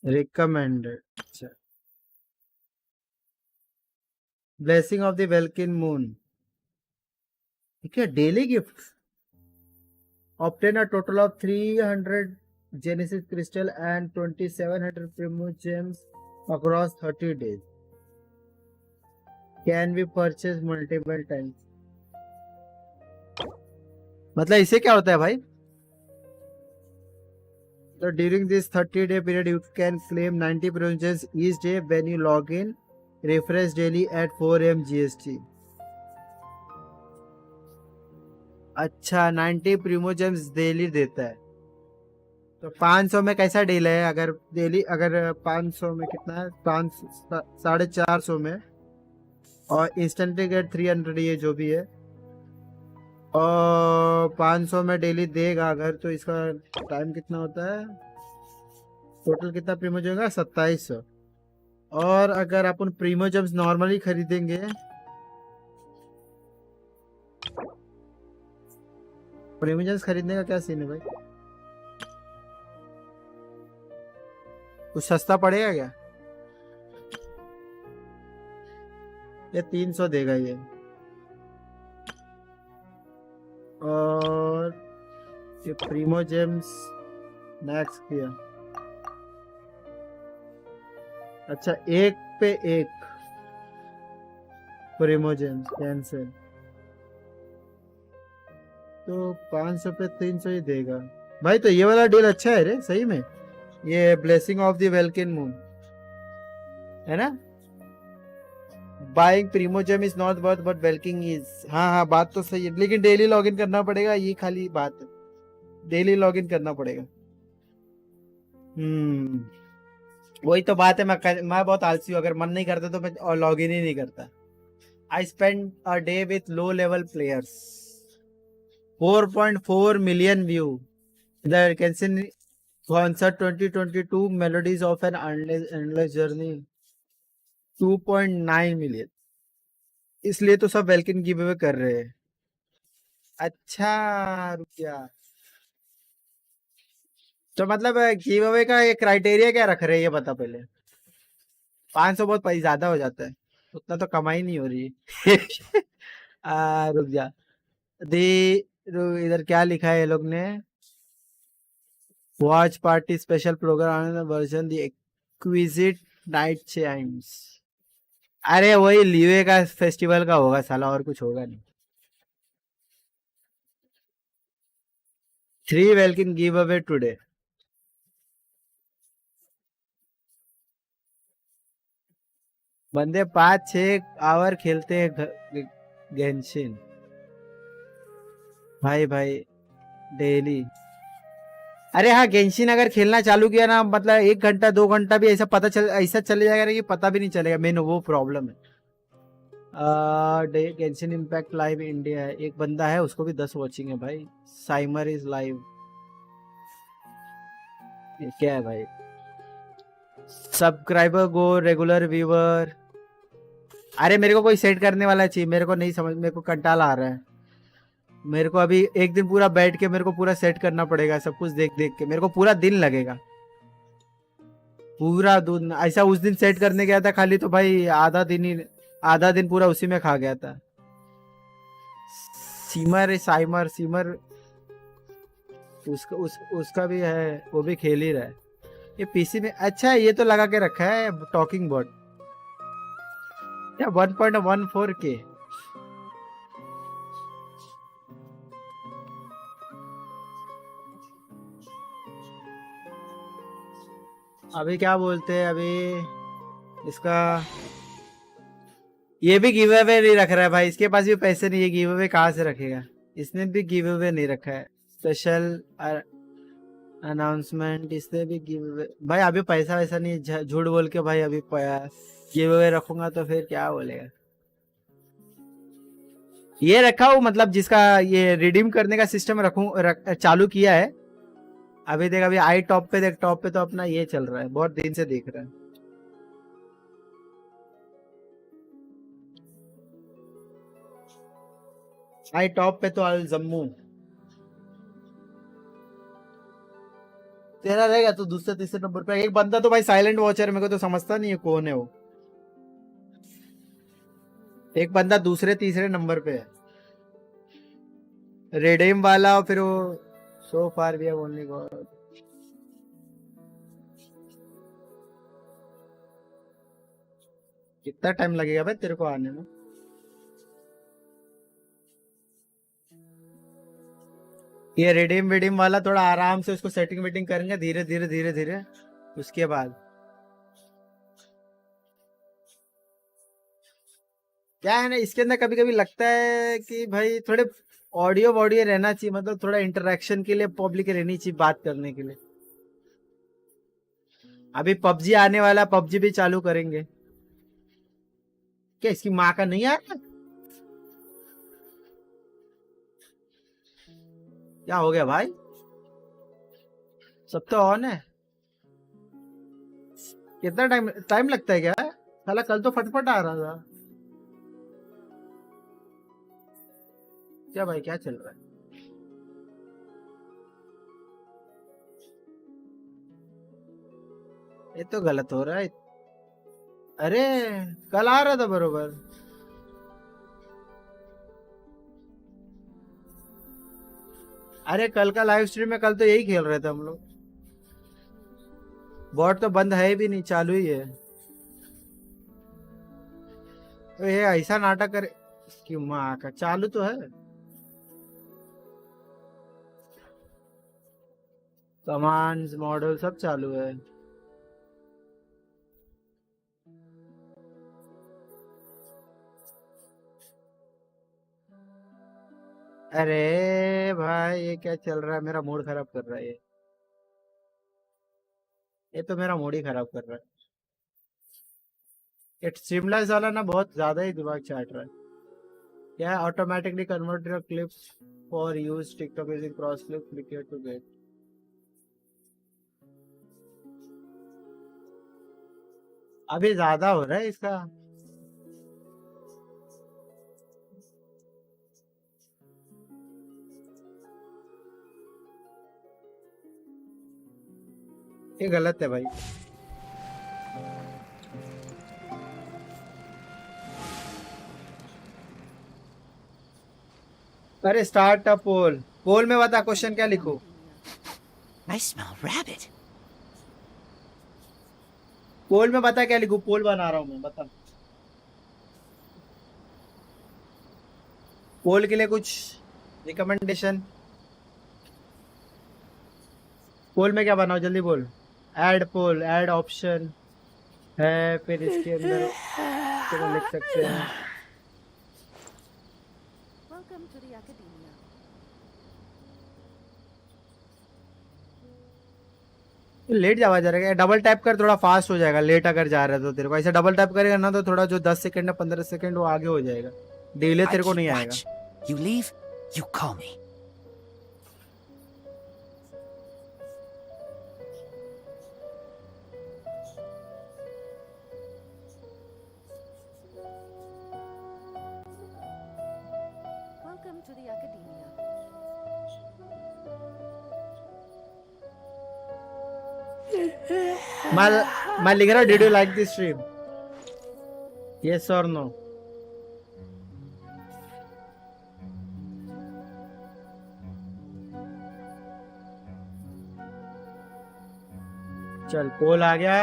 रिकमेंडेड। अच्छा blessing of the Welkin moon. ठीक है daily gift. Obtain a total of 300 genesis crystal and 2700 premium James across 30 days। Can be purchase multiple times. मतलब इसे क्या होता है भाई? So during this 30-day period, you can claim 90 privileges each day when you log in. Refresh daily at 4 AM GST. अच्छा 90 Primo James daily देता है तो 500 में कैसा डील है? अगर डेली अगर 500 में कितना है? 450 में और इंस्टेंटली गेट 300 ये जो भी है और 500 में डेली देगा अगर तो इसका टाइम कितना होता है? टोटल कितना प्रीमो जेम होगा? 2700। और अगर अपन प्रीमो जेम्स नॉर्मली खरीदेंगे प्रीमो जेम्स खरीदने का क्या सीन है भाई? कुछ सस्ता पड़ेगा क्या? ये 300 देगा ये। और ये प्रीमो जेम्स मैक्स किया। अच्छा एक पे एक प्रीमो जेम्स कैंसिल तो 500 पे 300 ही देगा भाई। तो ये वाला डील अच्छा है रे सही में। ये blessing of the Welkin moon है ना? Buying primogem is not worth but Welkin is. हाँ हाँ, बात तो सही है, लेकिन डेली लॉगिन करना पड़ेगा, ये खाली बात है, डेली लॉगिन करना पड़ेगा। वही तो बात है, मैं बहुत आलसी हूँ, अगर मन नहीं करता तो मैं लॉगिन ही नहीं करता। I spend a day with low level players, 4.4 million view. The कैंसन concert 2022 melodies of an endless journey 2.9 million. इसलिए तो सब वेलकम गिव अवे कर रहे हैं। अच्छा, रुकिया, तो मतलब गिव अवे का ये क्राइटेरिया क्या रख रहे हैं ये बता पहले। 500 बहुत पैसा ज्यादा हो जाता है, उतना तो कमाई नहीं हो रही है। रुक जा, दी इधर क्या लिखा है ये लोग ने, watch party special programme version the exquisite night chimes. अरे वही लीवे का फेस्टिवल का होगा साला, और कुछ होगा नहीं। 3 वेलकम गिव अवे टुडे। बंदे 5-6 आवर खेलते हैं गेंशिन भाई भाई डेली। अरे हाँ, गेंशिन अगर खेलना चालू किया ना, मतलब 1 घंटा 2 घंटा भी ऐसा ऐसा चले जाएगा ना कि पता भी नहीं चलेगा, मेन वो प्रॉब्लम है। गेंशिन इम्पैक्ट लाइव इंडिया है, एक बंदा है उसको भी 10 वॉचिंग है भाई। साइमर इज लाइव, ये क्या है भाई। सब्सक्राइबर गो रेगुलर व्यूअर। अरे मेरे को कोई सेट करने वाला चाहिए, मेरे को नहीं समझ, मेरे को कंटाला आ रहा है। मेरे को अभी एक दिन पूरा बैठ के मेरे को पूरा सेट करना पड़ेगा, सब कुछ देख देख के मेरे को पूरा दिन लगेगा, पूरा दिन। ऐसा उस दिन सेट करने गया था खाली, तो भाई आधा दिन पूरा उसी में खा गया था। सीमर उसका भी है, वो भी खेल ही रहा है। ये पीसी में अच्छा ये तो लगा के रखा है टॉकिंग बॉट, क्या 1.14K। अभी क्या बोलते हैं, अभी इसका ये भी गिव अवे नहीं रख रहा है भाई, इसके पास भी पैसे नहीं है, गिव अवे कहाँ से रखेगा। इसने भी गिव अवे नहीं रखा है, स्पेशल अनाउंसमेंट, इसने भी गिव अवे। भाई अभी पैसा वैसा नहीं, झूठ बोल के भाई अभी गिव अवे रखूंगा तो फिर क्या बोलेगा। ये रखा हूँ, मतलब जिसका ये रिडीम करने का सिस्टम चालू किया है। अभी देख, अभी आई टॉप पे देख, टॉप पे तो अपना ये चल रहा है, बहुत दिन से देख रहा है। आई टॉप पे तो अल जम्मू तेरा रहेगा, तो दूसरे तीसरे नंबर पे एक बंदा तो भाई साइलेंट वॉचर, मेरे को तो समझता नहीं है कौन है वो। एक बंदा दूसरे तीसरे नंबर पे है, रेडेम वाला, और फिर वो सो फार भी है बोलने को। कितना टाइम लगेगा भाई तेरे को आने में। ये रिडीम विडीम वाला थोड़ा आराम से उसको सेटिंग वेटिंग करेंगे, धीरे धीरे धीरे धीरे, उसके बाद क्या है ना, इसके अंदर कभी कभी लगता है कि भाई थोड़े ऑडियो वॉडियो रहना चाहिए, मतलब थोड़ा इंटरेक्शन के लिए पब्लिक रहनी चाहिए बात करने के लिए। अभी पबजी आने वाला, पबजी भी चालू करेंगे। क्या इसकी माँ का नहीं आ रहा, क्या हो गया भाई, सब तो ऑन है। कितना टाइम लगता है क्या, साला कल तो फटफट आ रहा था। क्या भाई क्या चल रहा है, ये तो गलत हो रहा है। अरे कल आ रहा था बरोबर। अरे कल का लाइव स्ट्रीम में कल तो यही खेल रहे थे हम लोग, बॉट तो बंद है भी नहीं, चालू ही है। तो ये ऐसा नाटक करे, इसकी माँ का चालू तो है। कमांड्स मॉडल सब चालू है। अरे भाई ये क्या चल रहा है, मेरा मूड खराब कर रहा है ये तो मेरा मूड ही खराब कर रहा है। ये स्ट्रीमलाइज वाला ना बहुत ज्यादा ही दिमाग चाट रहा है। क्या automatically convert your clips for use TikTok using cross clip click here to get. अभी ज्यादा हो रहा है इसका। ये गलत है भाई। अरे स्टार्ट अ पोल। पोल में बता क्वेश्चन क्या लिखूं। I smell rabbit. पोल में बता क्या लिखूं, पोल बना रहा हूं मैं, बता। पोल के लिए कुछ रिकमेंडेशन। पोल में क्या बनाओ जल्दी बोल। ऐड पोल, ऐड ऑप्शन है, फिर इसके अंदर तो लिख सकते हैं। Welcome to the academia. Late जावा जा रहा है, डबल टैप कर, थोड़ा फास्ट हो जाएगा। लेट अगर जा रहा है तो तेरे को ऐसे डबल टैप करेगा ना तो थोड़ा जो 10 सेकंड या 15 सेकंड वो आगे हो जाएगा। डिले तेरे को नहीं आएगा। You leave, you call me. Welcome to the academia. मैं लिख रहा, did you like this stream, yes और नो। चल पोल आ गया।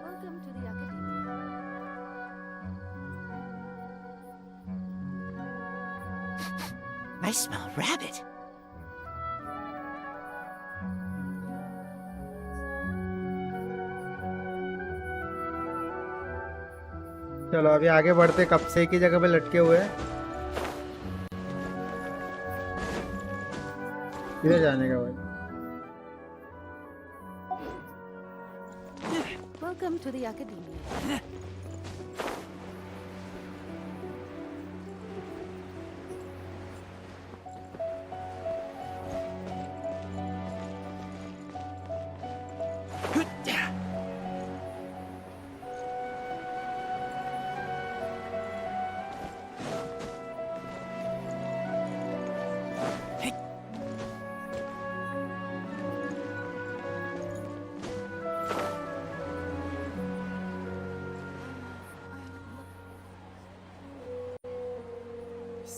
Welcome to the academia. I smell rabbit. चलो अभी आगे बढ़ते, कब से एक ही जगह पे लटके हुए हैं। किधर जाने का भाई। Welcome to the academia.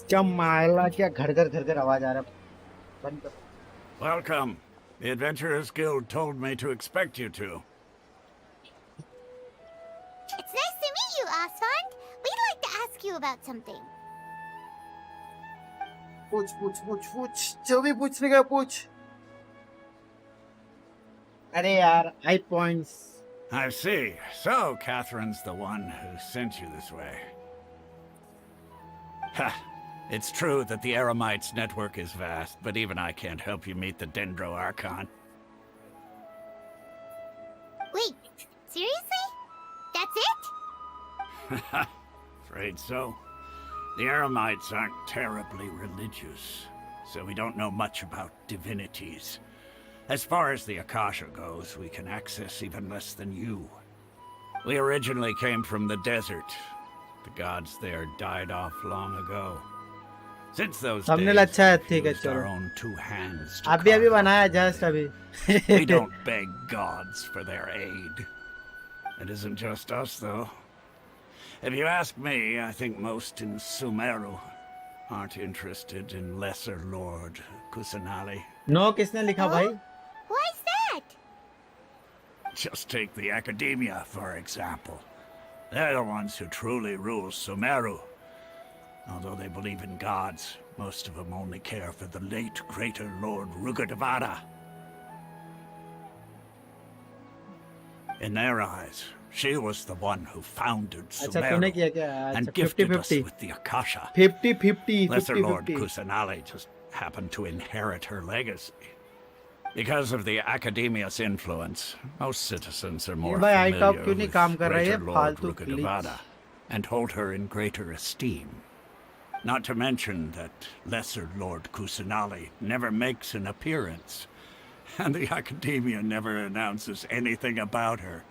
क्या मायला, क्या घर घर आवाज आ रहा है। बंद कर। Welcome. The Adventurers Guild told me to expect you to. It's nice to meet you, Asfand. We'd like to ask you about something. पूछ पूछ पूछ पूछ, जो भी पूछने का पूछ। अरे यार, आई points. I see. So, Catherine's the one who sent you this way. Ha! It's true that the Eremites' network is vast, but even I can't help you meet the Dendro Archon. Wait, seriously? That's it? Afraid so. The Eremites aren't terribly religious, so we don't know much about divinities. As far as the Akasha goes, we can access even less than you. We originally came from the desert. The gods there died off long ago. Since those days, thumbnail अच्छा है, ठीक है we've used our चलो। own two hands to अभी carve बनाया out just अभी। We don't beg gods for their aid. It isn't just us, though. If you ask me, I think most in Sumeru aren't interested in Lesser Lord Kusanali. No किसने लिखा भाई? Why's that? Just take the Academia, for example. They're the ones who truly rule Sumeru. Although they believe in gods, most of them only care for the late greater Lord Rugadavada. In their eyes, she was the one who founded अच्छा तूने Sumeru किया क्या and अच्छा gifted us 50-50 with the Akasha. 50-50 Lesser Lord 50-50 Kusanali just happened to inherit her legacy. Because of the Academia's influence, most citizens are ये more भाई आई top familiar क्यों नहीं with काम कर रही है Greater Lord फालतू glitch Rukadavada and hold her in greater esteem. Not to mention that Lesser Lord Kusanali never makes an appearance, and the Academia never announces anything about her.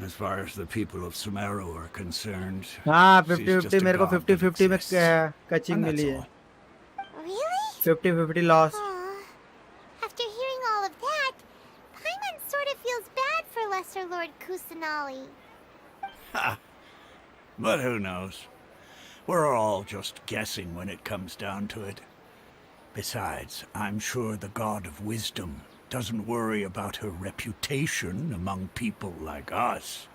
As far as the people of Sumeru are concerned, हाँ she's just 50-50 a मेरे को god that 50-50 में exists. कचिंग And that's मिली है all. Really? 50-50 loss Aw. After hearing all of that, Paimon sort of feels bad for Lesser Lord Kusanali. Ha! But who knows? We're all just guessing when it comes down to it. Besides, I'm sure the God of Wisdom doesn't worry about her reputation among people like us.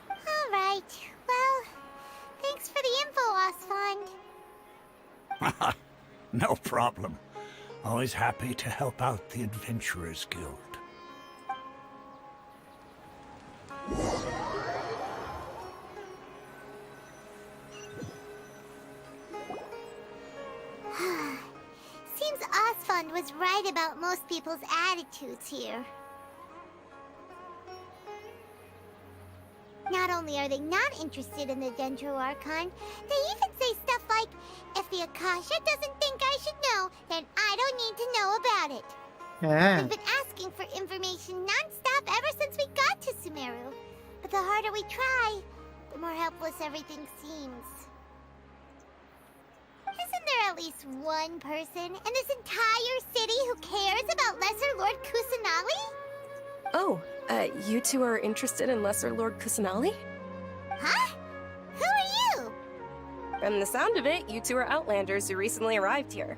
All right. Well, thanks for the info, Osfond. No problem. Always happy to help out the Adventurers Guild. Seems Osfond was right about most people's attitudes here. Not only are they not interested in the Dendro Archon, they even say stuff like, if the Akasha doesn't think I should know, then I don't need to know about it. हैं We've been asking for information non-stop ever since we got to Sumeru. But the harder we try, the more helpless everything seems. Isn't there at least one person in this entire city who cares about Lesser Lord Kusanali? Oh, you two are interested in Lesser Lord Kusanali? Huh? Who are you? From the sound of it, you two are Outlanders who recently arrived here.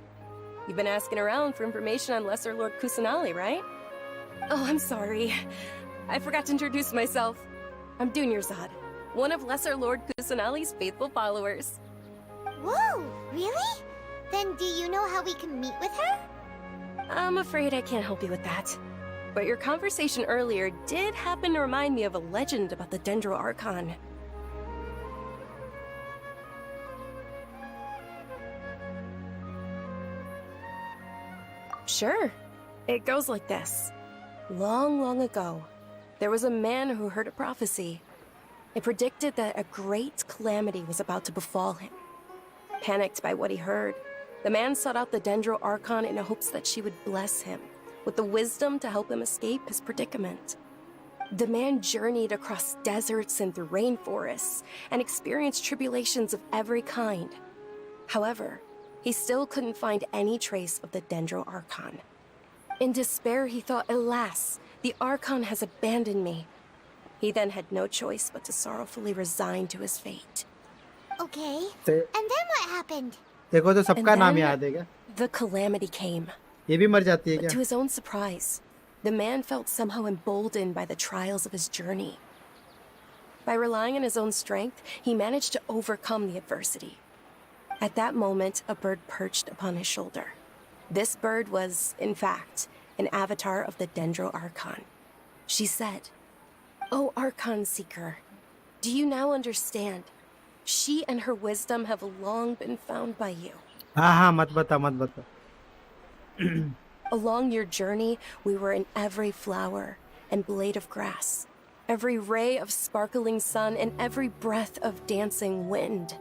You've been asking around for information on Lesser Lord Kusanali, right? Oh, I'm sorry. I forgot to introduce myself. I'm Dunyarzad, one of Lesser Lord Kusanali's faithful followers. Whoa, really? Then do you know how we can meet with her? I'm afraid I can't help you with that. But your conversation earlier did happen to remind me of a legend about the Dendro Archon. Sure. It goes like this. Long, long ago, there was a man who heard a prophecy. It predicted that a great calamity was about to befall him. Panicked by what he heard, the man sought out the Dendro Archon in hopes that she would bless him with the wisdom to help him escape his predicament. The man journeyed across deserts and through rainforests and experienced tribulations of every kind. However, he still couldn't find any trace of the Dendro Archon. In despair, he thought, alas, the Archon has abandoned me. He then had no choice but to sorrowfully resign to his fate. Okay. ते- And then what happened? देखो तो And सबका नाम then याद है क्या the calamity came. ये भी मर जाती है But to क्या his own surprise, the man felt somehow emboldened by the trials of his journey. By relying on his own strength, he managed to overcome the adversity. At that moment, a bird perched upon his shoulder. This bird was, in fact, an avatar of the Dendro Archon. She said, "O Archon Seeker, do you now understand? She and her wisdom have long been found by you. हाँ हाँ मत बता Along your journey, we were in every flower and blade of grass, every ray of sparkling sun, and every breath of dancing wind.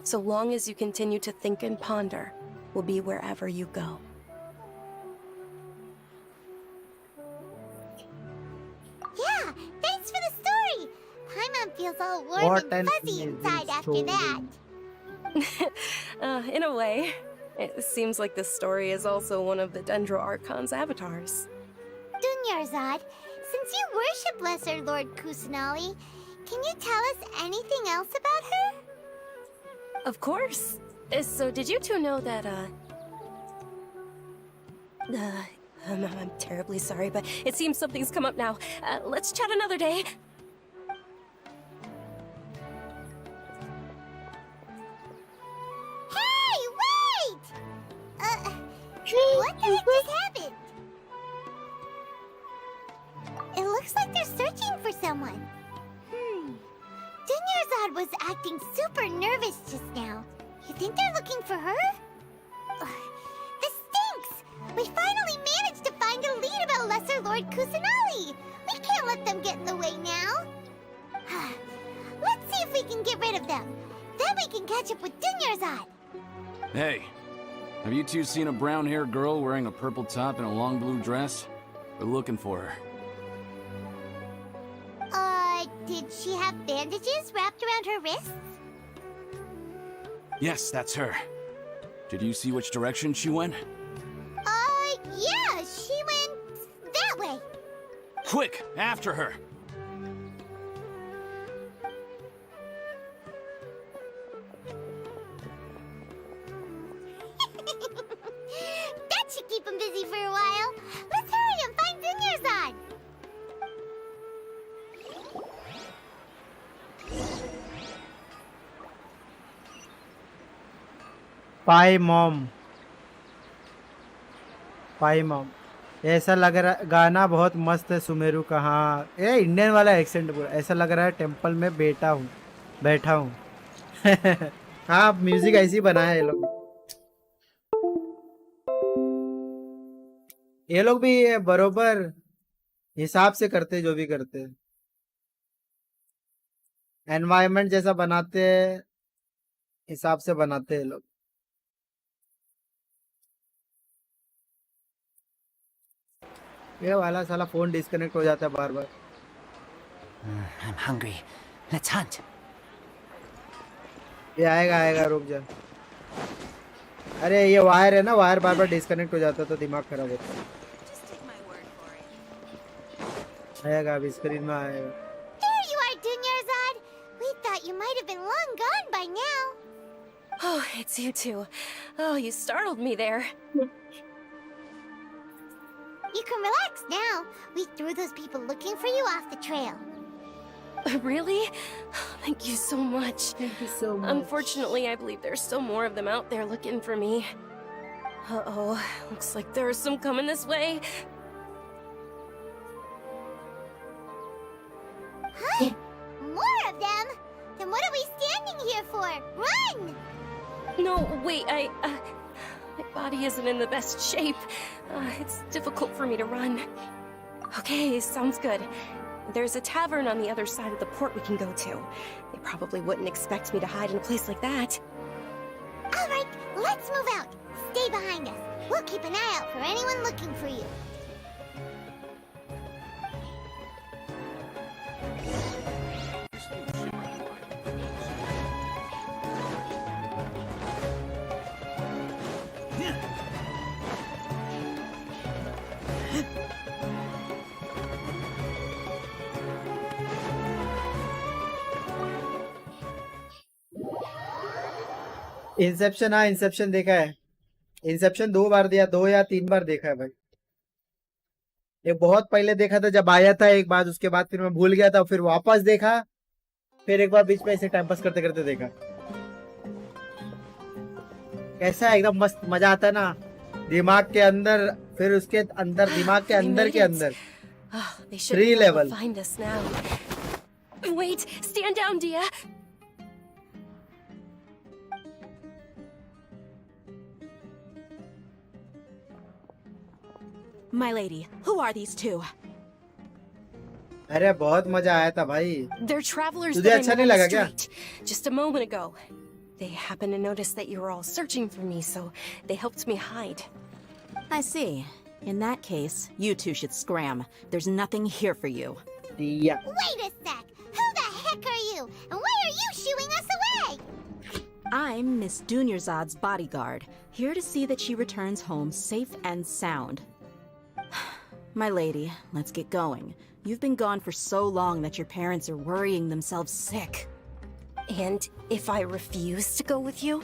So long as you continue to think and ponder, we'll be wherever you go." Yeah, thanks for the story. Paimon feels all warm What and an fuzzy amazing inside after that. In a way, it seems like this story is also one of the Dendro Archon's avatars. Dunyarzad, since you worship Lesser Lord Kusanali, can you tell us anything else about her? Of course. So did you two know that, I'm terribly sorry, but it seems something's come up now. Let's chat another day. Hey, wait! What the heck just happened? It looks Looks like they're searching for someone. Dunyarzad was acting super nervous just now. You think they're looking for her? This stinks! We finally managed to find a lead about Lesser Lord Kusanali! We can't let them get in the way now! Let's see if we can get rid of them. Then we can catch up with Dunyarzad! Hey, have you two seen a brown-haired girl wearing a purple top and a long blue dress? We're looking for her. Did she have bandages wrapped around her wrists? Yes, that's her. Did you see which direction she went? Yeah, she went that way. Quick, after her! That should keep him busy for a while. Let's hurry and find Dunyarzad. Pi mom ऐसा लग रहा गाना बहुत मस्त है सुमेरु का। हाँ ये इंडियन वाला एक्सेंट पूरा ऐसा लग रहा है टेंपल में बैठा हूँ हाँ म्यूजिक ऐसे ही बनाया है ये लोग भी बरोबर हिसाब से करते जो भी करते एनवायरनमेंट जैसा बनाते हैं हिसाब से बनाते हैं लोग। ये वाला साला फोन डिस्कनेक्ट हो जाता है बार बार। I'm hungry. Let's hunt. ये आएगा रुक जा। अरे ये वायर है ना, वायर बार बार डिस्कनेक्ट हो जाता है तो दिमाग खराब होता है। आएगा अभी स्क्रीन में आएगा। There you are, Dunyarzad. We thought you might have been long gone by now. Oh, it's you two. Oh, you startled me there. You can relax now. We threw those people looking for you off the trail. Really? Thank you so much. Thank you so much. Unfortunately, I believe there's still more of them out there looking for me. Uh-oh. Looks like there's some coming this way. Huh? More of them? Then what are we standing here for? Run! No, wait, my body isn't in the best shape. It's difficult for me to run. Okay, sounds good. There's a tavern on the other side of the port we can go to. They probably wouldn't expect me to hide in a place like that. All right, let's move out. Stay behind us. We'll keep an eye out for anyone looking for you. Inception, हाँ Inception देखा है। Inception 2 बार दिया, 2 या 3 बार देखा है भाई। एक बहुत पहले देखा था जब आया था एक बार, उसके बाद फिर मैं भूल गया था, फिर वापस देखा, फिर एक बार बीच में ऐसे टाइम पास करते करते देखा। कैसा एकदम मस्त मजा आता है ना दिमाग के अंदर, फिर उसके अंदर दिमाग के अंदर के अंदर 3 level. Wait, stand down, Dia. My lady, who are these two? अरे बहुत मजा आया था भाई। They're travelers तुझे that अच्छा I नहीं met on लगा the क्या? street just a moment ago. They happened to notice that you were all searching for me, so they helped me hide. I see. In that case, you two should scram. There's nothing here for you. Yeah. Wait a sec. Who the heck are you? And why are you shooing us away? I'm Miss Dunyarzad's bodyguard, here to see that she returns home safe and sound. My lady, let's get going. You've been gone for so long that your parents are worrying themselves sick. And if I refuse to go with you?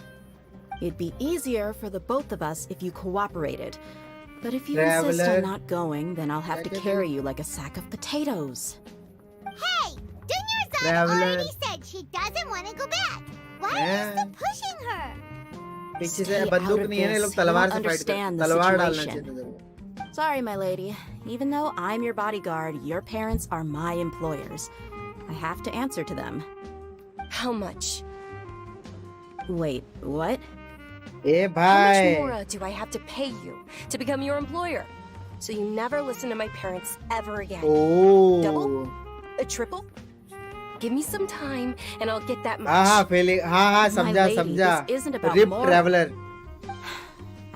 It'd be easier for the both of us if you cooperated. But if you insist on not going, then I'll have to carry you like a sack of potatoes. Hey! Dunyarzad already said she doesn't want to go back. Why are you still pushing her? पीछे से बंदूक नहीं है ना, लोग तलवार से fight करते हैं। तलवार डालना चाहिए था। Sorry, my lady. Even though I'm your bodyguard, your parents are my employers. I have to answer to them. How much? Wait, what? A How much भाई more do I have to pay you to become your employer? So you never listen to my parents ever again. Oh Double? A triple? Give me some time and I'll get that much. हाँ feeling हाँ My समझा lady, समझा this isn't about rip moral. Traveller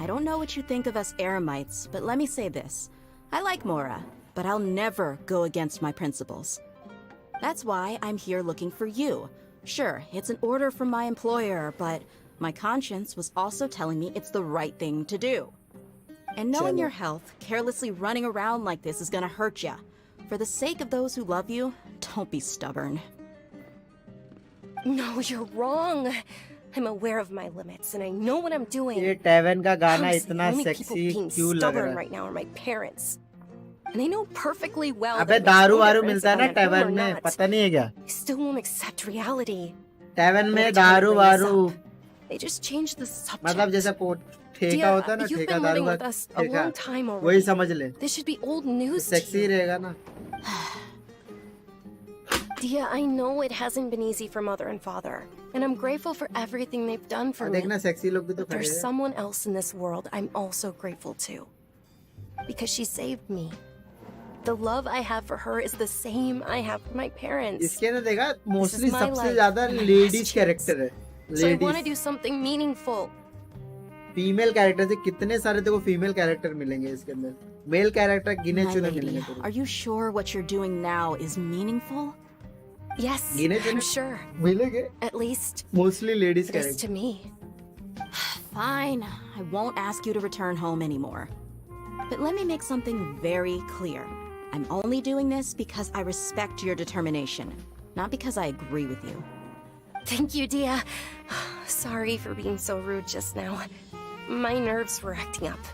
I don't know what you think of us Eremites, but let me say this. I like Mora, but I'll never go against my principles. That's why I'm here looking for you. Sure, it's an order from my employer, but my conscience was also telling me it's the right thing to do. And knowing Chalo. your health, carelessly running around like this is gonna hurt ya. For the sake of those who love you, don't be stubborn. No, you're wrong. I'm aware of my limits and I know what I'm doing. ये टैवन का गाना Honestly, the इतना only people sexy being क्यों लग stubborn रहा है right now are my parents. And I know perfectly well अबे that दारू whether वारू my मिलता है ना parents are at home टैवन or में not, पता नहीं है क्या they still won't accept reality. टैवन में Every time I दारू bring this वारू up, they just change the subject. मतलब जैसे ठेका Dia, होता है ना you've ठेका been दारू living का with us a ठेका long time वही already. समझ ले This should be old news to sexy you. रहेगा ना Dia, I know it hasn't been easy for mother and father, and I'm grateful for everything they've done for me. देखना sexy लोग भी तो But खड़े there's हैं someone else in this world I'm also grateful to. Because she saved me. The love I have for her is the same I have for my parents. इसके ना देखा This mostly is my सबसे life ज्यादा and my ladies last character है So I want to ladies do something meaningful. Female character से कितने सारे देखो फीमेल कैरेक्टर मिलेंगे इसके अंदर मेल कैरेक्टर गिने My चुने lady, मिलेंगे तेरे are you sure what you're doing now is meaningful? Yes, गिने I'm चुने sure. मिलेंगे At least mostly ladies it is character to me. Fine, I won't ask you to return home anymore. But let me make something very clear. I'm only doing this because I respect your determination, not because I agree with you. Thank you, Dia. Sorry for being so rude just now. My nerves were acting up.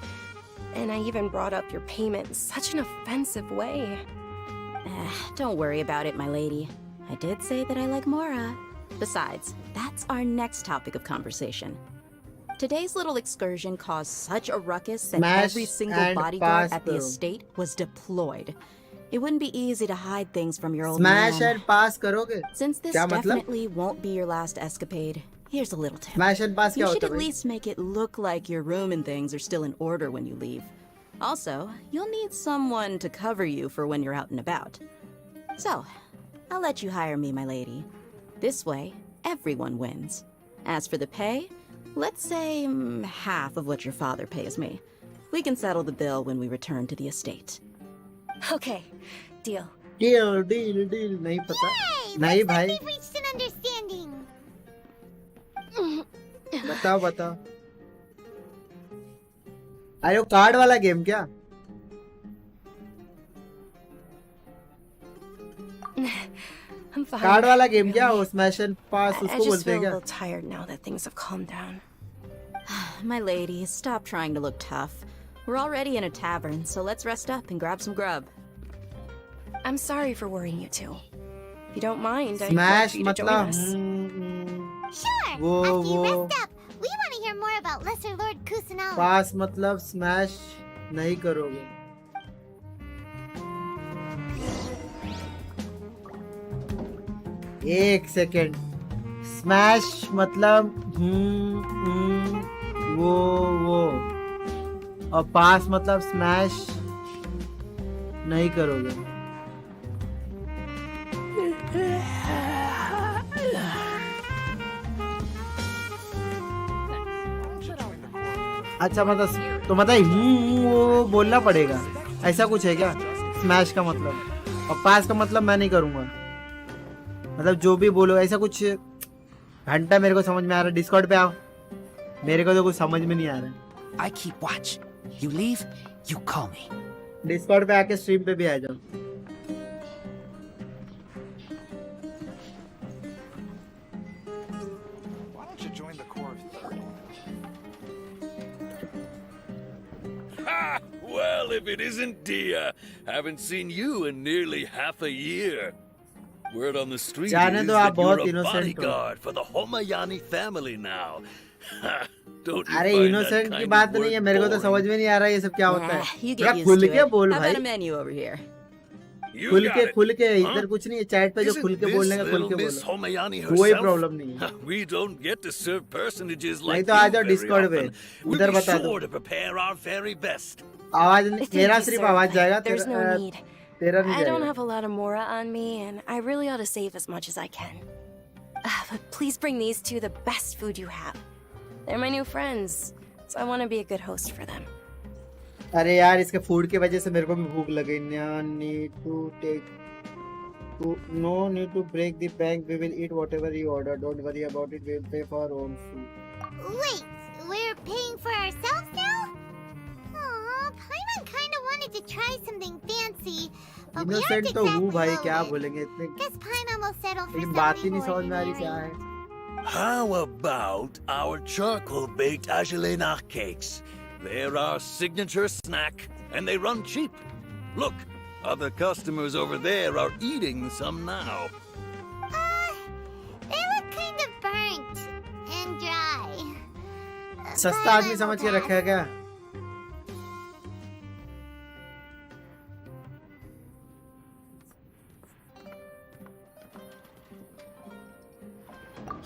And I even brought up your payment in such an offensive way. Don't worry about it, my lady. I did say that I like Mora. Besides, that's our next topic of conversation. Today's little excursion caused such a ruckus that Smash every single and bodyguard pass at the karo. estate was deployed. It wouldn't be easy to hide things from your old smash man. And pass करोगे Since this क्या मतलब definitely won't be your last escapade, here's a little tip. Smash and pass क्या You should होता at है भाई least make it look like your room and things are still in order when you leave. Also, you'll need someone to cover you for when you're out and about. So, I'll let you hire me, my lady. This way, everyone wins. As for the pay, let's say half of what your father pays me. We can settle the bill when we return to the estate. Okay, deal. Deal नहीं पता नहीं भाई We've reached an understanding. बताओ बताओ अरे वो card वाला game क्या I'm fine. कार्ड वाला गेम क्या वो स्मैश एंड पास I उसको just बोलते feel हैं a क्या little tired now that things have calmed down. My lady, stop trying to look tough. We're already in a tavern, so let's rest up and grab some grub. I'm sorry for worrying you two. If you don't mind, I'd love smash for you to join मतलब us. Sure. वो After you वो rest up, we want to hear more about Lesser Lord Kusanagi. पास मतलब smash नहीं करोगे एक second smash मतलब वो और पास मतलब स्मैश नहीं करोगे अच्छा मतलब तो मतलब वो बोलना पड़ेगा ऐसा कुछ है क्या स्मैश का मतलब और पास का मतलब मैं नहीं करूंगा मतलब जो भी बोलो ऐसा कुछ घंटा मेरे को समझ में आ रहा है डिस्कॉर्ड पे आओ मेरे को तो कुछ समझ में नहीं आ रहा है I keep watch. You leave, you call me. Discord पे आके स्ट्रीम पे भी आ जाओ Why don't you join the Corps of 30? Ha! Well, if it isn't Dia. Haven't seen you in nearly half a year. Word on the street जाने is दो, आप that you're बहुत a innocent हो। bodyguard for the Homayani family now. Ha! Don't you अरे find that innocent की kind बात of नहीं है, word मेरे को तो boring? समझ में नहीं आ रहा ये सब क्या होता Nah, है। you थोड़ा get used खुल to के it. बोल I've भाई। got a menu over here. You खुल got it. के Huh? इधर कुछ नहीं है, चैट पे जो Isn't खुल के this बोलने का खुल little के Miss बोलो, Homayani कोई herself? प्रॉब्लम नहीं है। We don't get to serve personages नहीं like तो आ you जाओ very डिस्कॉर्ड पे, often. We'll उधर be बता दो। sure to prepare our very best. आवाज Thank मेरा you, सिर्फ sir, आवाज but जाएगा, there's no तेरा need. तेरा नहीं I don't जाएगा। have a lot of mora on me, and I really ought to save as much as I can. But please bring these two the best food you have. They're my new friends, so I want to be a good host for them. अरे यार इसके food की वजह से मेरे को भी भूख लगी। No need to break the bank. We will eat whatever you order. Don't worry about it. We will pay for our own food. Wait, we're paying for ourselves now? Aw, Paimon kinda wanted to try something fancy, but we aren't innocent तो हूँ exactly भाई, क्या loaded. बोलेंगे इतने। Guess Paimon will settle for लेकिन something बात ही नहीं समझ में आ रही ordinary. क्या है। How about our charcoal baked agelenach cakes? They're our signature snack, and they run cheap. Look, other customers over there are eating some now. They look kind of burnt and dry. सस्ता आदमी समझ के रखा है क्या?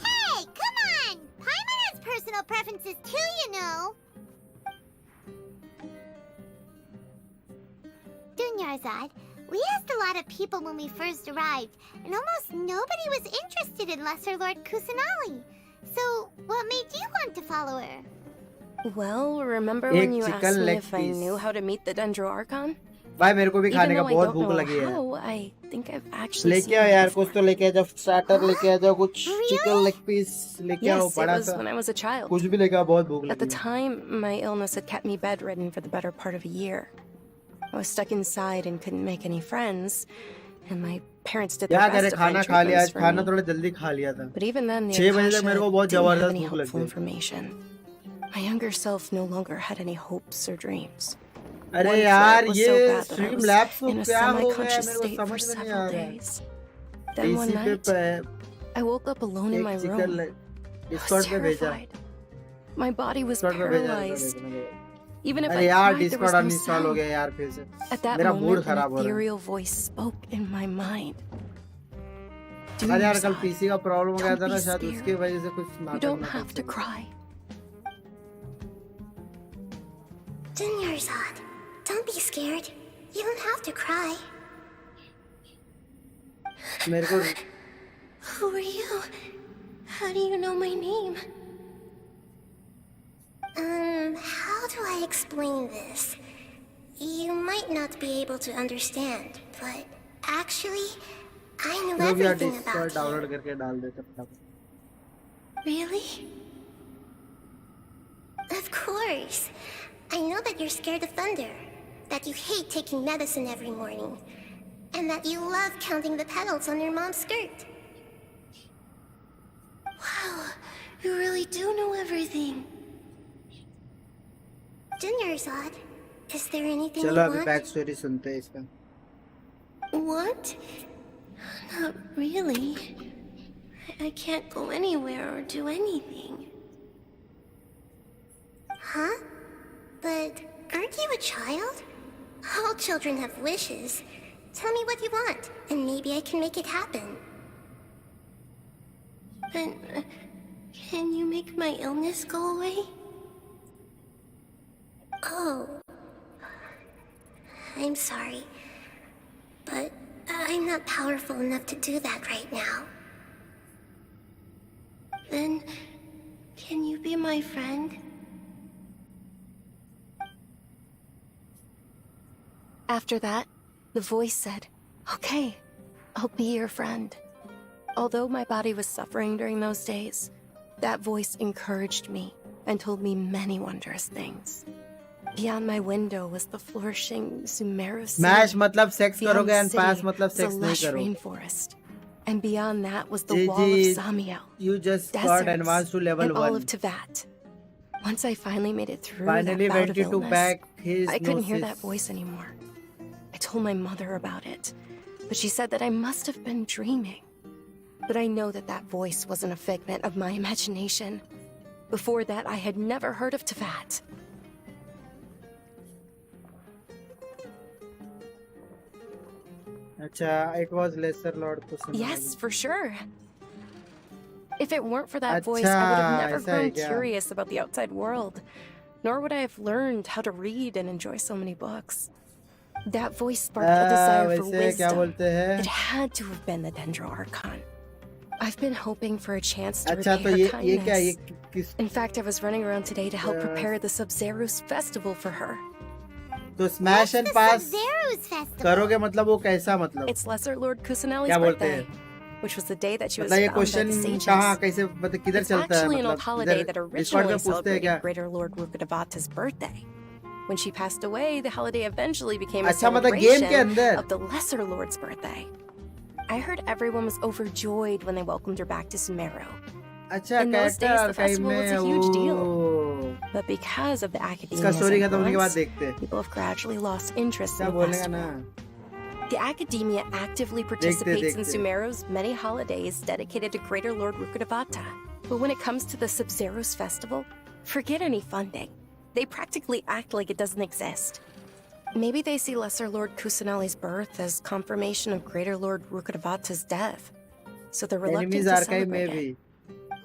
Hey, come on! Paimon has personal preferences too, you know. Dunyarzad, we asked a lot of people when we first arrived, and almost nobody was interested in Lesser Lord Kusanali. So, what made you want to follow her? Well, remember एक when you asked chicken me leg if I piece. knew how to meet the Dendro Archon? भाई मेरे को भी Even खाने का though I बहुत don't भूख know लगी है। how, I think I've actually लेके seen आओ it यार, before. कुछ तो लेके आ जाओ, स्टार्टर लेके आ जाओ, कुछ चिकन लेग पीस लेके आओ, Yes, it बड़ा was सा when I was a child. कुछ भी लेके आओ, बहुत भूख At the लगी है। time, my illness had kept me bedridden for the better part of a year. I was stuck inside and couldn't make any friends, and my parents did their क्या best करे, to खाना find खा लिया treatments आज, for खाना me. थोड़ा जल्दी खा लिया था। But even then, the 6 बजे तक मेरे को बहुत Akasha didn't have जबरदस्त any भूख लग helpful गई। information. My younger self no longer had any hopes or dreams. अरे One यार foot was ये so bad that I stream was labs को in a क्या हो गया है, semi-conscious मेरे को state for समझ में नहीं आ several रहा है। days. Then one PC night, पे I woke up alone in my एक room. Chicken I Discord was पे भेजा, terrified. My body was Discord पे भेजा, paralyzed. Even if अरे I यार cried, there was Discord no uninstall हो sound. गया यार फिर से। At that मेरा मूड moment, an खराब हो रहा है। ethereal voice spoke in my mind. Do अरे यार your कल side. पीसी का प्रॉब्लम हो गया Don't था ना, be शायद scared. उसकी वजह से कुछ You नाटक don't नाटक have to चल cry. Dunyarzad, don't be scared. You don't have to cry. रहा। मेरे को Who are you? How do you know my name? How do I explain this? You might not be able to understand, but actually, I know लोग यार everything Discord about you. Download करके डाल देते फटाफट। Really? Of course. I know that you're scared of thunder, that you hate taking medicine every morning, and that you love counting the petals on your mom's skirt. Wow, you really do know everything. Dunyarzad, is there anything you चलो अभी want? Back story सुनते हैं इसका। What? Not really. I can't go anywhere or do anything. Huh? But aren't you a child? All children have wishes. Tell me what you want, and maybe I can make it happen. But can you make my illness go away? Oh. I'm sorry. But I'm not powerful enough to do that right now. Then, can you be my friend? After that, the voice said, "Okay, I'll be your friend." Although my body was suffering during those days, that voice encouraged me and told me many wondrous things. Beyond my window was the flourishing Sumeru smash city. मतलब sex Beyond करोगे the end pass city मतलब was a sex नहीं lush करोगे। rainforest. And beyond that was the जी, wall of जी, Samiel. You just got Deserts, advanced to level and all 1. of Tevat. Once I finally made it through Finally that bout went of into illness, back his I couldn't hear that gnosis. voice anymore. I told my mother about it, but she said that I must have been dreaming. But I know that that voice wasn't a figment of my imagination. Before that, I had never heard of Tefat. अच्छा, it was lesser lord Kusanagi. Yes, for sure. If it weren't for that voice, I would have never ऐसा है grown क्या? curious about the outside world, nor would I have learned how to read and enjoy so many books. That voice sparked a desire for वैसे क्या wisdom. बोलते हैं? It had to have been the Dendro Archon. I've been hoping for a chance to अच्छा, repay तो her ये kindness. क्या ये किस In fact, I was running around today to help prepare the Sub-Zerus festival for her. तो smash and pass Sub-Zero's festival. करोगे मतलब वो कैसा मतलब? It's Lesser Lord Kusanali's क्या बोलते birthday, हैं? which was the day that she was मतलब ये found by the question sages. कहाँ कैसे मतलब किधर It's चलता है actually an old मतलब holiday that इधर डिस्कॉर्ड originally में पूछते हैं celebrated क्या? Greater Lord Rukkhadevata's birthday. When she passed away, the holiday eventually became a अच्छा मतलब गेम के celebration अंदर of the Lesser Lord's birthday. I heard everyone was overjoyed when they welcomed her back to Sumeru. अच्छा In those character days, the archive festival was में a huge deal. वो But because of the इसका academia's story खत्म होने के बाद influence, देखते हैं people have gradually lost interest क्या in the बोलेगा festival. ना The academia actively participates in देखते। Sumeru's many holidays dedicated to Greater Lord Rukkhadevata. But when it comes to the Sub-Zerus festival, forget any funding. They practically act like it doesn't exist. Maybe they see Lesser Lord Kusanali's birth as confirmation of Greater Lord Rukkhadevata's death. So they're reluctant enemies to archive में celebrate भी it.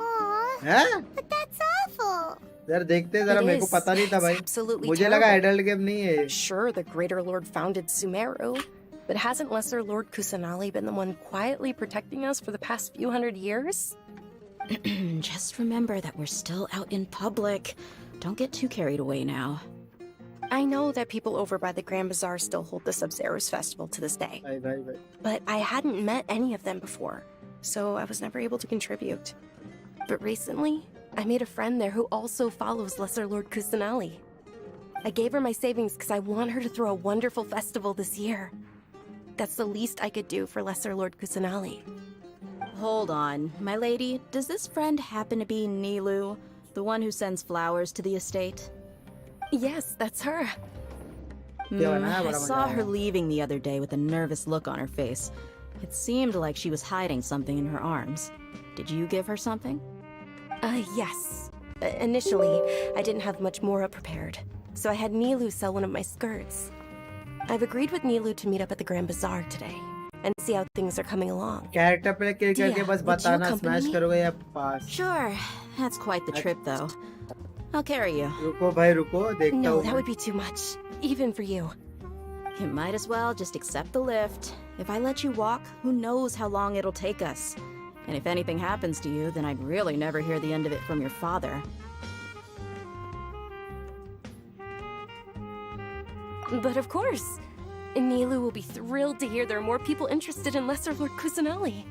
Aw, हैं but that's awful. जरा देखते हैं, जरा It मेरे को is. पता नहीं था It's भाई absolutely मुझे लगा terrible. एडल्ट गेम नहीं है Sure, the Greater Lord founded Sumeru, but hasn't Lesser Lord Kusanali been the one quietly protecting us for the past few hundred years? Just remember that we're still out in public. Don't get too carried away now. I know that people over by the Grand Bazaar still hold the Sub-Zerus festival to this day, भाई भाई भाई but I hadn't met any of them before, so I was never able to contribute. But recently, I made a friend there who also follows Lesser Lord Kusanali. I gave her my savings because I want her to throw a wonderful festival this year. That's the least I could do for Lesser Lord Kusanali. Hold on, my lady. Does this friend happen to be Nilu, the one who sends flowers to the estate? Yes, that's her. I saw her leaving the other day with a nervous look on her face. It seemed like she was hiding something in her arms. Did you give her something? Yes. Initially, I didn't have much more prepared, so I had Nilu sell one of my skirts. I've agreed with Nilu to meet up at the Grand Bazaar today and see how things are coming along. Character पे click करके Dia, बस would you बताना accompany smash me? करोगे या पास Sure. That's quite the trip, though. I'll carry you. रुको भाई रुको देखता No, हूँ that would be too much, even for you. You might as well just accept the lift. If I let you walk, who knows how long it'll take us. And if anything happens to you, then I'd really never hear the end of it from your father. But of course, Nilu will be thrilled to hear there are more people interested in Lesser Lord Kusanali.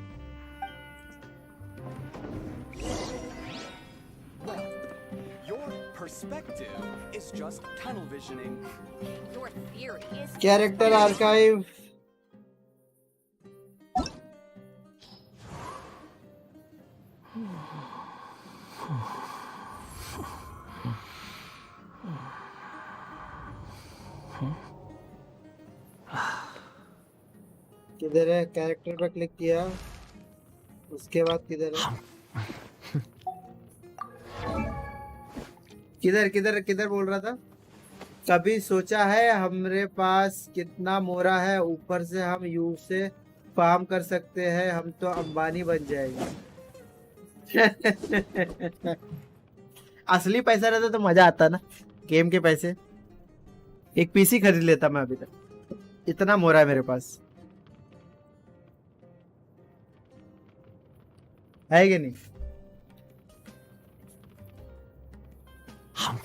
Well, your perspective is just tunnel visioning. Your theory is character archive किधर है character पर click किया उसके बाद किधर है किधर किधर किधर बोल रहा था कभी सोचा है हमारे पास कितना मोरा है ऊपर से हम यू से फार्म कर सकते हैं हम तो अंबानी बन जाएंगे असली पैसा रहता तो मजा आता ना गेम के पैसे एक पीसी खरीद लेता मैं अभी तक इतना मोरा है मेरे पास है कि नहीं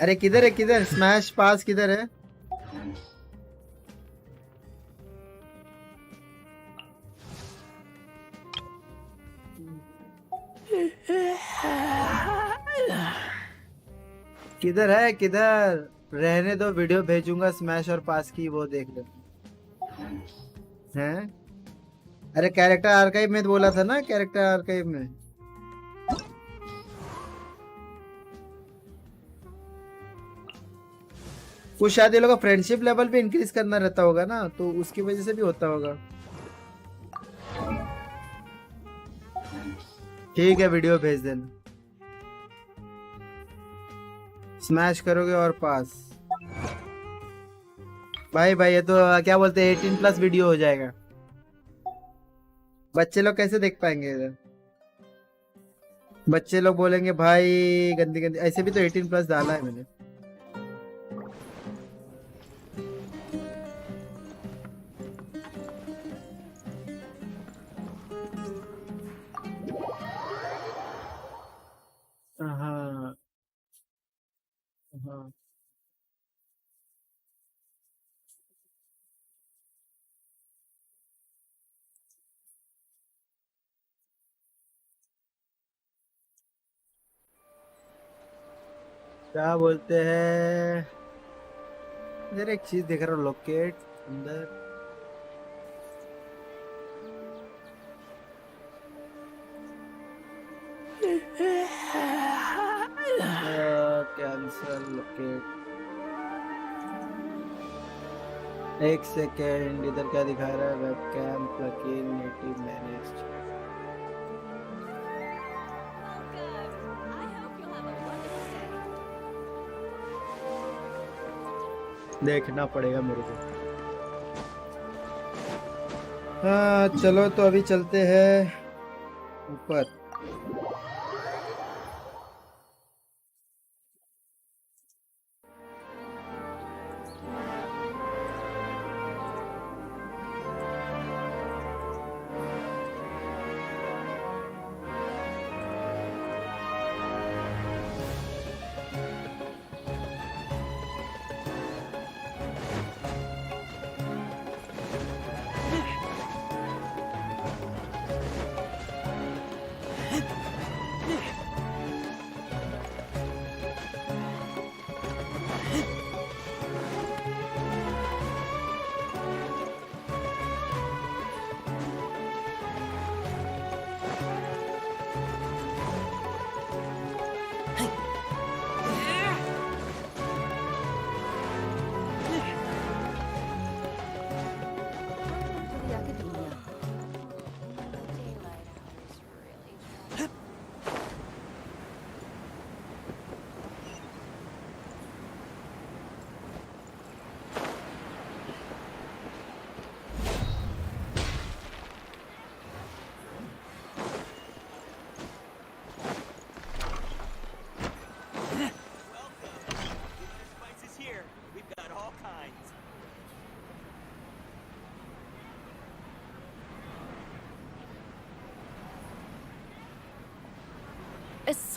अरे किधर है किधर स्मैश पास किधर है किधर है किधर रहने दो वीडियो भेजूंगा स्मैश और पास की वो देख ले हैं अरे कैरेक्टर आर्काइव में तो बोला था ना कैरेक्टर आर्काइव में कुछ शायद ये लोग का फ्रेंडशिप लेवल भी इंक्रीज करना रहता होगा ना तो उसकी वजह से भी होता होगा ठीक है वीडियो भेज देना स्मैश करोगे और पास। भाई भाई ये तो क्या बोलते हैं 18 प्लस वीडियो हो जाएगा। बच्चे लोग कैसे देख पाएंगे इधर? बच्चे लोग बोलेंगे भाई गंदी गंदी। ऐसे भी तो 18 प्लस डाला है मैंने। हाँ हाँ। क्या बोलते हैं? इधर एक चीज देख रहा हूँ, लोकेट अंदर। Cancel locate. एक सेकेंड, इधर क्या दिखा रहा है? Webcam plugin native managed. देखना पड़ेगा मेरे को। हाँ चलो तो अभी चलते हैं ऊपर।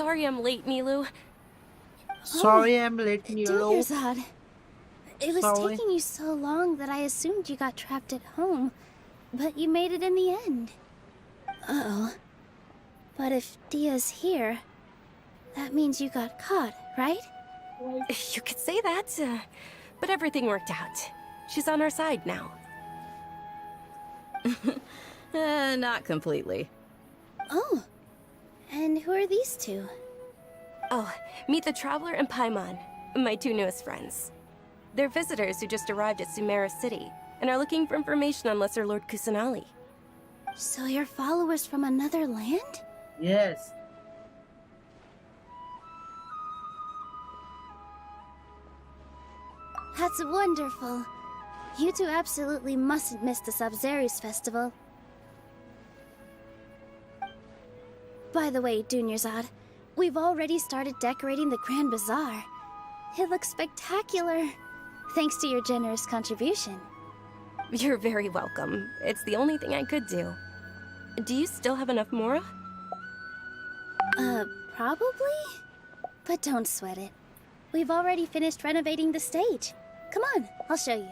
Sorry I'm late, Nilu. Sorry I'm late, Nilu. Duerzad. It was Sorry. taking you so long that I assumed you got trapped at home, but you made it in the end. Uh-oh. But if Dia's here, that means you got caught, right? You could say that, but everything worked out. She's on our side now. Not completely. Oh. And who are these two? Oh, meet the Traveler and Paimon, my two newest friends. They're visitors who just arrived at Sumeru City and are looking for information on Lesser Lord Kusanali. So you're followers from another land? Yes. That's wonderful. You two absolutely mustn't miss the Sabzerius festival. By the way, Duerzad, we've already started decorating the Grand Bazaar. It looks spectacular, thanks to your generous contribution. You're very welcome. It's the only thing I could do. Do you still have enough Mora? Probably? But don't sweat it. We've already finished renovating the stage. Come on, I'll show you.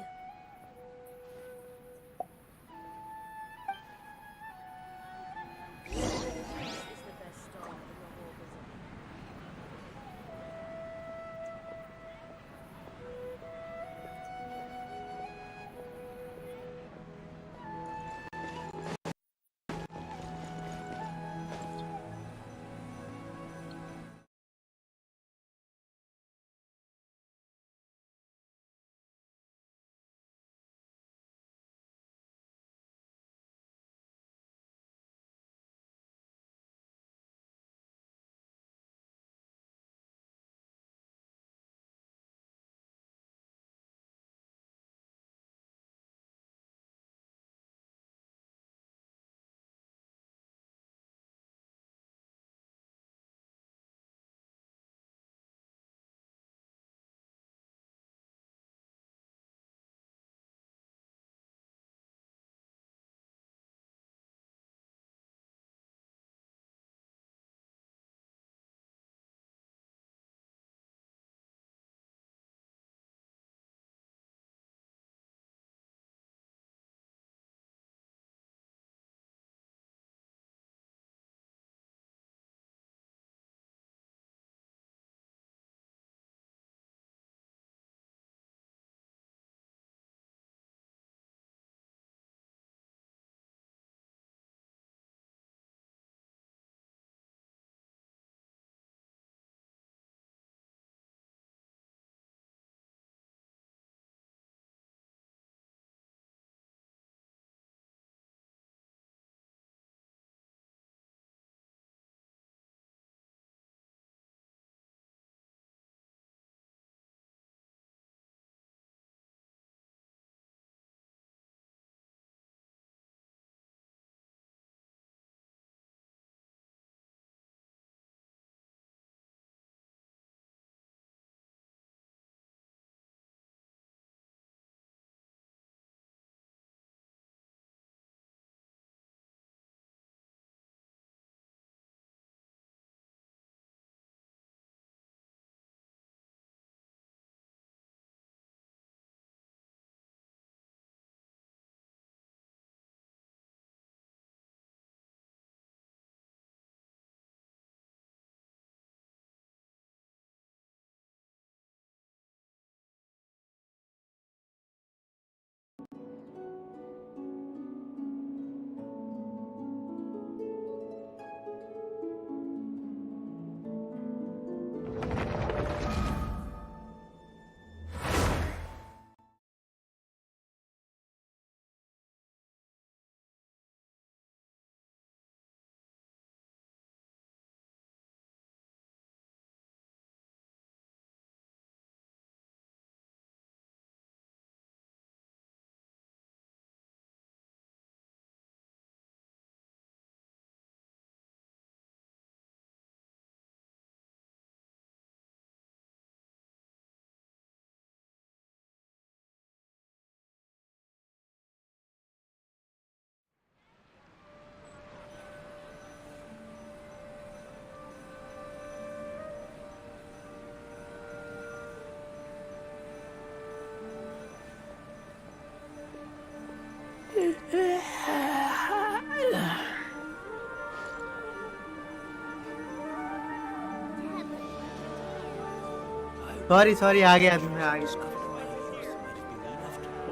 Sorry आ गया मैं आ गया।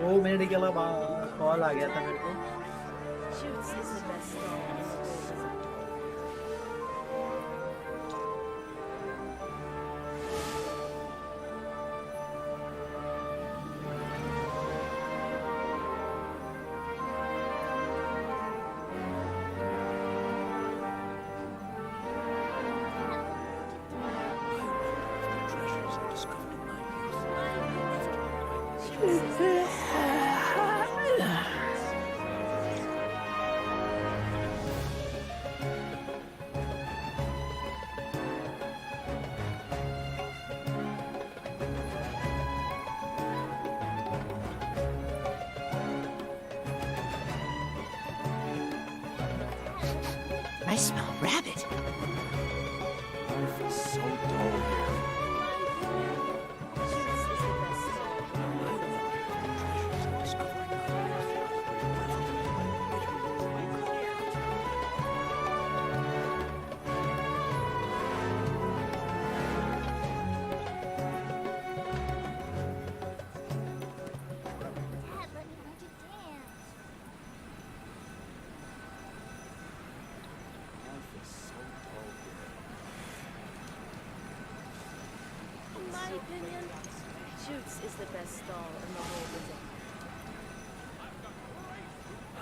ओ minute के बाद call आ गया था मेरे को। I smell rabbit. Life is so dull here. In my opinion, Shoots is the best stall in the whole resort.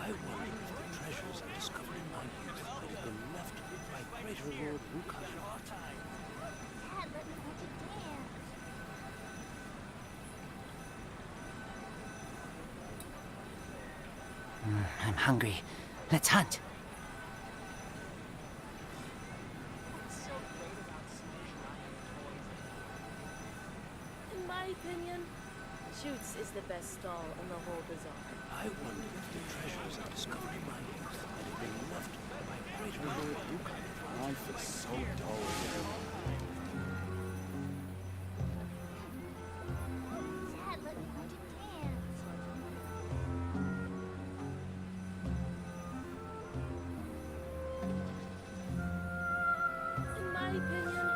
I wonder if the treasures I discovered in my youth might have been left by greater Lord Rukarat. Dad, let me watch it dance. I'm hungry. Let's hunt. In my opinion, Shoots is the best stall in the whole bazaar. I wonder if the treasures I discovered in my youth might have been left by greater Lord Rukarat. Life is so dull here. Dad, let me watch it dance. In my opinion,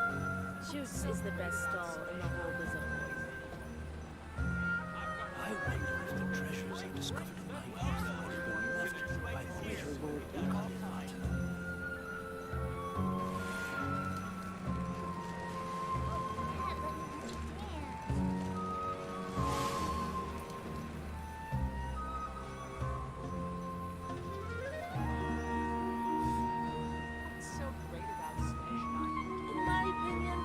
Shoots is the best stall in the whole bazaar. I wonder if the treasures I discovered in my youth might have been left by greater Lord Rukarat. In my opinion,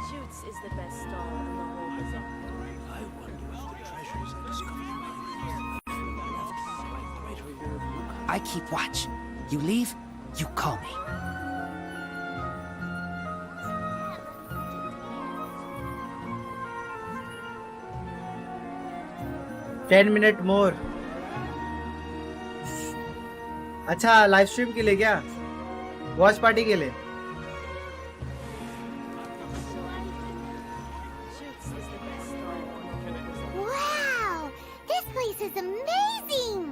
Shoots is the best stall in the whole bazaar. I wonder if the treasures I discovered in my youth might have been left by greater Lord Rukarat. I keep watch. You leave, you call me. Ten minute मोर। अच्छा live stream के लिए क्या? Watch party के लिए? Wow, this place is amazing.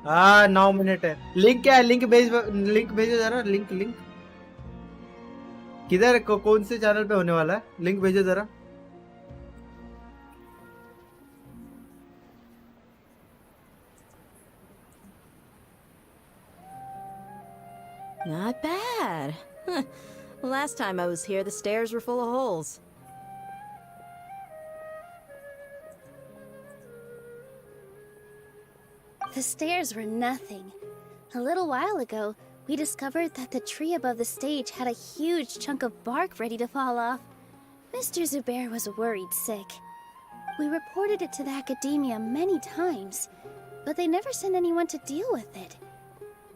हाँ 9 minute है। Link क्या है? लिंक भेजो जरा। लिंक किधर कौन से चैनल पे होने वाला है? लिंक भेजो जरा। Not bad. Last time I was here, the stairs were full of holes. The stairs were nothing. A little while ago, we discovered that the tree above the stage had a huge chunk of bark ready to fall off. Mr. Zubair was worried sick. We reported it to the academia many times, but they never sent anyone to deal with it.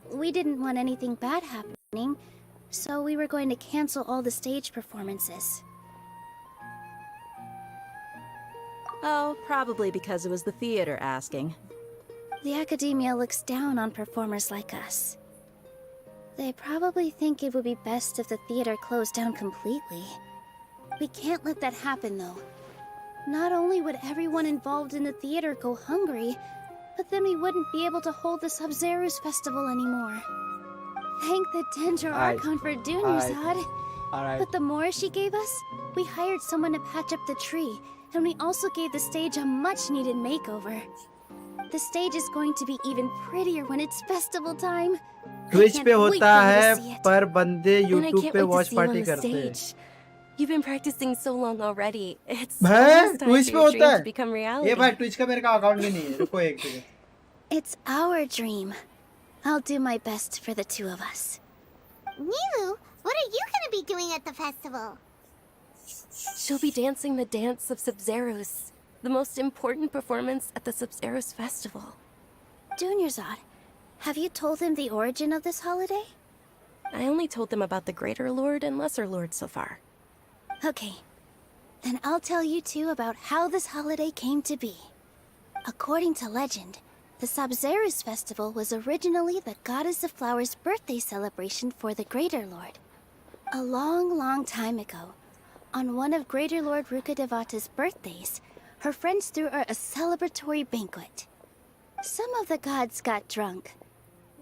We didn't want anything bad happening, so we were going to cancel all the stage performances. Oh, probably because it was the theater asking. The academia looks down on performers like us. They probably think it would be best if the theater closed down completely. We can't let that happen, though. Not only would everyone involved in the theater go hungry, But then we wouldn't be able to hold the Sub-Zero's festival anymore. Thank the Dendro Archon for Dunersad. Alright. But the more she gave us, we hired someone to patch up the tree, and we also gave the stage a much-needed makeover. The stage is going to be even prettier when it's festival time. Twitch पे होता है पर बंदे And I YouTube can't पे wait to watch see you on party the करते हैं. stage. You've been practicing so long already. It's भाई almost time Twitch for पे your होता dream है. to become reality. ये भाई Twitch का मेरे का अकाउंट भी नहीं है. रुको एक second. It's our dream. I'll do my best for the two of us. Nilu, what are you gonna be doing at the festival? She'll be dancing the dance of Sub-Zeros, the most important performance at the Sub-Zeros festival. Dunersad, have you told them the origin of this holiday? I only told them about the Greater Lord and Lesser Lord so far. Okay. Then I'll tell you two about how this holiday came to be. According to legend, the Sub-Zeros festival was originally the Goddess of Flowers' birthday celebration for the Greater Lord. A long, long time ago, on one of Greater Lord Rukkhadevata's birthdays, her friends threw her a celebratory banquet. Some of the gods got drunk.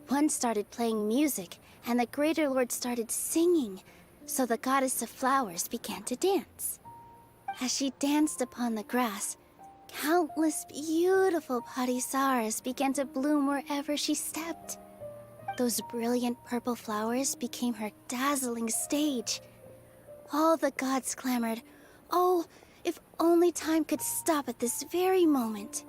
One started playing music, and the Greater Lord started singing, so the Goddess of Flowers began to dance. As she danced upon the grass, countless beautiful parisaras began to bloom wherever she stepped. Those brilliant purple flowers became her dazzling stage. All the gods clamored, "Oh, if only time could stop at this very moment."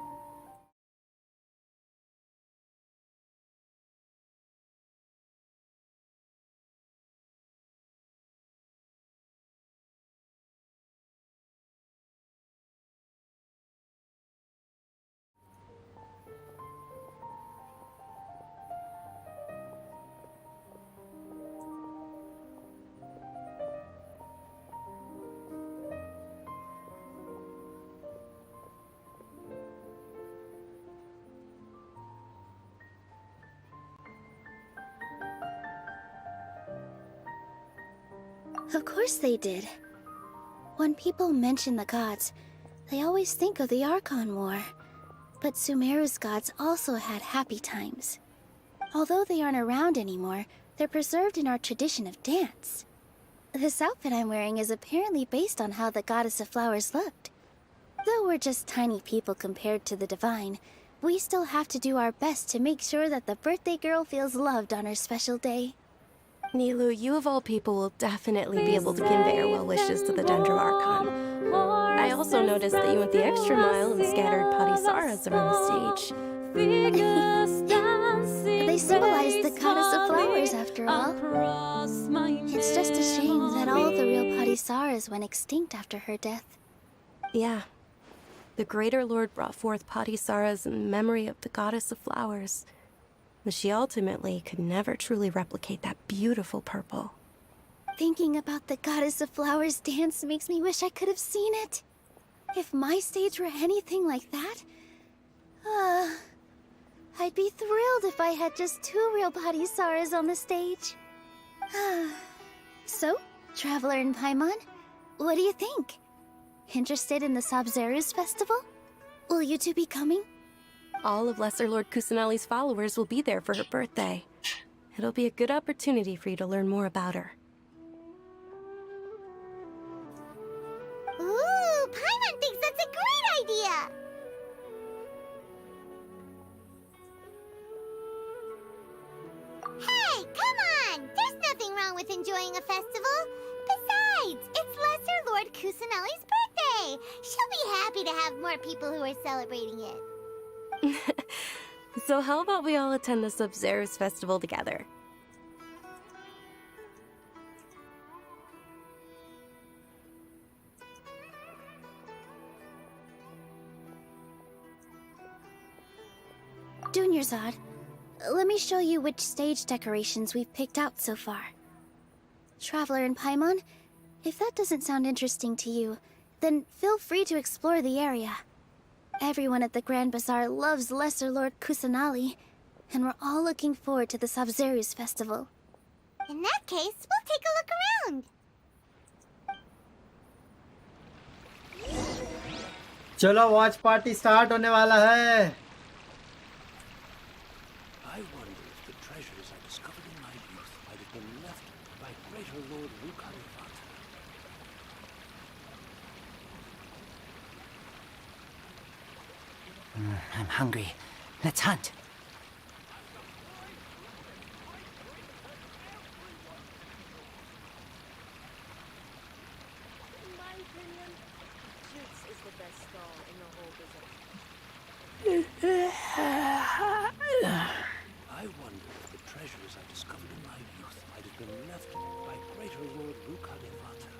Of course they did. When people mention the gods, they always think of the Archon War. But Sumeru's gods also had happy times. Although they aren't around anymore, they're preserved in our tradition of dance. This outfit I'm wearing is apparently based on how the Goddess of Flowers looked. Though we're just tiny people compared to the Divine, we still have to do our best to make sure that the birthday girl feels loved on her special day. Nilu, you of all people will definitely be able to convey our well wishes to the Dendro Archon. I also noticed that you went the extra mile and scattered parisaras around the stage. They symbolize the Goddess of Flowers, after all. It's just a shame that all the real parisaras went extinct after her death. Yeah. The Greater Lord brought forth parisaras in memory of the Goddess of Flowers. But she ultimately could never truly replicate that beautiful purple. Thinking about the Goddess of Flowers dance makes me wish I could have seen it. If my stage were anything like that, I'd be thrilled if I had just 2 real parisaras on the stage. So, Traveler and Paimon, what do you think? Interested in the Sub-Zero's festival? Will you two be coming? All of Lesser Lord Kusanali's followers will be there for her birthday. It'll be a good opportunity for you to learn more about her. Ooh, Paimon thinks that's a great idea! Hey, come on! There's nothing wrong with enjoying a festival. Besides, it's Lesser Lord Kusanali's birthday. She'll be happy to have more people who are celebrating it. So how about we all attend the Sub-Zero's festival together? Dunersad, let me show you which stage decorations we've picked out so far. Traveler and Paimon, if that doesn't sound interesting to you, then feel free to explore the area. Everyone at the Grand Bazaar loves Lesser Lord Kusanali, and we're all looking forward to the Sub-Zero's festival. In that case, we'll take a look around. चलो watch party start होने वाला है. greater Lord Wukarivata. I'm hungry. Let's hunt. In my opinion, Shoots is the best stall in the whole bazaar. I wonder if the treasures I discovered in my youth might have been left by greater Lord Wukarivata.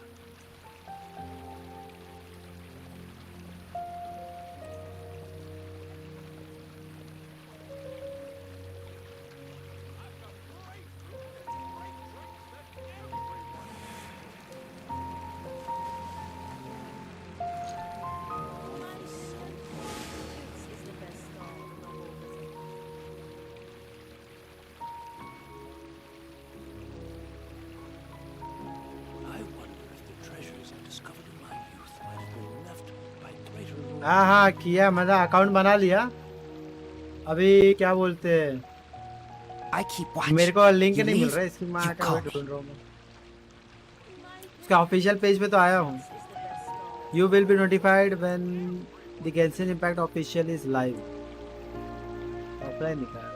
हाँ हाँ किया, मैंने account बना लिया। अभी क्या बोलते हैं, मेरे को लिंक नहीं मिल रहा है इसकी माँ का, ढूंढ रहा हूँ मैं। उसका ऑफिशियल पेज पे तो आया हूँ। You will be notified when the Genshin Impact official is live. Offline दिखा रहा है।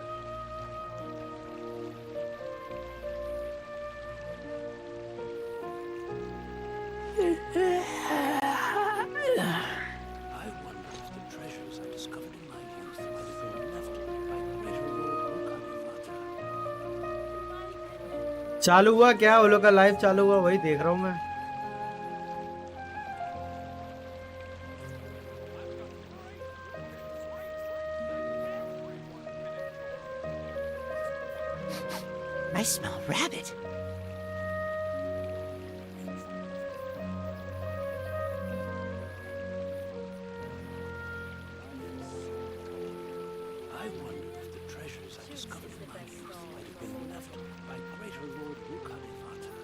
चालू हुआ क्या, वो लोग का लाइव चालू हुआ, वही देख रहा हूँ मैं। I smell rabbit. I wonder if the treasures I discovered in my youth might have been left by greater Lord Wukarivata.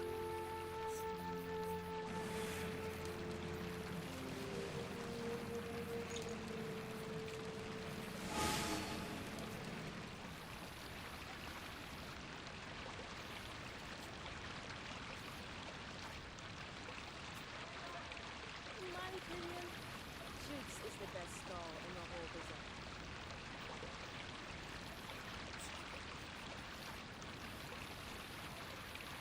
In my opinion, Shoots is the best stall in the whole bazaar.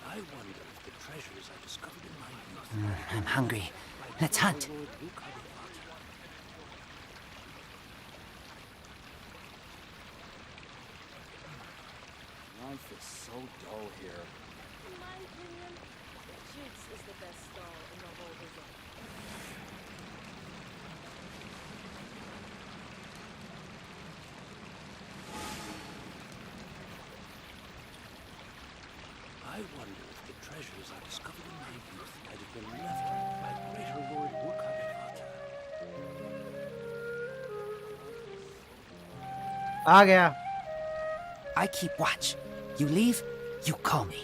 I wonder if the treasures I discovered in my youth I'm hungry. Let's hunt. Lord Wukarivata. Life is so dull here. In my opinion, Shoots is the best stall in the whole bazaar. I wonder if the treasures I discovered in my youth might have been left by greater Lord Wukarivata. आ गया। I keep watch. You leave, you call me.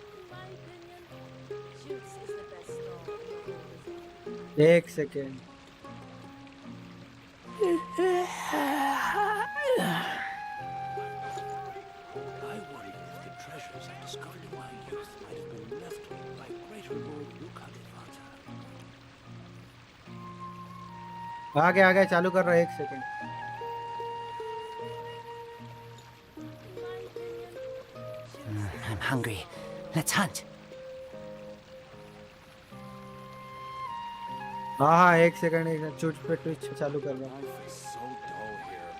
In my opinion, Shoots is the best stall in the whole bazaar. एक second. I wonder if the treasures I discovered in my youth might have been left by greater Lord Wukarivata. आ गया चालू कर रहा है, एक second. I'm hungry. Let's hunt. हाँ हाँ एक सेकेंड, चुट पे ट्विच चालू कर रहा हूँ। Life is so dull here.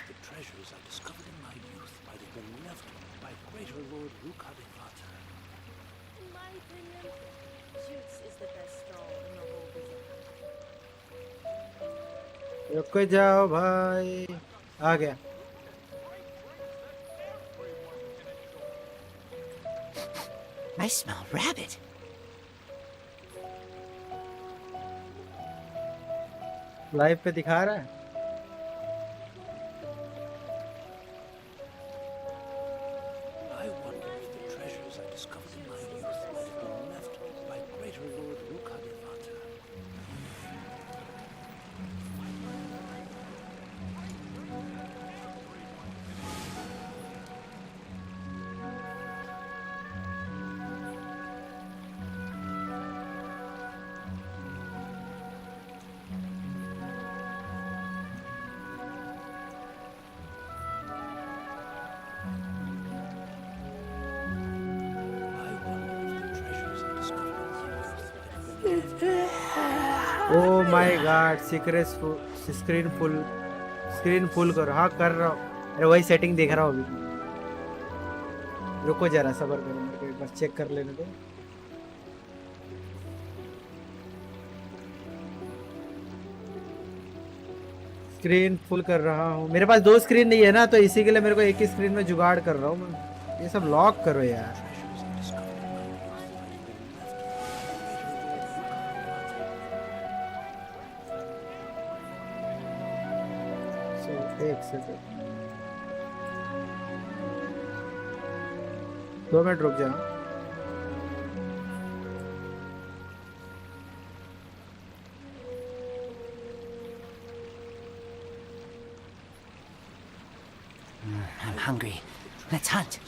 The treasures I discovered in my youth might have been left by greater Lord Wukarivata. In my opinion, Shoots is the best stall in the whole bazaar. रुक जाओ भाई, आ गया। I smell rabbit. Live पे दिखा रहा है। I wonder if the treasures I discovered in my youth might have been left by greater Lord Wukarivata. Oh my God, secret screen full करो। हाँ कर रहा हूँ, अरे वही सेटिंग देख रहा हूँ अभी। रुको जरा, सब्र करो, मेरे को एक बार चेक कर लेने दो। स्क्रीन फुल कर रहा हूँ। मेरे पास 2 स्क्रीन नहीं है ना, तो इसी के लिए मेरे को एक ही स्क्रीन में जुगाड़ कर रहा हूँ मैं। ये सब लॉक करो यार। एक सेकंड, 2 मिनट रुक जाओ। I'm hungry. Let's hunt.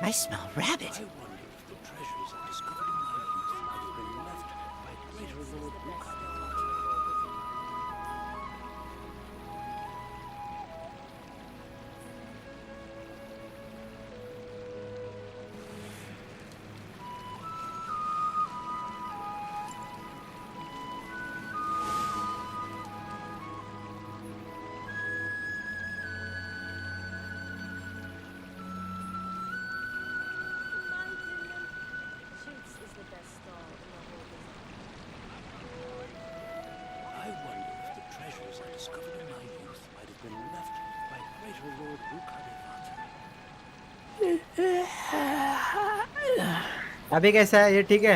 I smell rabbit. अभी कैसा है? ये ठीक है?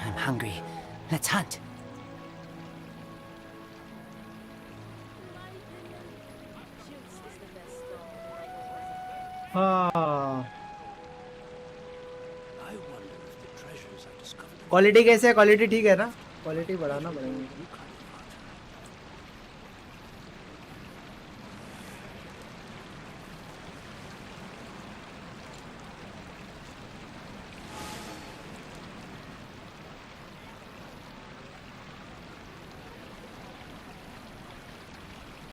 I'm hungry. Let's hunt. हाँ, क्वालिटी कैसे है? क्वालिटी ठीक है ना? क्वालिटी बढ़ाना पड़ेगा।